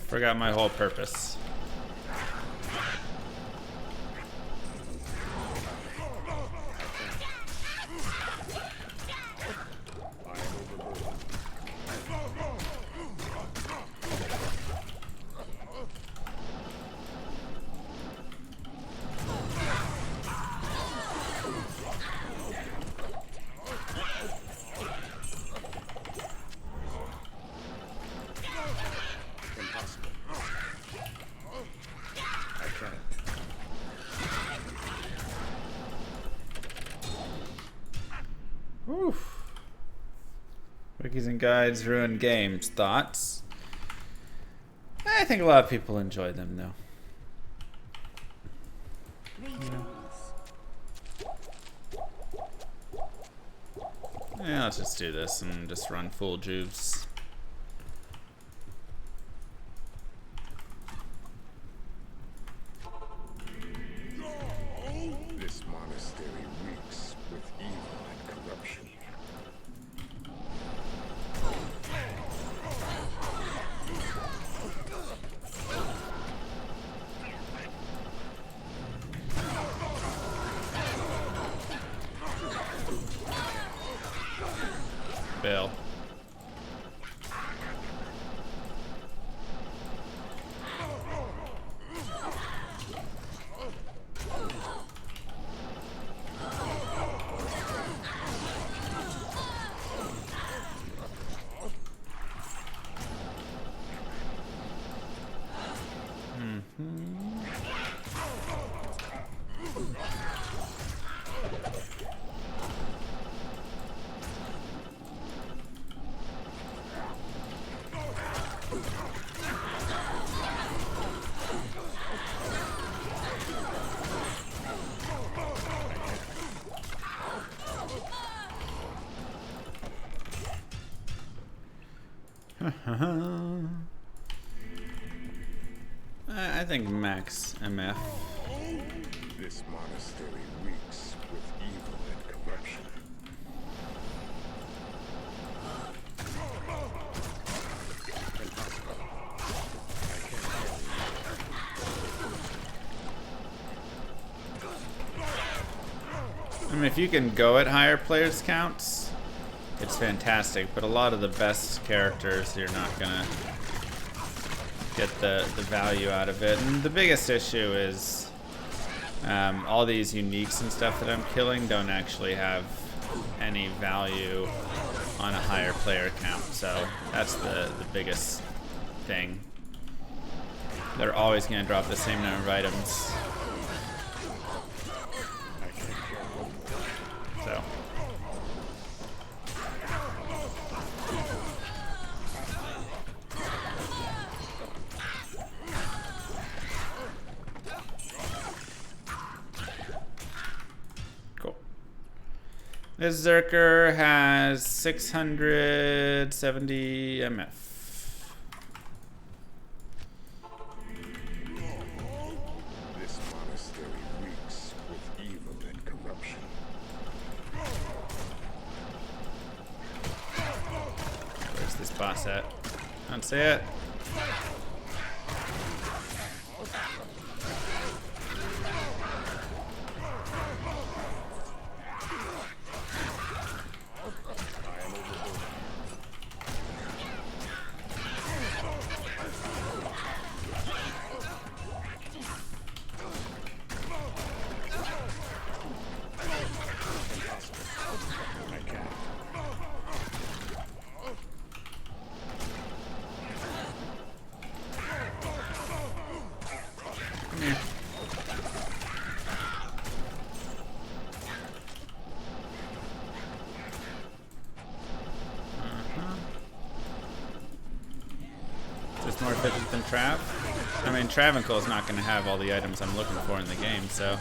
Forgot my whole purpose. Oof. Wikis and guides ruin games. Thoughts? I think a lot of people enjoy them, though. Yeah, let's just do this and just run full juice. fail. I think max MF. This monastery reeks with evil and corruption. I mean, if you can go at higher players counts, it's fantastic, but a lot of the best characters, you're not gonna get the value out of it. And the biggest issue is all these uniques and stuff that I'm killing don't actually have any value on a higher player count, so that's the biggest thing. They're always gonna drop the same number of items. So cool. This Zerker has 670 MF. This monastery reeks with evil and corruption. Where's this boss at? I don't see it. Just more efficient than Trav? I mean, Travancore is not going to have all the items I'm looking for in the game, so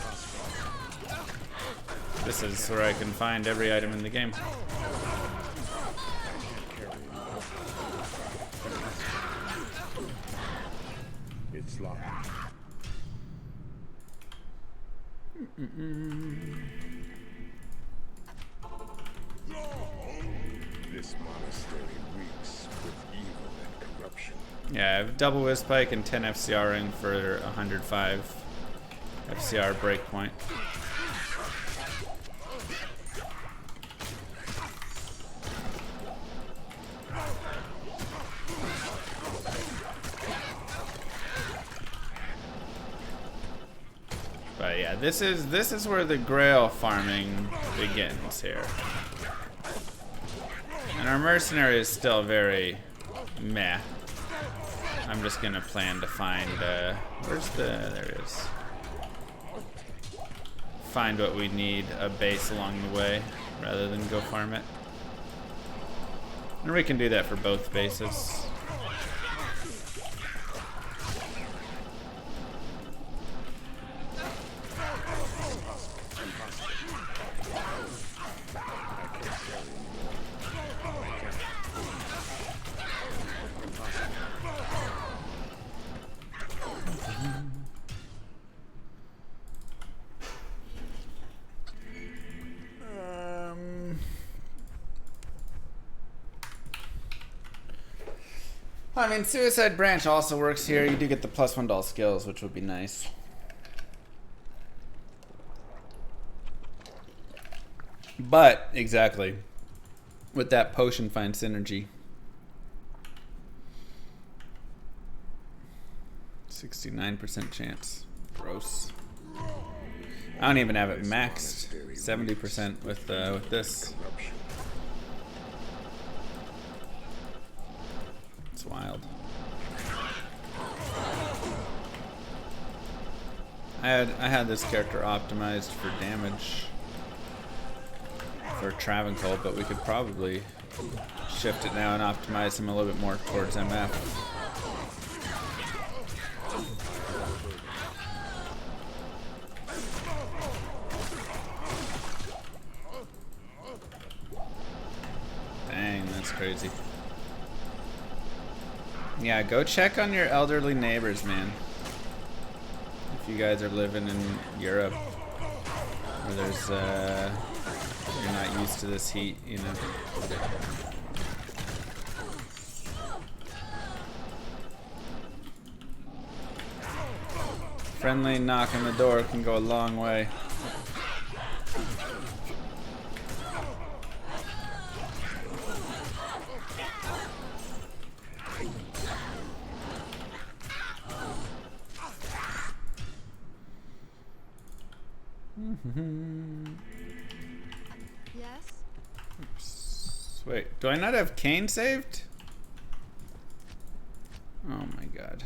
this is where I can find every item in the game. It's locked. This monastery reeks with evil and corruption. Yeah, I have double whiz spike and 10 FCRing for 105 FCR breakpoint. But yeah, this is where the Grail farming begins here. And our mercenary is still very meh. I'm just gonna plan to find there it is. Find what we need, a base along the way, rather than go farm it. And we can do that for both bases. I mean, Suicide Branch also works here. You do get the +1 to all skills, which would be nice. But, exactly. with that potion find synergy. 69% chance. Gross. I don't even have it maxed. 70% with this. It's wild. I had this character optimized for damage for Travancore, but we could probably shift it now and optimize him a little bit more towards MF. Dang, that's crazy. Yeah, go check on your elderly neighbors, man. If you guys are living in Europe, where there's you're not used to this heat, you know. Friendly knock on the door can go a long way. Yes? Wait, do I not have Kane saved? Oh my god.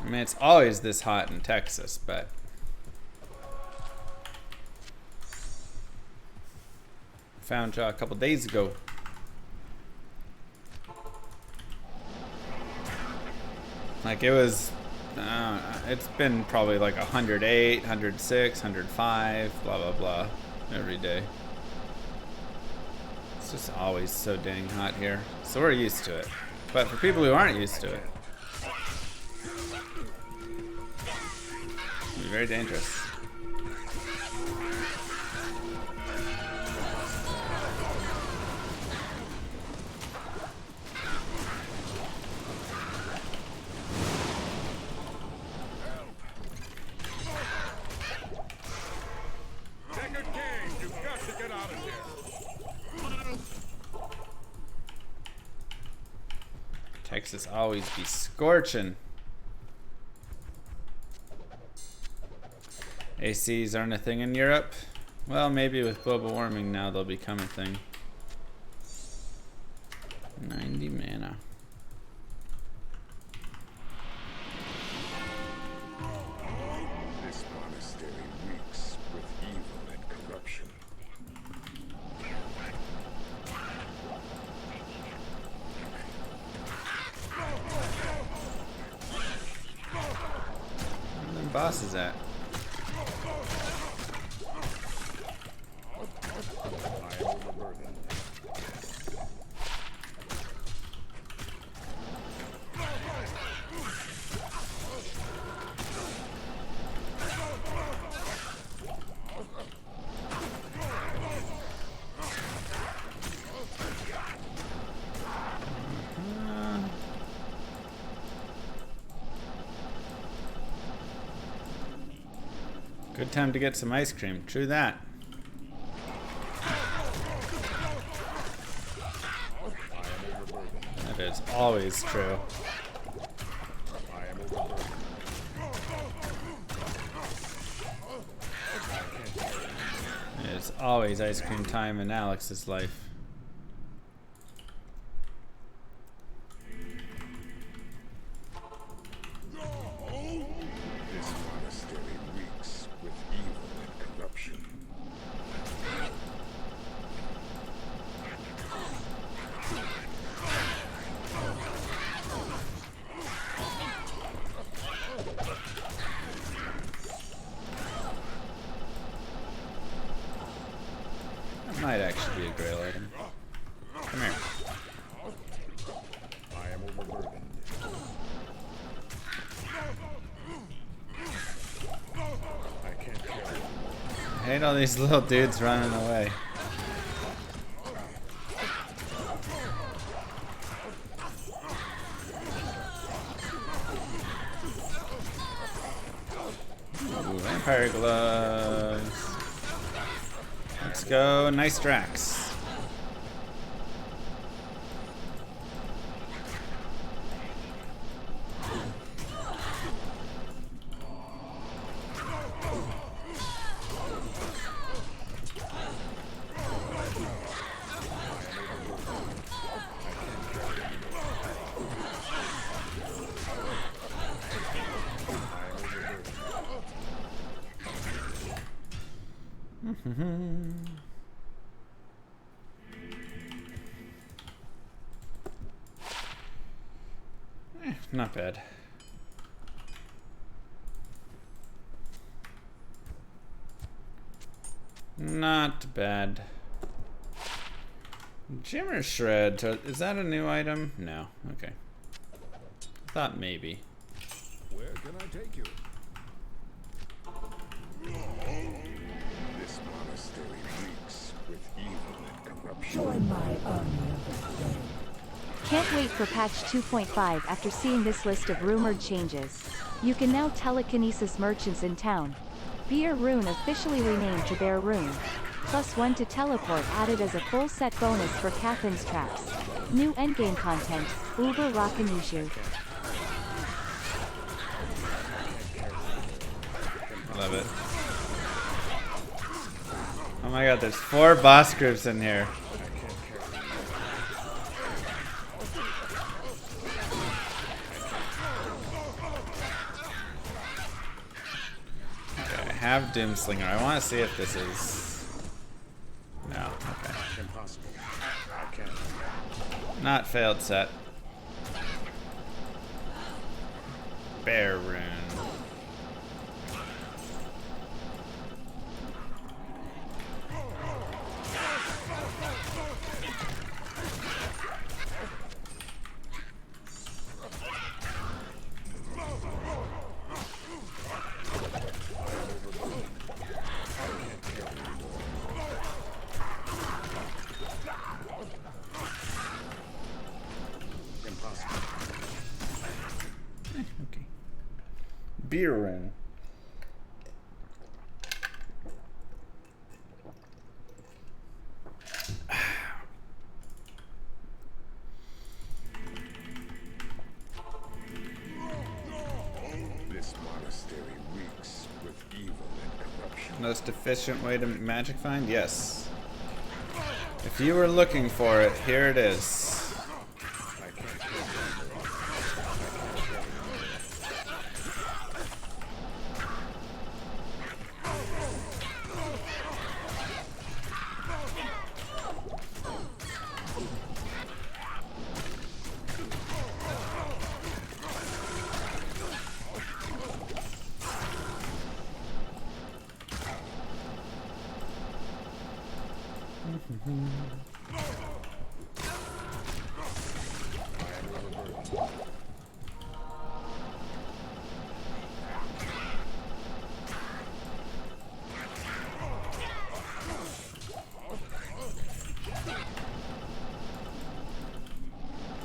I mean, it's always this hot in Texas, but found a couple days ago. Like it was, it's been probably like 108, 106, 105, blah blah blah, every day. It's just always so dang hot here, so we're used to it. But for people who aren't used to it, it'll be very dangerous. Texas always be scorching. ACs aren't a thing in Europe. Well, maybe with global warming now they'll become a thing. 90 mana. This monastery reeks with evil and corruption. Where are them bosses at? I am overburdened. Good time to get some ice cream. True that. That is always true. I am overburdened. It's always ice cream time in Alex's life. This monastery reeks with evil and corruption. That might actually be a grail item. Come here. I am overburdened. I can't carry it. I hate all these little dudes running away. Vampire gloves. Let's go. Nice Drax. Not bad. Not bad. Jimmer Shred. Is that a new item? No. Okay. Thought maybe. Where can I take you? This monastery reeks with evil and corruption. Join my army of the dead. Can't wait for patch 2.5 after seeing this list of rumored changes. You can now telekinesis merchants in town. Beer Rune officially renamed to Bear Rune. +1 to teleport added as a full set bonus for Catherine's traps. New endgame content, Uber Rockin' Love it. Oh my god, there's 4 boss groups in here. Okay, I have Doomslinger. I want to see if this is... No, okay. Impossible. I can't. Not failed set. Bear Rune. Okay. Beer Rune. This monastery reeks with evil and corruption. Most efficient way to magic find? Yes. If you were looking for it, here it is.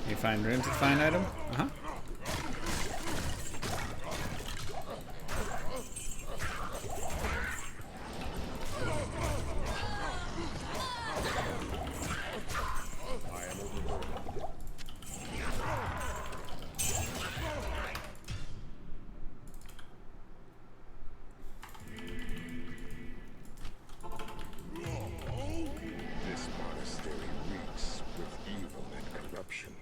You find runes to find item? Uh-huh. This monastery reeks with evil and corruption.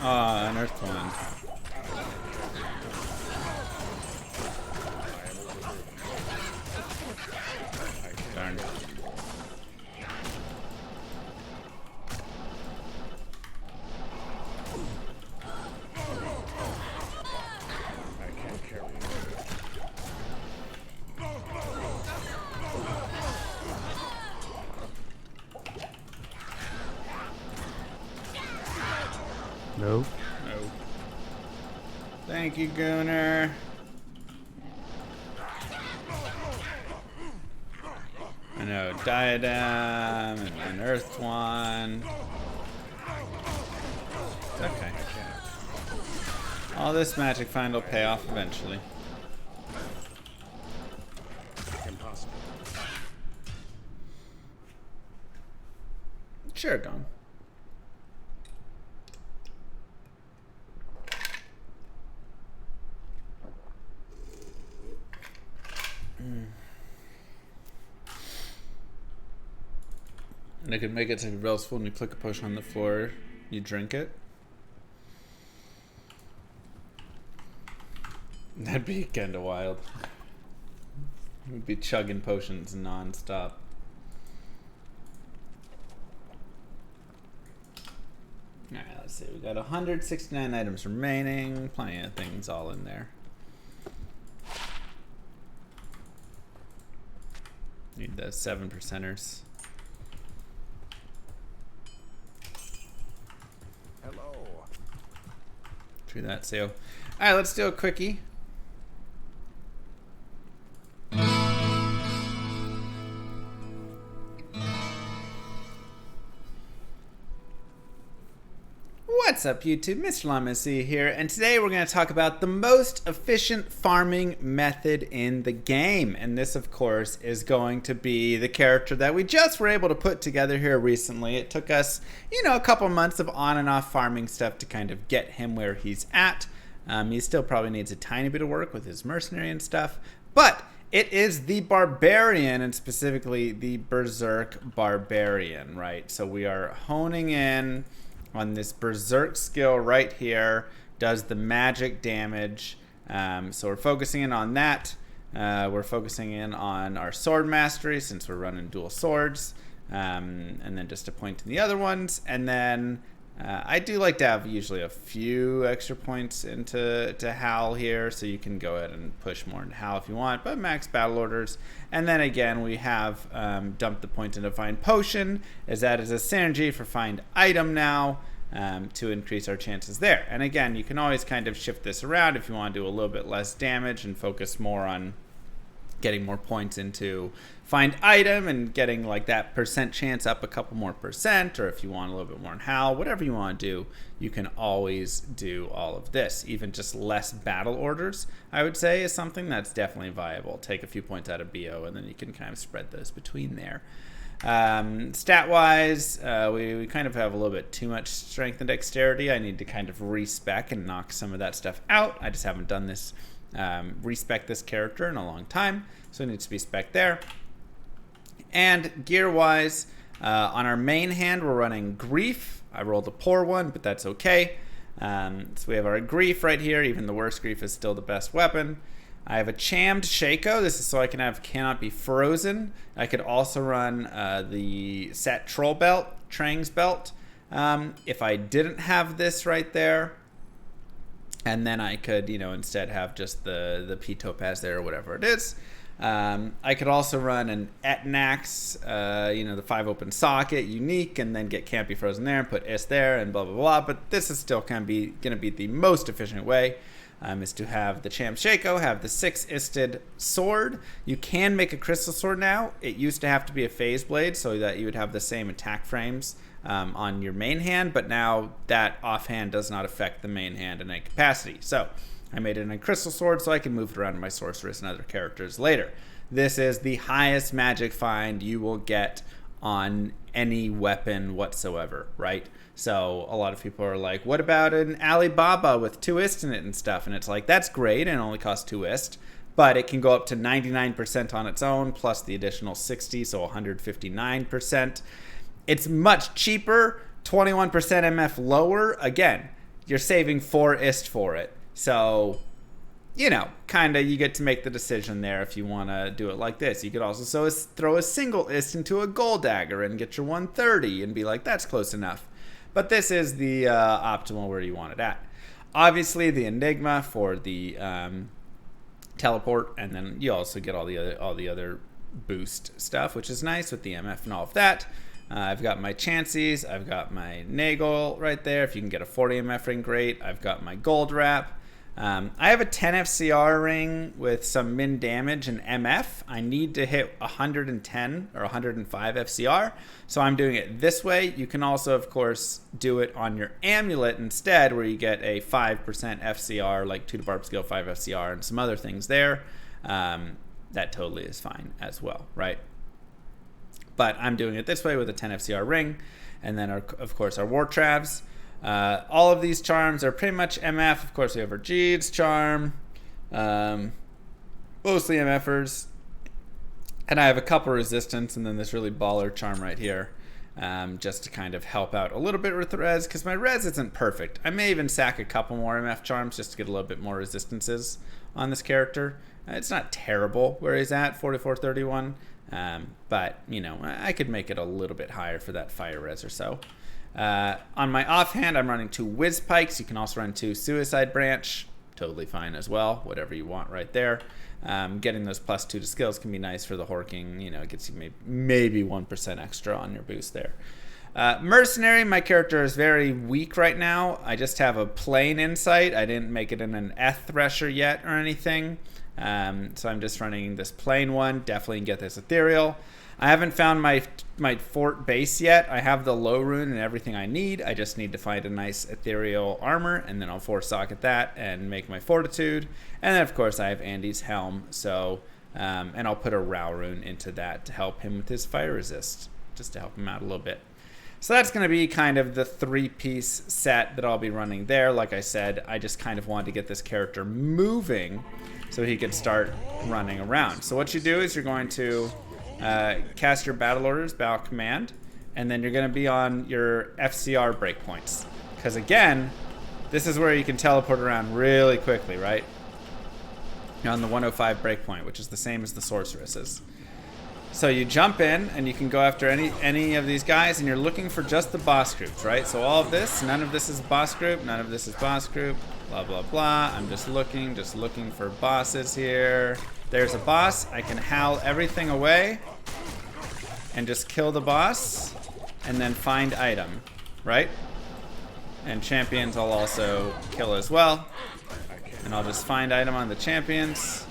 Ah, an earth one. Darn. I can't carry it. Nope. No. Thank you, Gooner. I know, Diadem and Earth One. It's okay. All this magic find will pay off eventually. Impossible. Sure, Don. And I could make it so the bell's full and you click a potion on the floor, you drink it. That'd be kinda wild. We'd be chugging potions non-stop. Alright, let's see. We got 169 items remaining. Plenty of things all in there. Need the 7%ers. Hello. True that, so. Alright, let's do a quickie. What's up, YouTube? Mr. Llama here, and today we're going to talk about the most efficient farming method in the game. And this, of course, is going to be the character that we just were able to put together here recently. It took us, a couple months of on and off farming stuff to kind of get him where he's at. He still probably needs a tiny bit of work with his mercenary and stuff, but it is the Barbarian, and specifically the Berserk Barbarian, right? So we are honing in on this Berserk skill right here. Does the magic damage. So we're focusing in on that. We're focusing in on our sword mastery since we're running dual swords. And then just a point in the other ones. And then I do like to have usually a few extra points into Hal here, so you can go ahead and push more into Hal if you want, but max battle orders. And then again, we have dumped the point into Find Potion, as that is a synergy for Find Item now, to increase our chances there. And again, you can always kind of shift this around if you want to do a little bit less damage and focus more on getting more points into Find Item and getting like that percent chance up a couple more percent, or if you want a little bit more in Hal, whatever you want to do, you can always do all of this. Even just less battle orders, I would say, is something that's definitely viable. Take a few points out of BO and then you can kind of spread those between there. Stat wise, we kind of have a little bit too much strength and dexterity. I need to kind of respec and knock some of that stuff out. I just haven't done this respec this character in a long time, so it needs to be spec there. And gear wise, on our main hand we're running Grief. I rolled a poor one, but that's okay. So we have our Grief right here. Even the worst Grief is still the best weapon. I have a Chammed Shaco. This is so I can have Cannot Be Frozen. I could also run the Set Troll Belt, Trang's Belt. If I didn't have this right there, and then I could, instead have just the P Topaz there or whatever it is. I could also run an Etnax, the 5 open socket, unique, and then get Can't Be Frozen there and put Ist there and blah, blah, blah. But this is still going to be the most efficient way, is to have the Champ Shaco, have the 6-isted sword. You can make a crystal sword now. It used to have to be a phase blade so that you would have the same attack frames on your main hand, but now that offhand does not affect the main hand in any capacity. So I made it in a crystal sword so I can move it around to my sorceress and other characters later. This is the highest magic find you will get on any weapon whatsoever, right? So a lot of people are like, what about an Alibaba with 2 ist in it and stuff? And it's like, that's great, and it only costs 2 ist, but it can go up to 99% on its own, plus the additional 60, so 159%. It's much cheaper, 21% MF lower. Again, you're saving 4 ist for it. So, kind of you get to make the decision there if you want to do it like this. You could also throw a single ist into a gold dagger and get your 130 and be like, that's close enough. But this is the optimal where you want it at. Obviously, the Enigma for the teleport, and then you also get all the other boost stuff, which is nice with the MF and all of that. I've got my Chanseys, I've got my Nagel right there. If you can get a 40 MF ring, great. I've got my gold wrap. I have a 10 FCR ring with some min damage and MF. I need to hit 110 or 105 FCR, so I'm doing it this way. You can also, of course, do it on your amulet instead, where you get a 5% FCR, like 2 to Barb skill, 5 FCR, and some other things there. That totally is fine as well, right? But I'm doing it this way with a 10 FCR ring, and then, of course, our War Travs. All of these charms are pretty much MF. Of course, we have our Jeed's charm, mostly MFers. And I have a couple resistance, and then this really baller charm right here, just to kind of help out a little bit with the res, because my res isn't perfect. I may even sack a couple more MF charms just to get a little bit more resistances on this character. It's not terrible where he's at, 4431. But, you know, I could make it a little bit higher for that fire res or so. On my offhand, I'm running 2 Whiz Pikes. You can also run 2 Suicide Branch. Totally fine as well. Whatever you want right there. Getting those +2 to skills can be nice for the Horking. You know, it gets you maybe 1% extra on your boost there. Mercenary, my character is very weak right now. I just have a plain insight. I didn't make it in an Eth Thresher yet or anything. So I'm just running this plain one. Definitely get this ethereal. I haven't found my fort base yet. I have the low rune and everything I need. I just need to find a nice ethereal armor, and then I'll 4-socket that and make my fortitude. And then, of course, I have Andy's helm. So, and I'll put a Rao rune into that to help him with his fire resist, just to help him out a little bit. So that's going to be kind of the 3-piece set that I'll be running there. Like I said, I just kind of wanted to get this character moving so he could start running around. So what you do is you're going to cast your battle orders, battle command, and then you're going to be on your FCR breakpoints. Because again, this is where you can teleport around really quickly, right? You're on the 105 breakpoint, which is the same as the sorceresses. So you jump in, and you can go after any of these guys, and you're looking for just the boss groups, right? So all of this, none of this is boss group, none of this is boss group, blah, blah, blah. I'm just looking for bosses here. There's a boss. I can howl everything away and just kill the boss, and then find item, right? And champions I'll also kill as well. And I'll just find item on the champions.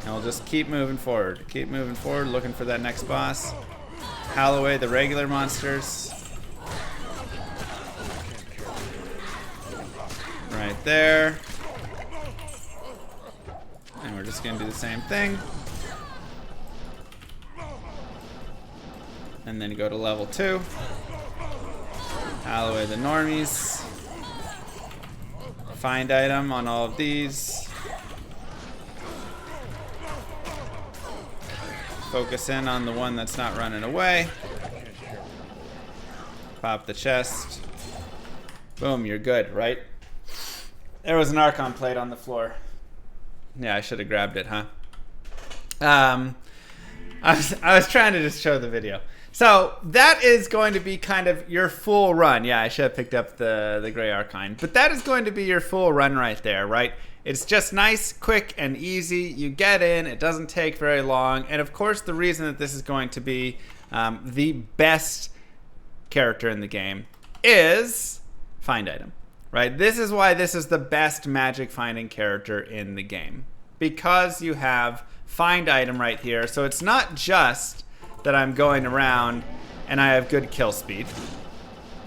And we'll just keep moving forward. Keep moving forward, looking for that next boss. Howl away the regular monsters. Right there. And we're just going to do the same thing. And then go to level 2. Howl away the normies. Find item on all of these. Focus in on the one that's not running away. Pop the chest. Boom, you're good, right? There was an Archon plate on the floor. Yeah, I should have grabbed it, huh? I was trying to just show the video. So that is going to be kind of your full run. Yeah, I should have picked up the Gray Archon. But that is going to be your full run right there, right? It's just nice, quick, and easy. You get in. It doesn't take very long. And, of course, the reason that this is going to be the best character in the game is find item, right? This is why this is the best magic finding character in the game, because you have find item right here. So it's not just that I'm going around and I have good kill speed.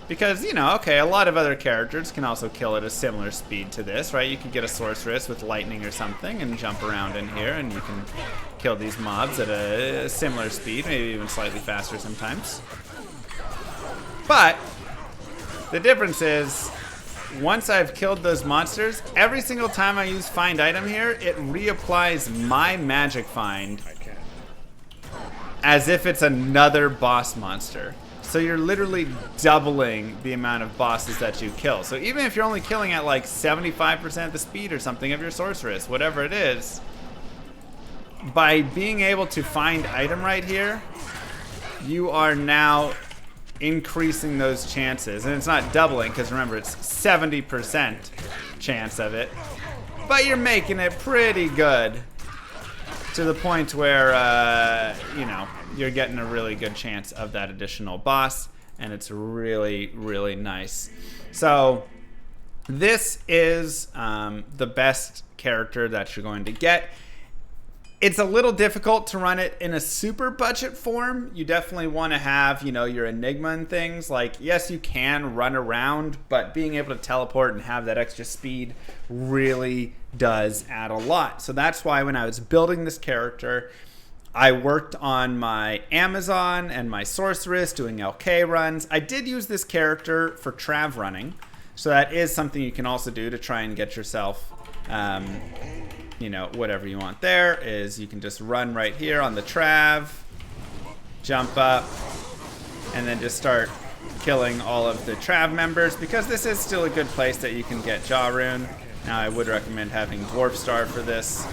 Because, you know, okay, a lot of other characters can also kill at a similar speed to this, right? You could get a sorceress with lightning or something and jump around in here, and you can kill these mobs at a similar speed, maybe even slightly faster sometimes. But the difference is, once I've killed those monsters, every single time I use find item here, it reapplies my magic find as if it's another boss monster. So you're literally doubling the amount of bosses that you kill. So even if you're only killing at like 75% the speed or something of your sorceress, whatever it is, by being able to find item right here, you are now increasing those chances. And it's not doubling, because remember, it's 70% chance of it. But you're making it pretty good, to the point where, you know, you're getting a really good chance of that additional boss, and it's really, really nice. So this is the best character that you're going to get. It's a little difficult to run it in a super budget form. You definitely want to have, you know, your Enigma and things. Like, yes, you can run around, but being able to teleport and have that extra speed really does add a lot. So that's why when I was building this character, I worked on my Amazon and my Sorceress doing LK runs. I did use this character for Trav running. So that is something you can also do to try and get yourself you know, whatever you want. There is, you can just run right here on the Trav, jump up, and then just start killing all of the Trav members, because this is still a good place that you can get Jaw Rune. Now I would recommend having Dwarf Star for this,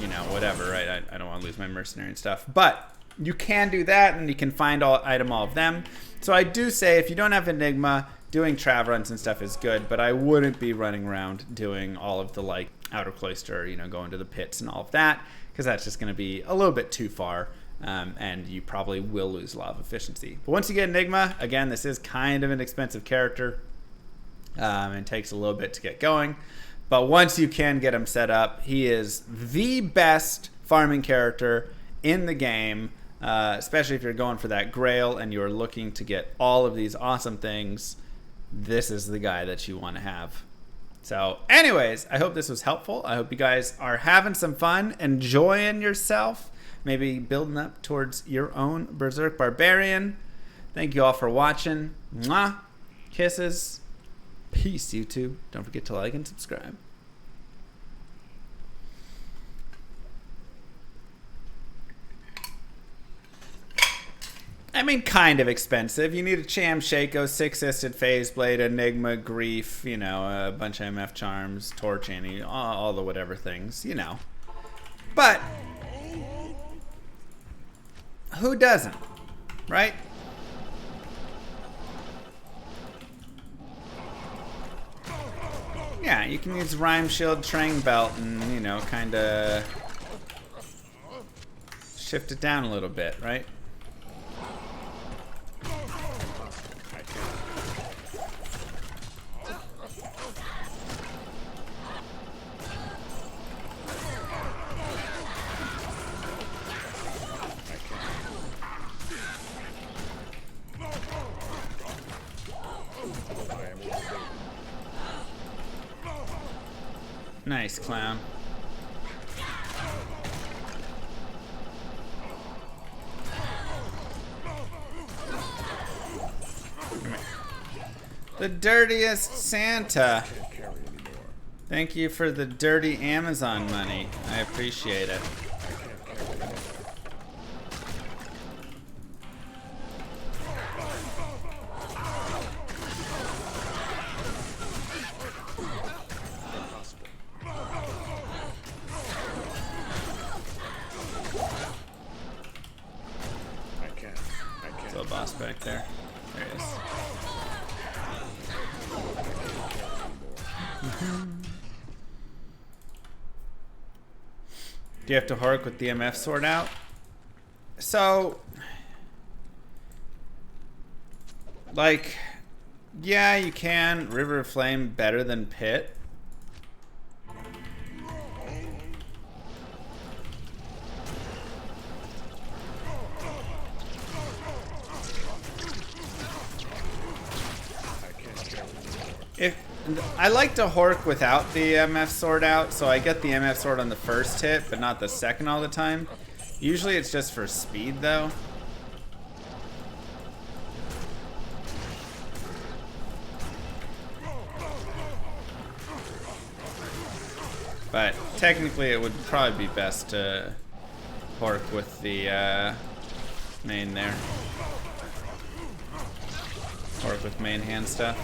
you know, whatever, right? I don't want to lose my mercenary and stuff, but you can do that, and you can find all of them. So I do say, if you don't have Enigma, doing Trav runs and stuff is good, but I wouldn't be running around doing all of the, like, Outer Cloister, you know, going to the pits and all of that, because that's just going to be a little bit too far, and you probably will lose a lot of efficiency. But once you get Enigma, again, this is kind of an expensive character, and takes a little bit to get going. But once you can get him set up, he is the best farming character in the game, especially if you're going for that Grail and you're looking to get all of these awesome things. This is the guy that you want to have. So anyways, I hope this was helpful. I hope you guys are having some fun, enjoying yourself, maybe building up towards your own Berserk Barbarian. Thank you all for watching. Mwah. Kisses. Peace, YouTube. Don't forget to like and subscribe. I mean, kind of expensive. You need a Cham Shaco, 6-sisted Phase Blade, Enigma, Grief, you know, a bunch of MF Charms, Torch Annie, all the whatever things, you know. But who doesn't, right? Yeah, you can use Rhyme Shield, Train Belt, and, you know, kind of shift it down a little bit, right? Nice, clown. The dirtiest Santa. Thank you for the dirty Amazon money. I appreciate it. There's a boss back there. There he is. Do you have to Hork with the MF sword out? So, like, yeah, you can. River of Flame better than Pit. I like to Hork without the MF sword out, so I get the MF sword on the first hit, but not the second all the time. Usually it's just for speed, though. But technically it would probably be best to Hork with the main there. Hork with main hand stuff.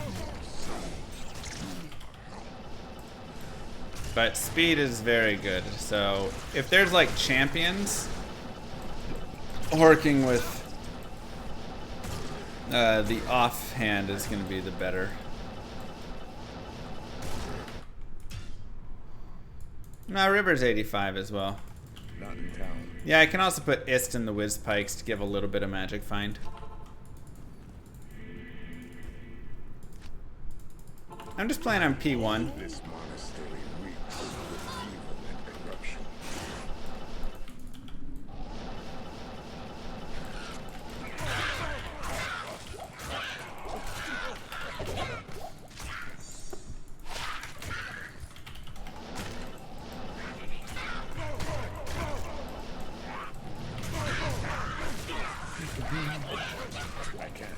But speed is very good, so if there's like champions, Horking with the offhand is going to be the better. Now River's 85 as well. Not in town. Yeah, I can also put Ist in the Whiz Pikes to give a little bit of magic find. I'm just playing on P1. This monastery reeks with evil and corruption. I can't.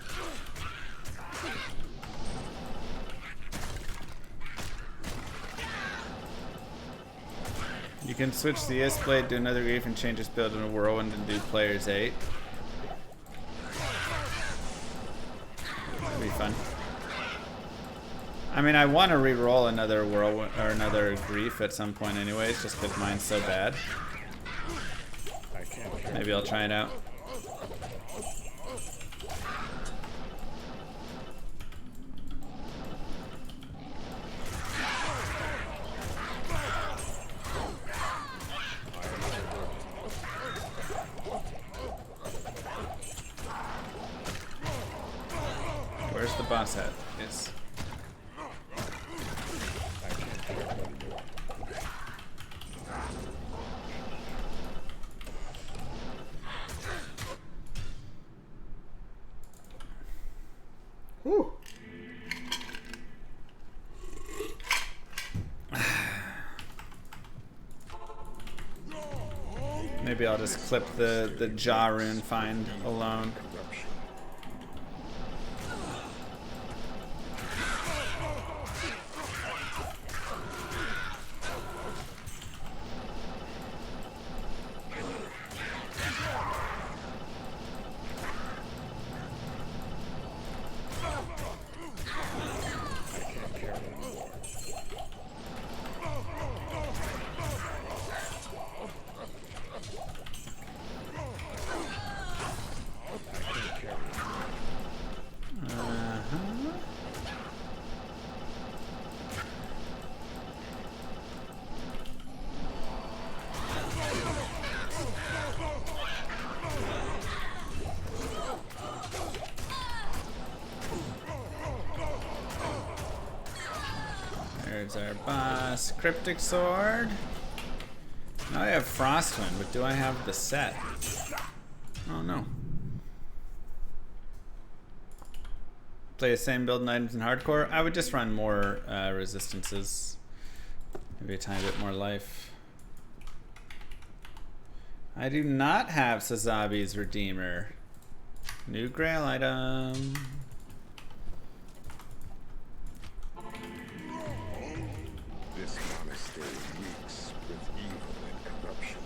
You can switch the Ist Blade to another Grief and change its build in a Whirlwind and do players 8. That'd be fun. I mean, I want to re-roll another Whirlwind or another Grief at some point anyways, just because mine's so bad. I can't. Maybe I'll try it out. Where's the boss at? Yes. I can't care anymore. Whew. Maybe I'll just clip the jaw rune find alone. Corruption. I can't care anymore. I can't care anymore. There's our boss. Cryptic Sword. Now I have Frostwind, but do I have the set? Oh no. Play the same build and items in hardcore? I would just run more resistances. Maybe a tiny bit more life. I do not have Sazabi's Redeemer. New Grail item. This monastery reeks with evil and corruption.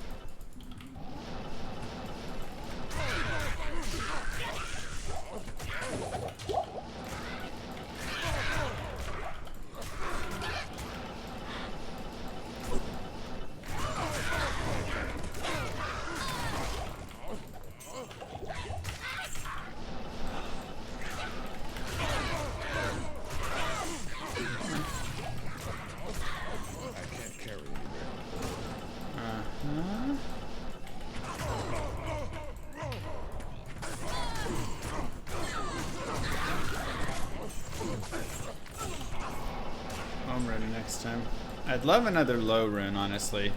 I can't carry anymore. Home rune next time. I'd love another low rune, honestly.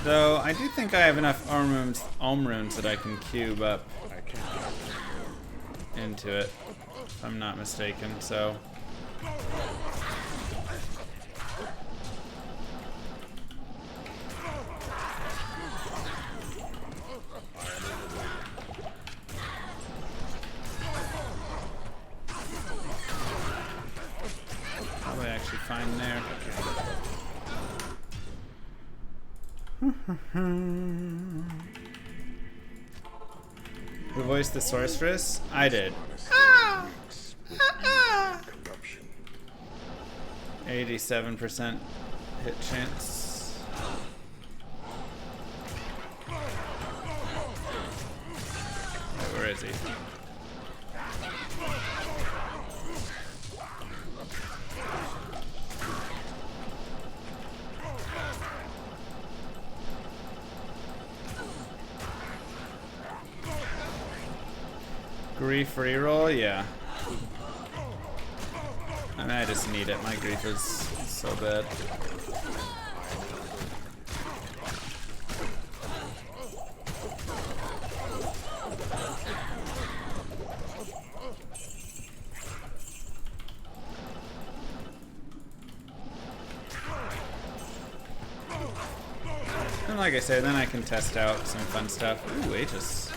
Though I do think I have enough Om runes that I can cube up I can't carry anymore. into it, if I'm not mistaken. So probably actually fine there. Who voiced the sorceress? I did. Reeks with evil and corruption. 87% hit chance. Where is he? Grief reroll, yeah. I mean, I just need it. My grief is so bad. And like I said, then I can test out some fun stuff. Ooh, Aegis.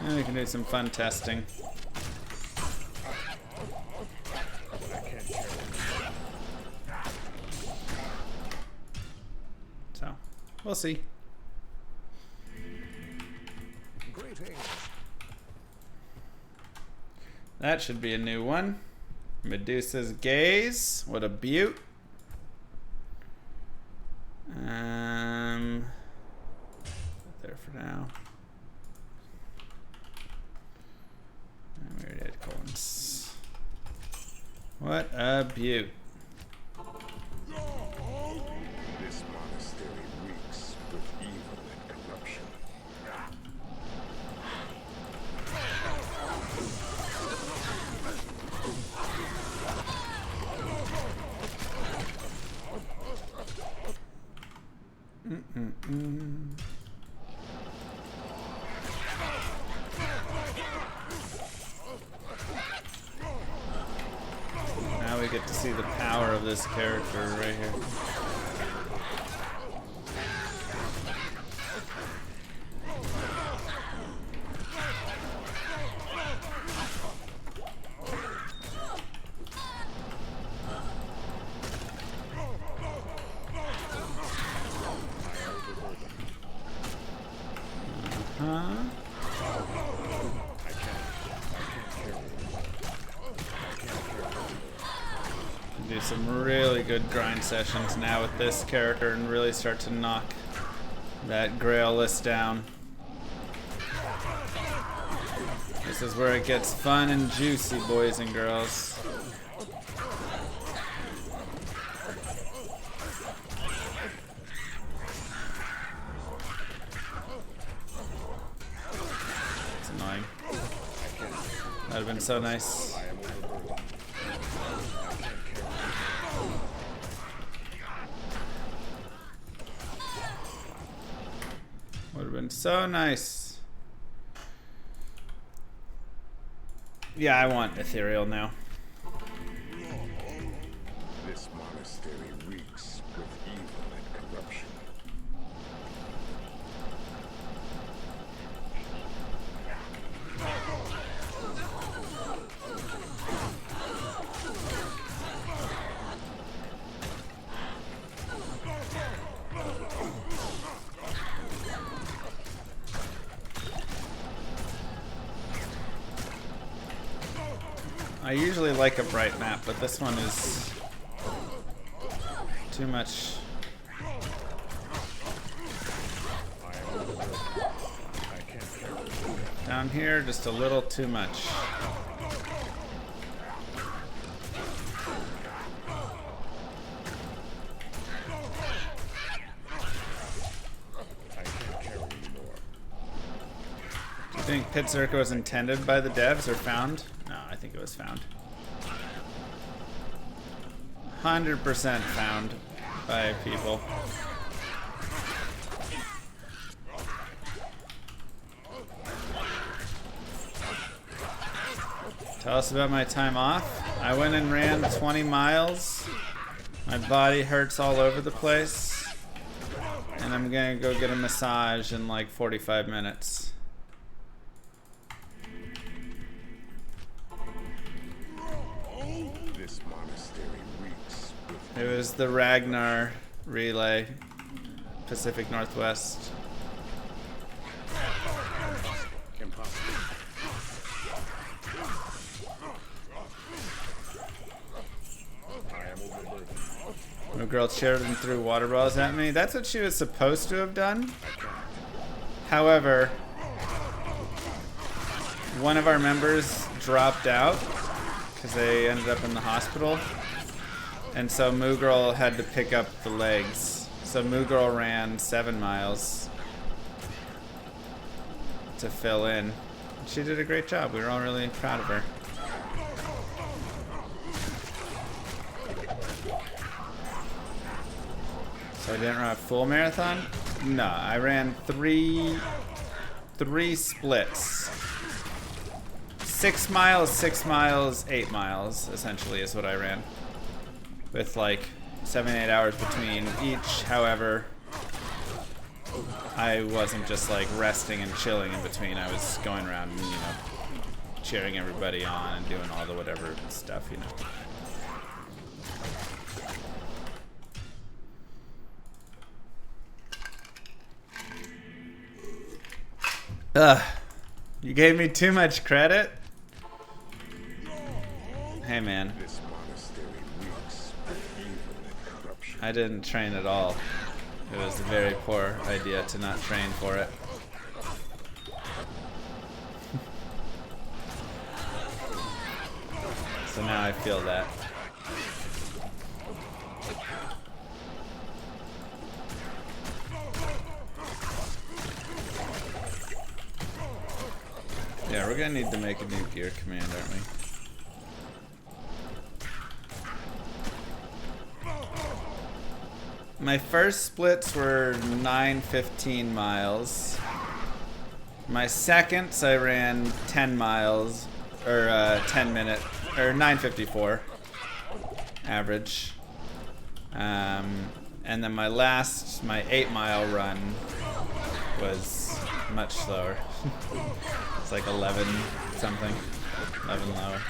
And we can do some fun testing. So, we'll see. That should be a new one. Medusa's Gaze. What a beaut. There for now. And we already had Collins. What a beaut. This monastery reeks with evil and corruption. Now we get to see the power of this character right here. Do some really good grind sessions now with this character and really start to knock that Grail list down. This is where it gets fun and juicy, boys and girls. It's annoying. That would have been so nice. Would have been so nice. Yeah, I want Ethereal now. This monastery reeks with evil and corruption. I usually like a bright map, but this one is too much. Down here, just a little too much. Do you think Pit Zerk was intended by the devs or found? No, I think it was found. 100% found by people. Tell us about my time off. I went and ran 20 miles. My body hurts all over the place. And I'm gonna go get a massage in like 45 minutes. This monastery reeks with It was the Ragnar relay, Pacific Northwest. impossible. I am overburdened. A girl cheered and threw water balls at me. That's what she was supposed to have done. However, one of our members dropped out because they ended up in the hospital. And so Moo Girl had to pick up the legs. So Moo Girl ran 7 miles to fill in. She did a great job. We were all really proud of her. So I didn't run a full marathon? No, I ran three splits. 6 miles, 6 miles, 8 miles, essentially, is what I ran. With like 7-8 hours between each. However, I wasn't just like resting and chilling in between. I was going around and, cheering everybody on and doing all the whatever stuff, Ugh. You gave me too much credit? Hey, man. I didn't train at all. It was a very poor idea to not train for it. So now I feel that. Yeah, we're gonna need to make a new gear command, aren't we? My first splits were 9:15 miles. My seconds, I ran 10 miles, or 10 minute, or 9:54 average. And then my 8-mile run was much slower. It's like 11 something, 11 lower.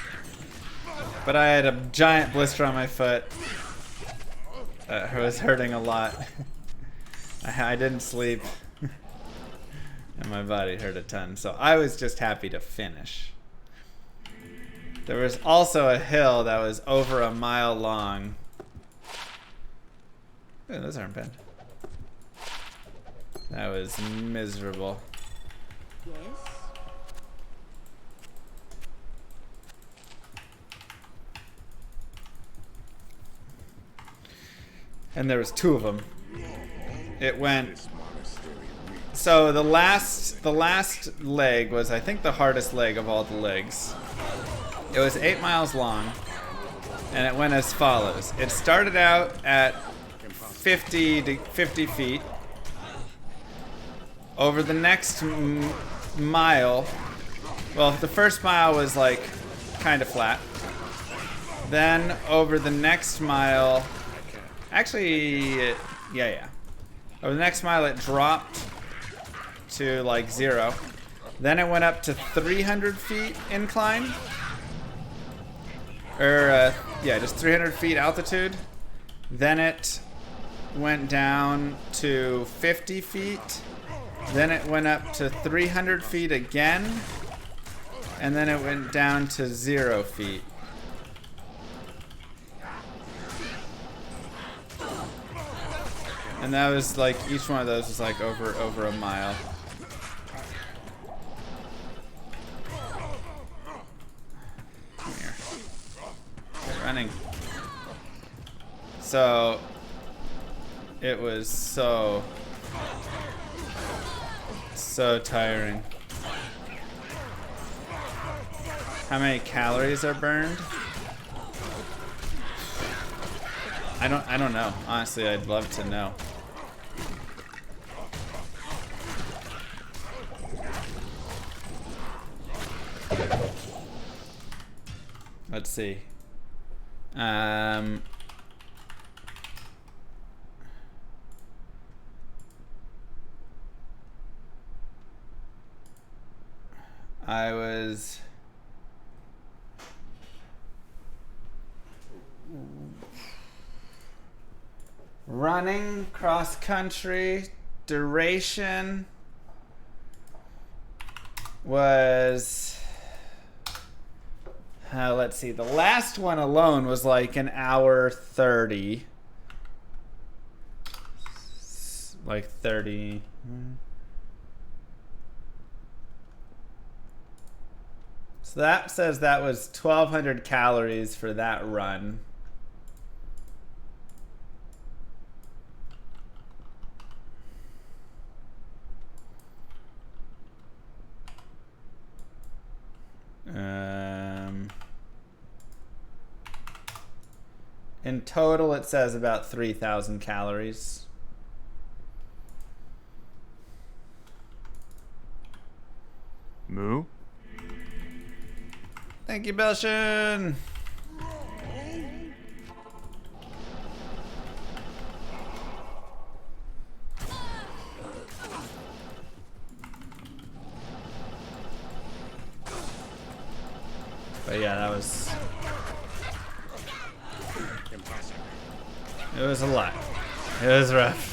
But I had a giant blister on my foot. It was hurting a lot. I didn't sleep. And my body hurt a ton. So I was just happy to finish. There was also a hill that was over a mile long. Ooh, those aren't bad. That was miserable. Yes. And there was 2 of them. It went. So the last leg was, I think, the hardest leg of all the legs. It was 8 miles long, and it went as follows. It started out at 50 feet. Over the next mile, well, the first mile was like kind of flat. Then over the next mile, actually, yeah. Over the next mile, it dropped to like 0. Then it went up to 300 feet incline. Just 300 feet altitude. Then it went down to 50 feet. Then it went up to 300 feet again. And then it went down to 0 feet. And that was like, each one of those was like over a mile. Come here. Get running. So it was so tiring. How many calories are burned? I don't know. Honestly, I'd love to know. Let's see. I was running cross country. Duration was, let's see, the last one alone was like an hour 30. Like 30. So that says that was 1,200 calories for that run. In total, it says about 3,000 calories. Moo. Thank you, Belshin. But yeah, that was... It was a lot. It was rough.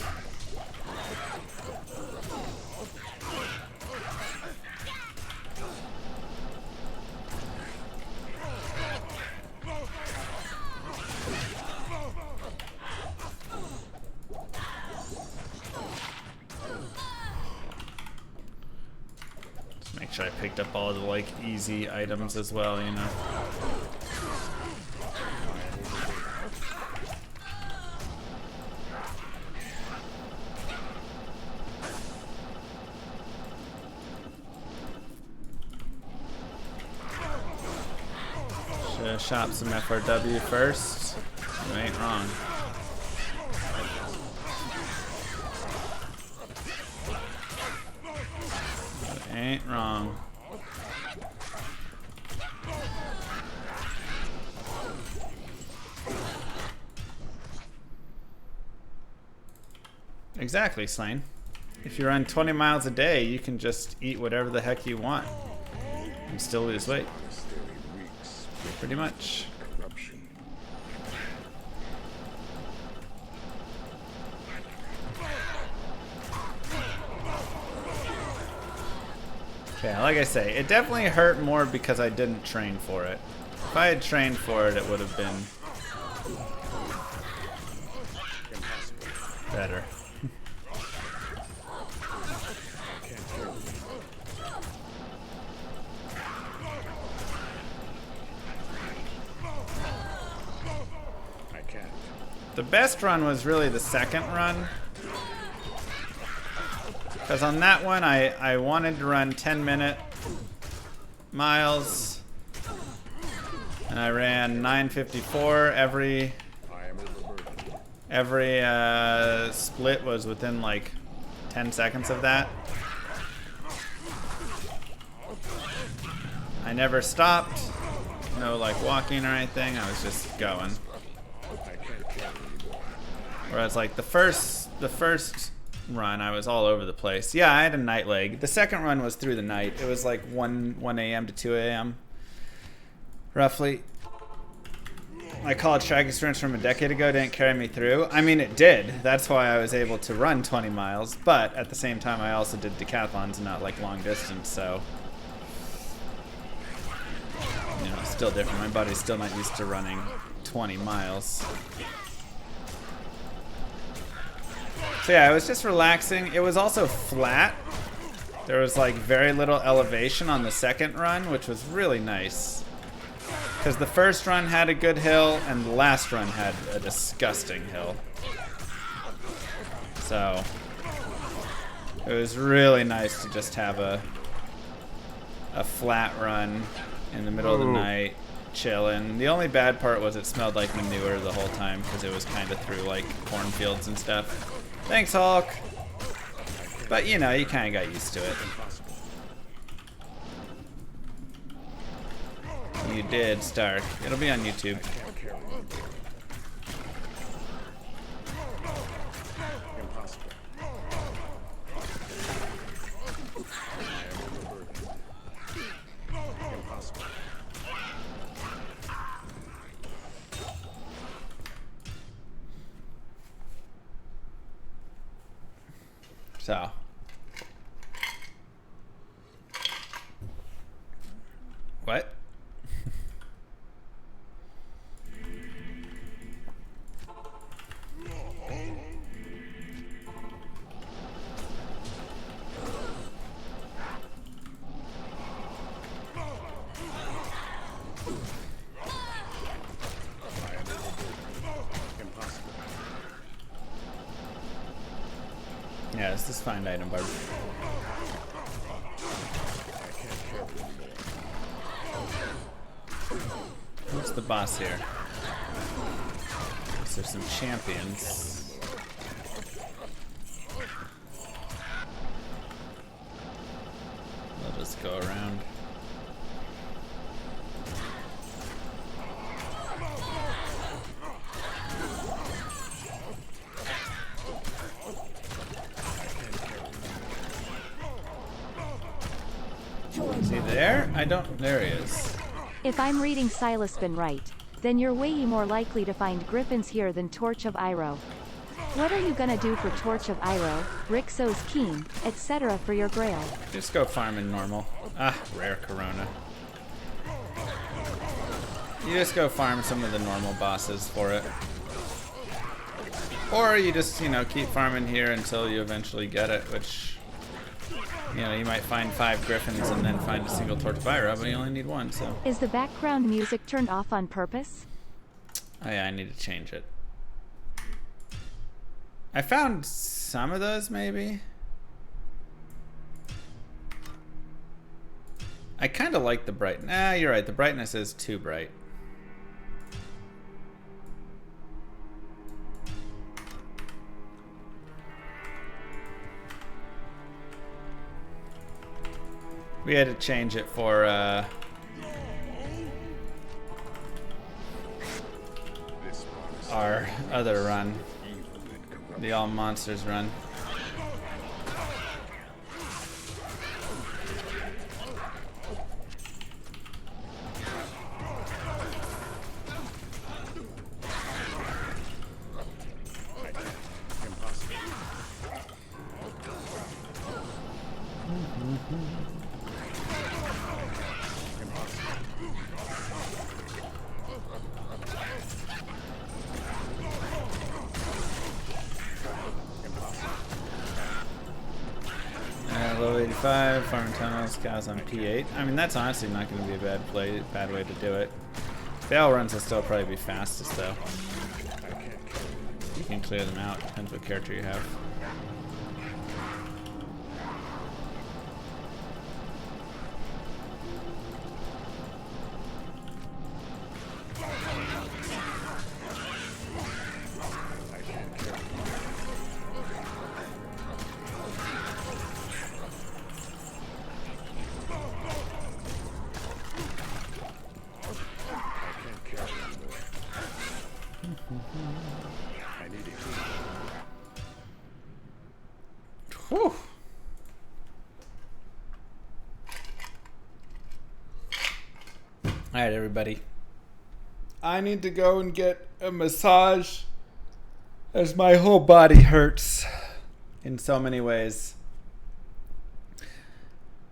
Just make sure I picked up all the like easy items as well, you know. Should've shot some FRW first. You ain't wrong. You ain't wrong. Exactly, Slain. If you run 20 miles a day, you can just eat whatever the heck you want and still lose weight. Pretty much. Okay, like I say, it definitely hurt more because I didn't train for it. If I had trained for it, it would have been better. The best run was really the second run. Because on that one, I wanted to run 10-minute miles. And I ran 9:54. Every split was within like 10 seconds of that. I never stopped. No like walking or anything. I was just going. Whereas like the first run, I was all over the place. Yeah, I had a night leg. The second run was through the night. It was like 1 a.m. to 2 a.m. roughly. My college track experience from a decade ago didn't carry me through. I mean, it did. That's why I was able to run 20 miles. But at the same time, I also did decathlons and not like long distance. So, you know, still different. My body's still not used to running 20 miles. So yeah, it was just relaxing. It was also flat. There was like very little elevation on the second run, which was really nice. Because the first run had a good hill, and the last run had a disgusting hill. So it was really nice to just have a flat run in the middle of the night, chilling. The only bad part was it smelled like manure the whole time because it was kind of through like cornfields and stuff. Thanks, Hulk. But you know, you kind of got used to it. You did, Stark. It'll be on YouTube. So. What? Yeah, this is find item, Barb. What's the boss here? unless there's some champions. We'll just go around. Is he there? I don't. There he is. If I'm reading Silasbin right, then you're way more likely to find griffins here than Torch of Iroh. What are you gonna do for Torch of Iroh, Rixo's Keen, etc. for your grail? Just go farming normal. Ah, rare Corona. You just go farm some of the normal bosses for it. Or you just, you know, keep farming here until you eventually get it, which, you know, you might find 5 griffins and then find a single Torch of Iroh, but you only need 1, so. Is the background music turned off on purpose? Oh yeah, I need to change it. I found some of those, maybe. I kind of like the bright. Nah, you're right. The brightness is too bright. We had to change it for our other run, the all monsters run. Level 85, farming tunnels, cows on P8. I mean, that's honestly not going to be a bad way to do it. Fail runs will still probably be fastest though. You can clear them out, depends what character you have. Whew. Alright, everybody. I need to go and get a massage as my whole body hurts in so many ways.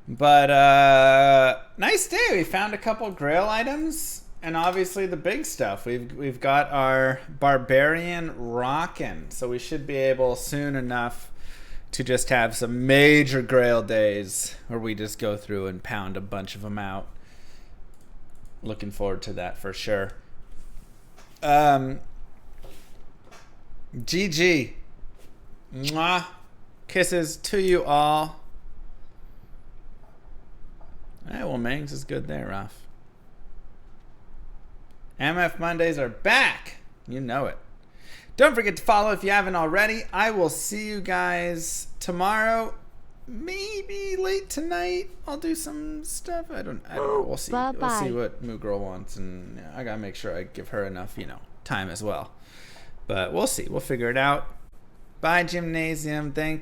But, nice day. We found a couple grail items. And obviously the big stuff. We've got our Barbarian rockin'. So we should be able soon enough to just have some major grail days where we just go through and pound a bunch of them out. Looking forward to that for sure. GG. Mwah. Kisses to you all. Well, Mangs is good there, Ralph. MF Mondays are back. You know it. Don't forget to follow if you haven't already. I will see you guys tomorrow. Maybe late tonight. I'll do some stuff. I don't know. We'll see. Bye-bye. We'll see what Moo Girl wants, and I gotta make sure I give her enough, time as well. But we'll see. We'll figure it out. Bye, Gymnasium. Thank you.